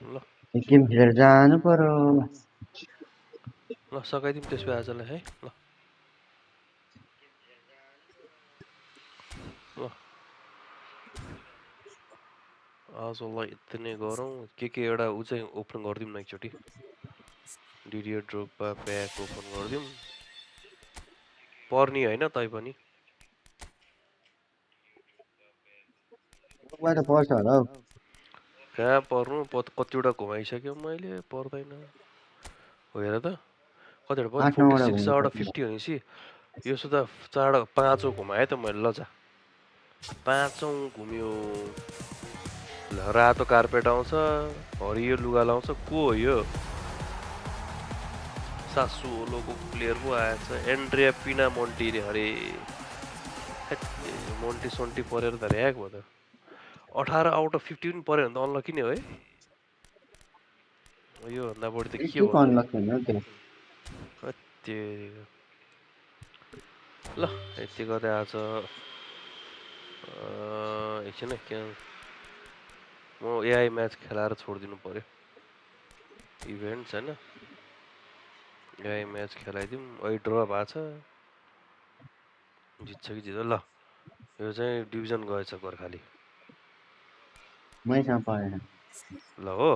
ल गेम खेलेर जानु पर्यो ल सकाइदिउँ त्यसपछि आजलाई है ल ल आजलाई यति नै गरौँ के एउटा उ चाहिँ ओपन गरिदिउँ न एकचोटि डिडियर ड्रोपा प्याक ओपन गरिदिउँ पर्नी होइन तै पनि पर्छ होला हौ कहाँ पर्नु कतिवटा घुमाइसक्यो मैले पर्दैन हो हेर त कतिवटा पर्यो 46 आउट अफ 50 भनेपछि यो सुधा 5औं घुमाएँ त मैले ल जा 5औं घुम्यो रातो कार्पेट आउँछ हरियो लुगा लाउँछ को हो यो सासुओलोको प्लेयर पो आएछ एन्ड्रिया पिना मोन्टी रे हरे मोन्टी सोन्टी परेर त र्याक भयो त 18 आउट अफ 50 पनि पर्यो भने त अनलकी नै हो है यो भन्दा बढी त के भयो कति ल यति गर्दै आज एकछिन है क्या म एआई मैच खेलाएर छोडिदिनु पर्यो इभेन्ट्स हैन एआई मैच खेलाइदिउँ अहिले ड्र भएको छ जित्छ कि जित्छ ल यो चाहिँ डिभिजन गएछ गोर्खाली मैसँग परेन ल हो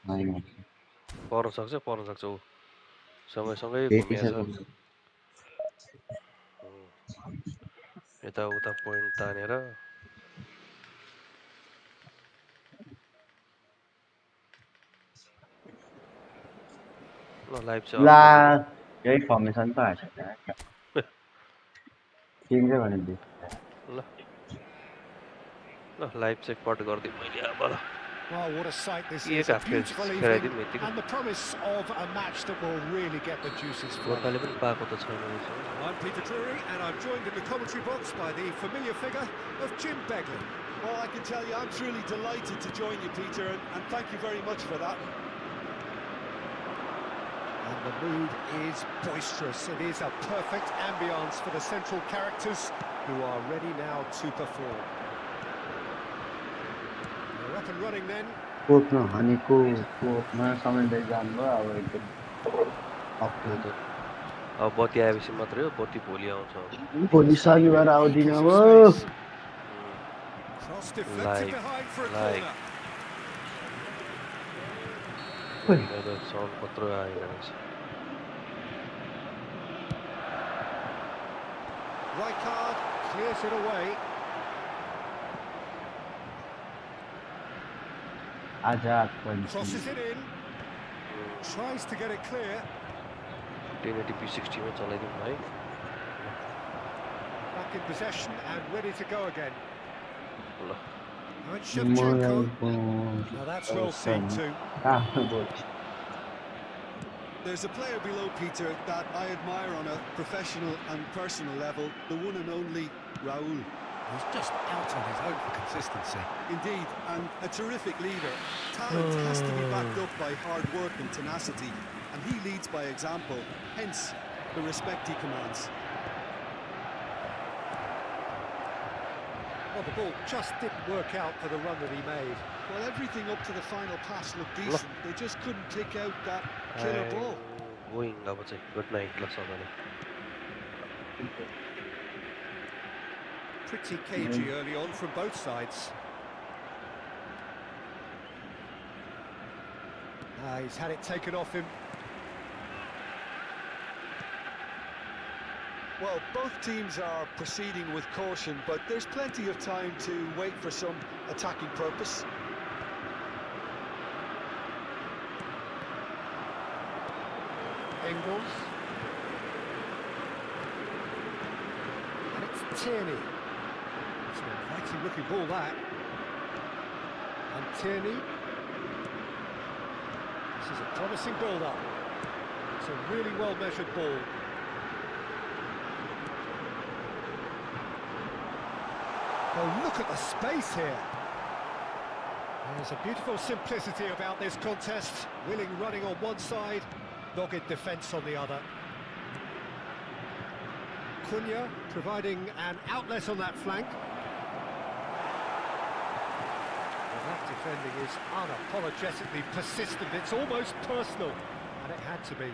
होइन पर्न सक्छ ऊ सँगै घुमिएछ यताउता पोइन्ट तानेर ल लाइभ चाहिँ ला अफ गरिदिउँ यही फर्मेसन पो आएछ चेन्ज भने ल ल लाइभ चाहिँ कट गरिदिउँ मैले अब ल Well, what a sight this के is. A beautiful evening and the promise of a match that will really get the juices flowing. I'm Peter Drury and I'm joined in the commentary box by the familiar figure of Jim Begley. Well, I can tell you I'm truly delighted to join you, Peter, and thank you very much for that. And the mood is boisterous. It is a perfect ambience for the central characters who are ready now to perform. They're up and running then. कोप्न हानेको कोपमा समन्दै जानुभयो अब एकदम अप्ठ्यारो अब बत्ती आएपछि मात्रै हो बत्ती भोलि आउँछ भोलि शनिबार आउँदिन अब Cross deflected behind for a corner. मेरो साउन्ड कत्रो आएको रहेछ Rijkaard clears it away. Crosses it in. Tries to get it clear. 1080p 60 में चलाइदिउँ है Back in possession and ready to go again. ल And Shevchenko. Now that's well seen too. There's a player below Peter that I admire on a professional and personal level, the one and only Raul. He's just out on his own for consistency. Indeed, and a terrific leader. Talent has to be backed up by hard work and tenacity, and he leads by example, hence the respect he commands. Well, the ball just didn't work out for the run that he made. Well, everything up to the final pass looked decent. They just couldn't pick out that killer ball. Going अब चाहिँ good night ल सबैलाई Pretty cagey early on from both sides. He's had it taken off him. Well, both teams are proceeding with caution, but there's plenty of time to wait for some attacking purpose. Engels. And it's Tierney. It's an inviting looking ball that. And Tierney. This is a promising build-up. It's a really well-measured ball. Oh, look at the space here. There's a beautiful simplicity about this contest. Willing running on one side, dogged defence on the other. Cunha providing an outlet on that flank. Well, that defending is unapologetically persistent. It's almost personal, and it had to be.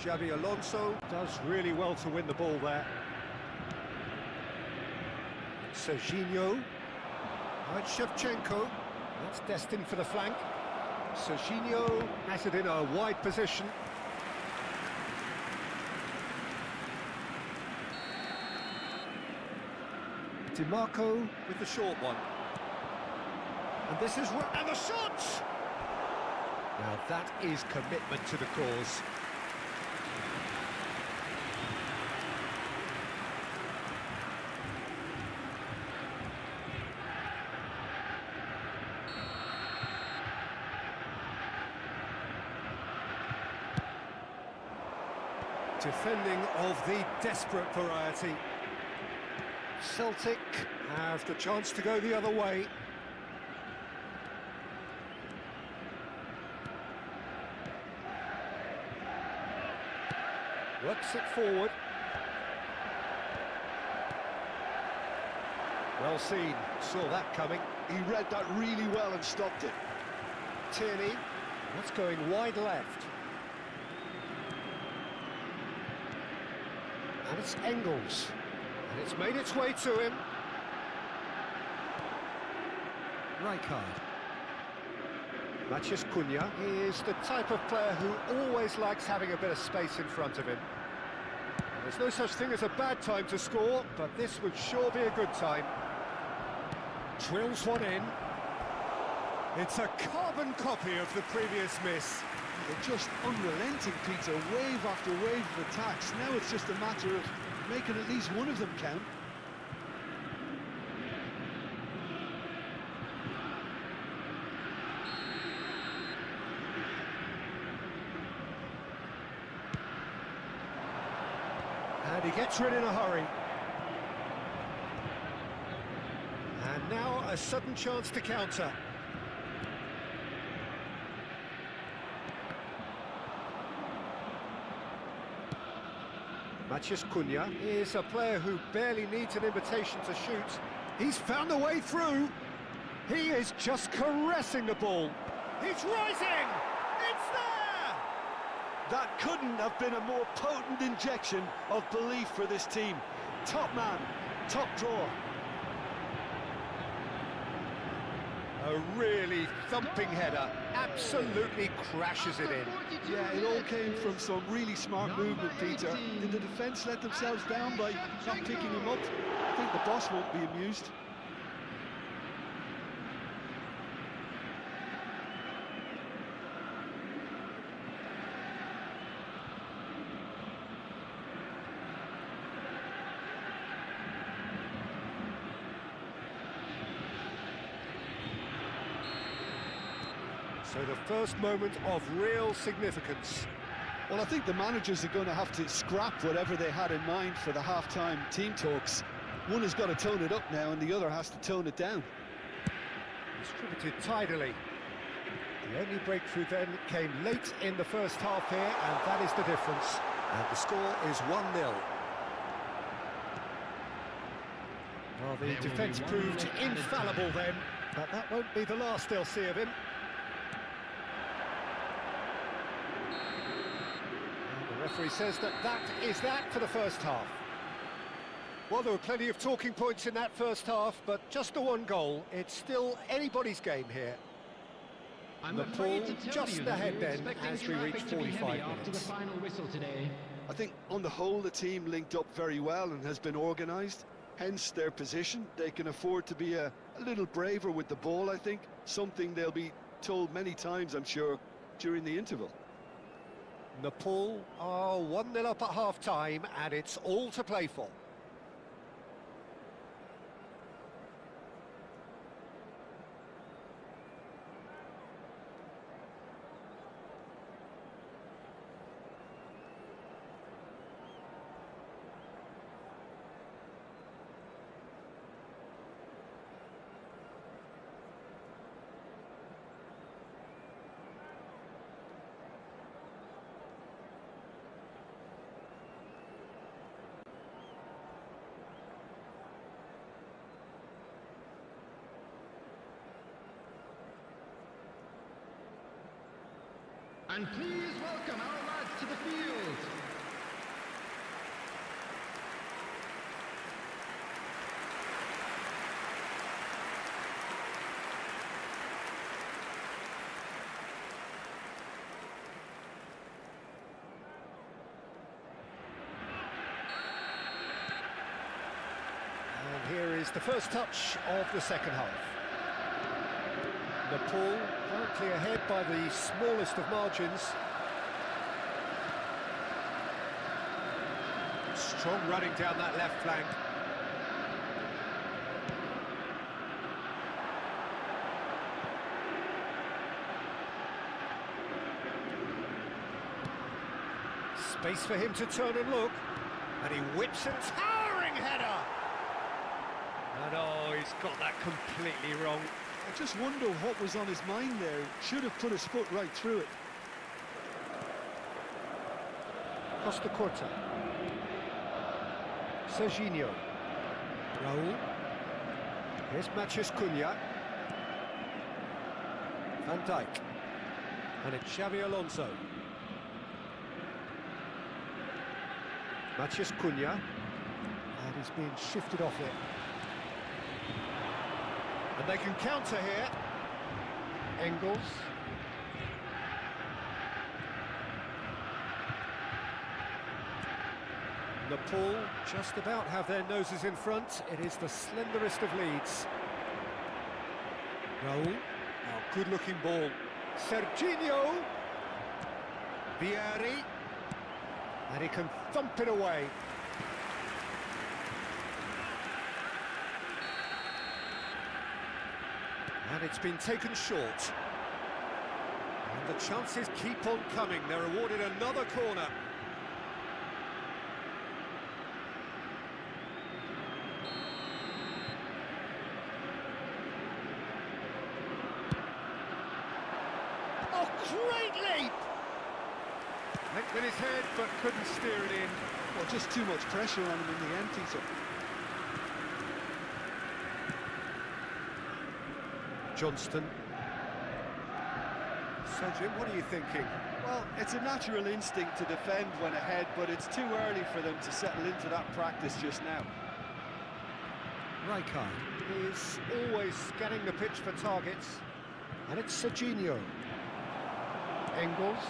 Xabi Alonso does really well to win the ball there. Serginho. And Shevchenko. That's destined for the flank. Serginho has it in a wide position. DiMarco with the short one. And this is... and the shot! Now that is commitment to the cause. Defending of the desperate variety. Celtic have the chance to go the other way. Works it forward. Well seen, saw that coming. He read that really well and stopped it. Tierney, that's going wide left. And it's Engels. And it's made its way to him. Rijkaard. Matías Cunha is the type of player who always likes having a bit of space in front of him. There's no such thing as a bad time to score, but this would sure be a good time. Drills one in. It's a carbon copy of the previous miss. They're just unrelenting, Peter. Wave after wave of attacks. Now it's just a matter of making at least one of them count. And he gets rid in a hurry. And now a sudden chance to counter. Matías Cunha is a player who barely needs an invitation to shoot. He's found a way through. He is just caressing the ball. He's rising! It's there! That couldn't have been a more potent injection of belief for this team. Top man, top drawer. A really thumping header, absolutely crashes it in. Yeah, it all came from some really smart movement, Peter. Did the defence let themselves down by not picking him up? I think the boss won't be amused. So the first moment of real significance. Well, I think the managers are going to have to scrap whatever they had in mind for the half-time team talks. One has got to tone it up now and the other has to tone it down. Distributed tidily. The only breakthrough then came late in the first half here, and that is the difference. And the score is 1-0. Well, the defence proved infallible then, but that won't be the last they'll see of him. The referee says that is that for the first half. Well, there were plenty of talking points in that first half, but just the one goal. It's still anybody's game here. The ball just ahead then as we reach 45 minutes. I think on the whole the team linked up very well and has been organised. Hence their position. They can afford to be a little braver with the ball, I think. Something they'll be told many times, I'm sure, during the interval. Nepal are 1-0 up at half-time, and it's all to play for. And please welcome our lads to the field. And here is the first touch of the second half. Nepal currently ahead by the smallest of margins. Strong running down that left flank. Space for him to turn and look. And he whips a towering header. And oh, he's got that completely wrong. I just wonder what was on his mind there. Should have put his foot right through it. Costa Corta. Serginho. Raul. Here's Matheus Cunha. Van Dijk. And it's Xavi Alonso. Matheus Cunha. And he's being shifted off it. And they can counter here. Engels. Nepal just about have their noses in front. It is the slenderest of leads. Raul. Oh, good-looking ball. Serginho. Vieri. And he can thump it away. And it's been taken short. And the chances keep on coming. They're awarded another corner. Oh, great leap! Went with his head, but couldn't steer it in. Well, just too much pressure on him in the end, Peter. Johnston. So, Jim, what are you thinking? Well, it's a natural instinct to defend when ahead, but it's too early for them to settle into that practice just now. Rijkaard is always scanning the pitch for targets. And it's Serginho. Engels.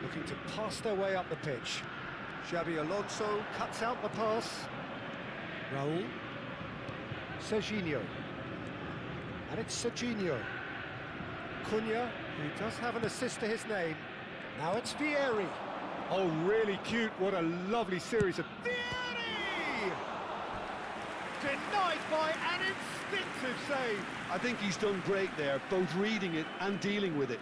Looking to pass their way up the pitch. Xabi Alonso cuts out the pass. Raul. Serginho. And it's Serginho. Cunha, who does have an assist to his name. Now it's Vieri. Oh, really cute. What a lovely series of... Vieri! Denied by an instinctive save. I think he's done great there, both reading it and dealing with it.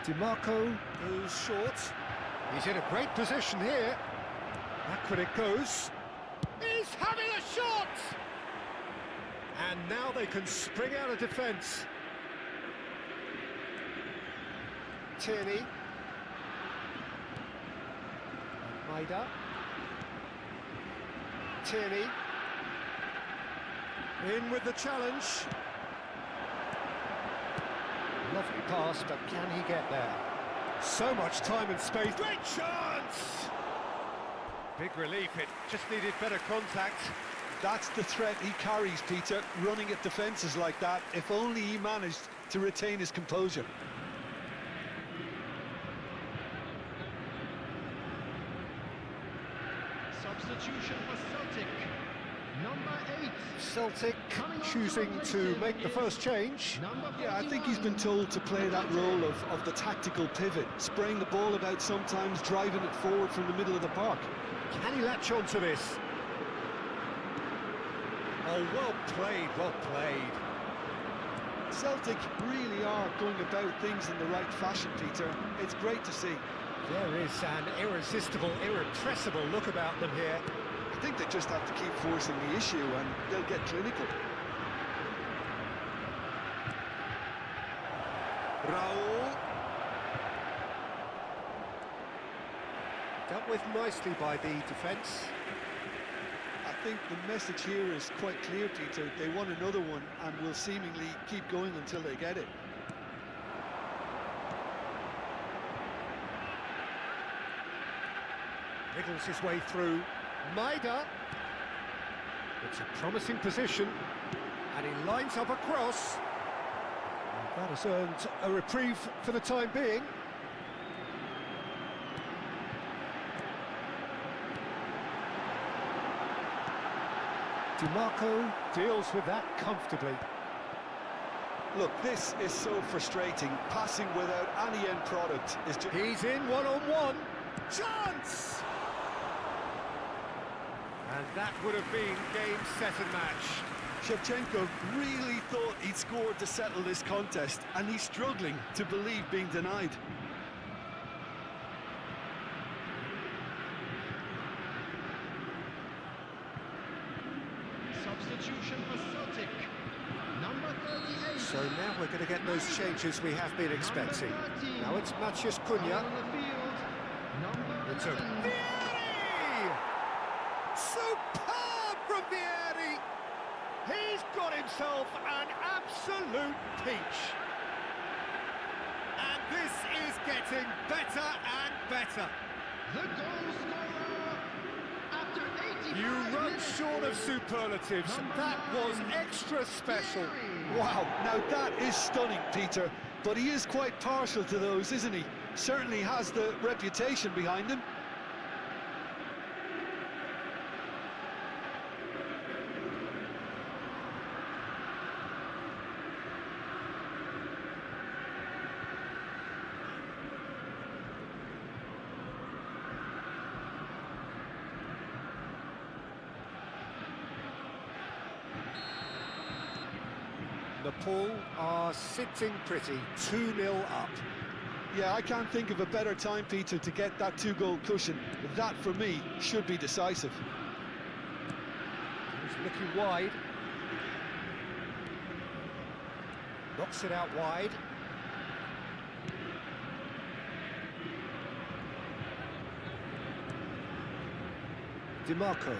DiMarco goes short. He's in a great position here. Back when it goes. He's having a shot! And now they can spring out of defence. Tierney. Maida. Tierney. In with the challenge. Lovely pass, but can he get there? So much time and space. Great chance! Big relief, it just needed better contact. That's the threat he carries, Peter, running at defences like that, if only he managed to retain his composure. Substitution for Celtic. Number 8. Celtic choosing to make the first change. Yeah, I think he's been told to play that role of the tactical pivot, spraying the ball about sometimes, driving it forward from the middle of the park. Can he latch on to this? Oh, well played, well played. Celtic really are going about things in the right fashion, Peter. It's great to see. There is an irresistible, irrepressible look about them here. I think they just have to keep forcing the issue and they'll get clinical. Raul. Dealt with nicely by the defence. I think the message here is quite clear, Peter. They want another one and will seemingly keep going until they get it. Wriggles his way through. Maida. It's a promising position. And he lines up a cross. And that has earned a reprieve for the time being. DiMarco deals with that comfortably. Look, this is so frustrating. Passing without any end product is just... He's in one-on-one. Chance! And that would have been game, set and match. Shevchenko really thought he'd scored to settle this contest, and he's struggling to believe being denied. Substitution for Celtic. Number 38. So now we're going to get those changes we have been expecting. Now it's Matheus Cunha. It's a Vieri! Superb from Vieri! He's got himself an absolute peach. And this is getting better and better. The goal scorer after 85 You run minutes. short of superlatives. That was extra special. Wow, now that is stunning, Peter. But he is quite partial to those, isn't he? Certainly has the reputation behind him. Nepal are sitting pretty, 2-0 up. Yeah, I can't think of a better time, Peter, to get that two-goal cushion. That, for me, should be decisive. He's looking wide. Knocks it out wide. DiMarco.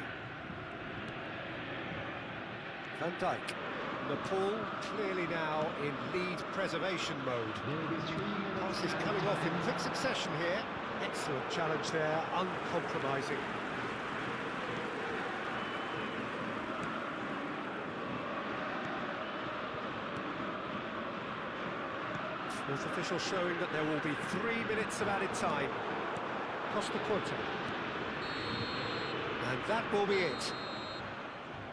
Van Dijk. Nepal clearly now in lead preservation mode. Pass is coming off in quick succession here. Excellent challenge there, uncompromising. Fourth official showing that there will be 3 minutes of added time. Costa Curta. And that will be it.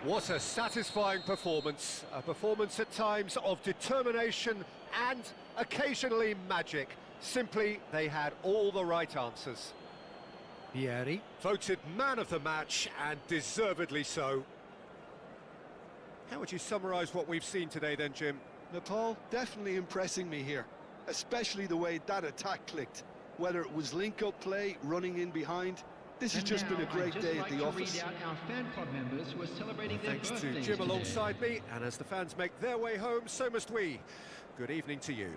What a satisfying performance. A performance at times of determination and occasionally magic. Simply, they had all the right answers. Vieri, voted man of the match, and deservedly so. How would you summarise what we've seen today then, Jim? Nepal definitely impressing me here, especially the way that attack clicked. Whether it was link-up play, running in behind, this has just been a great day at the office. Thanks to Jim alongside me, and as the fans make their way home, so must we. Good evening to you.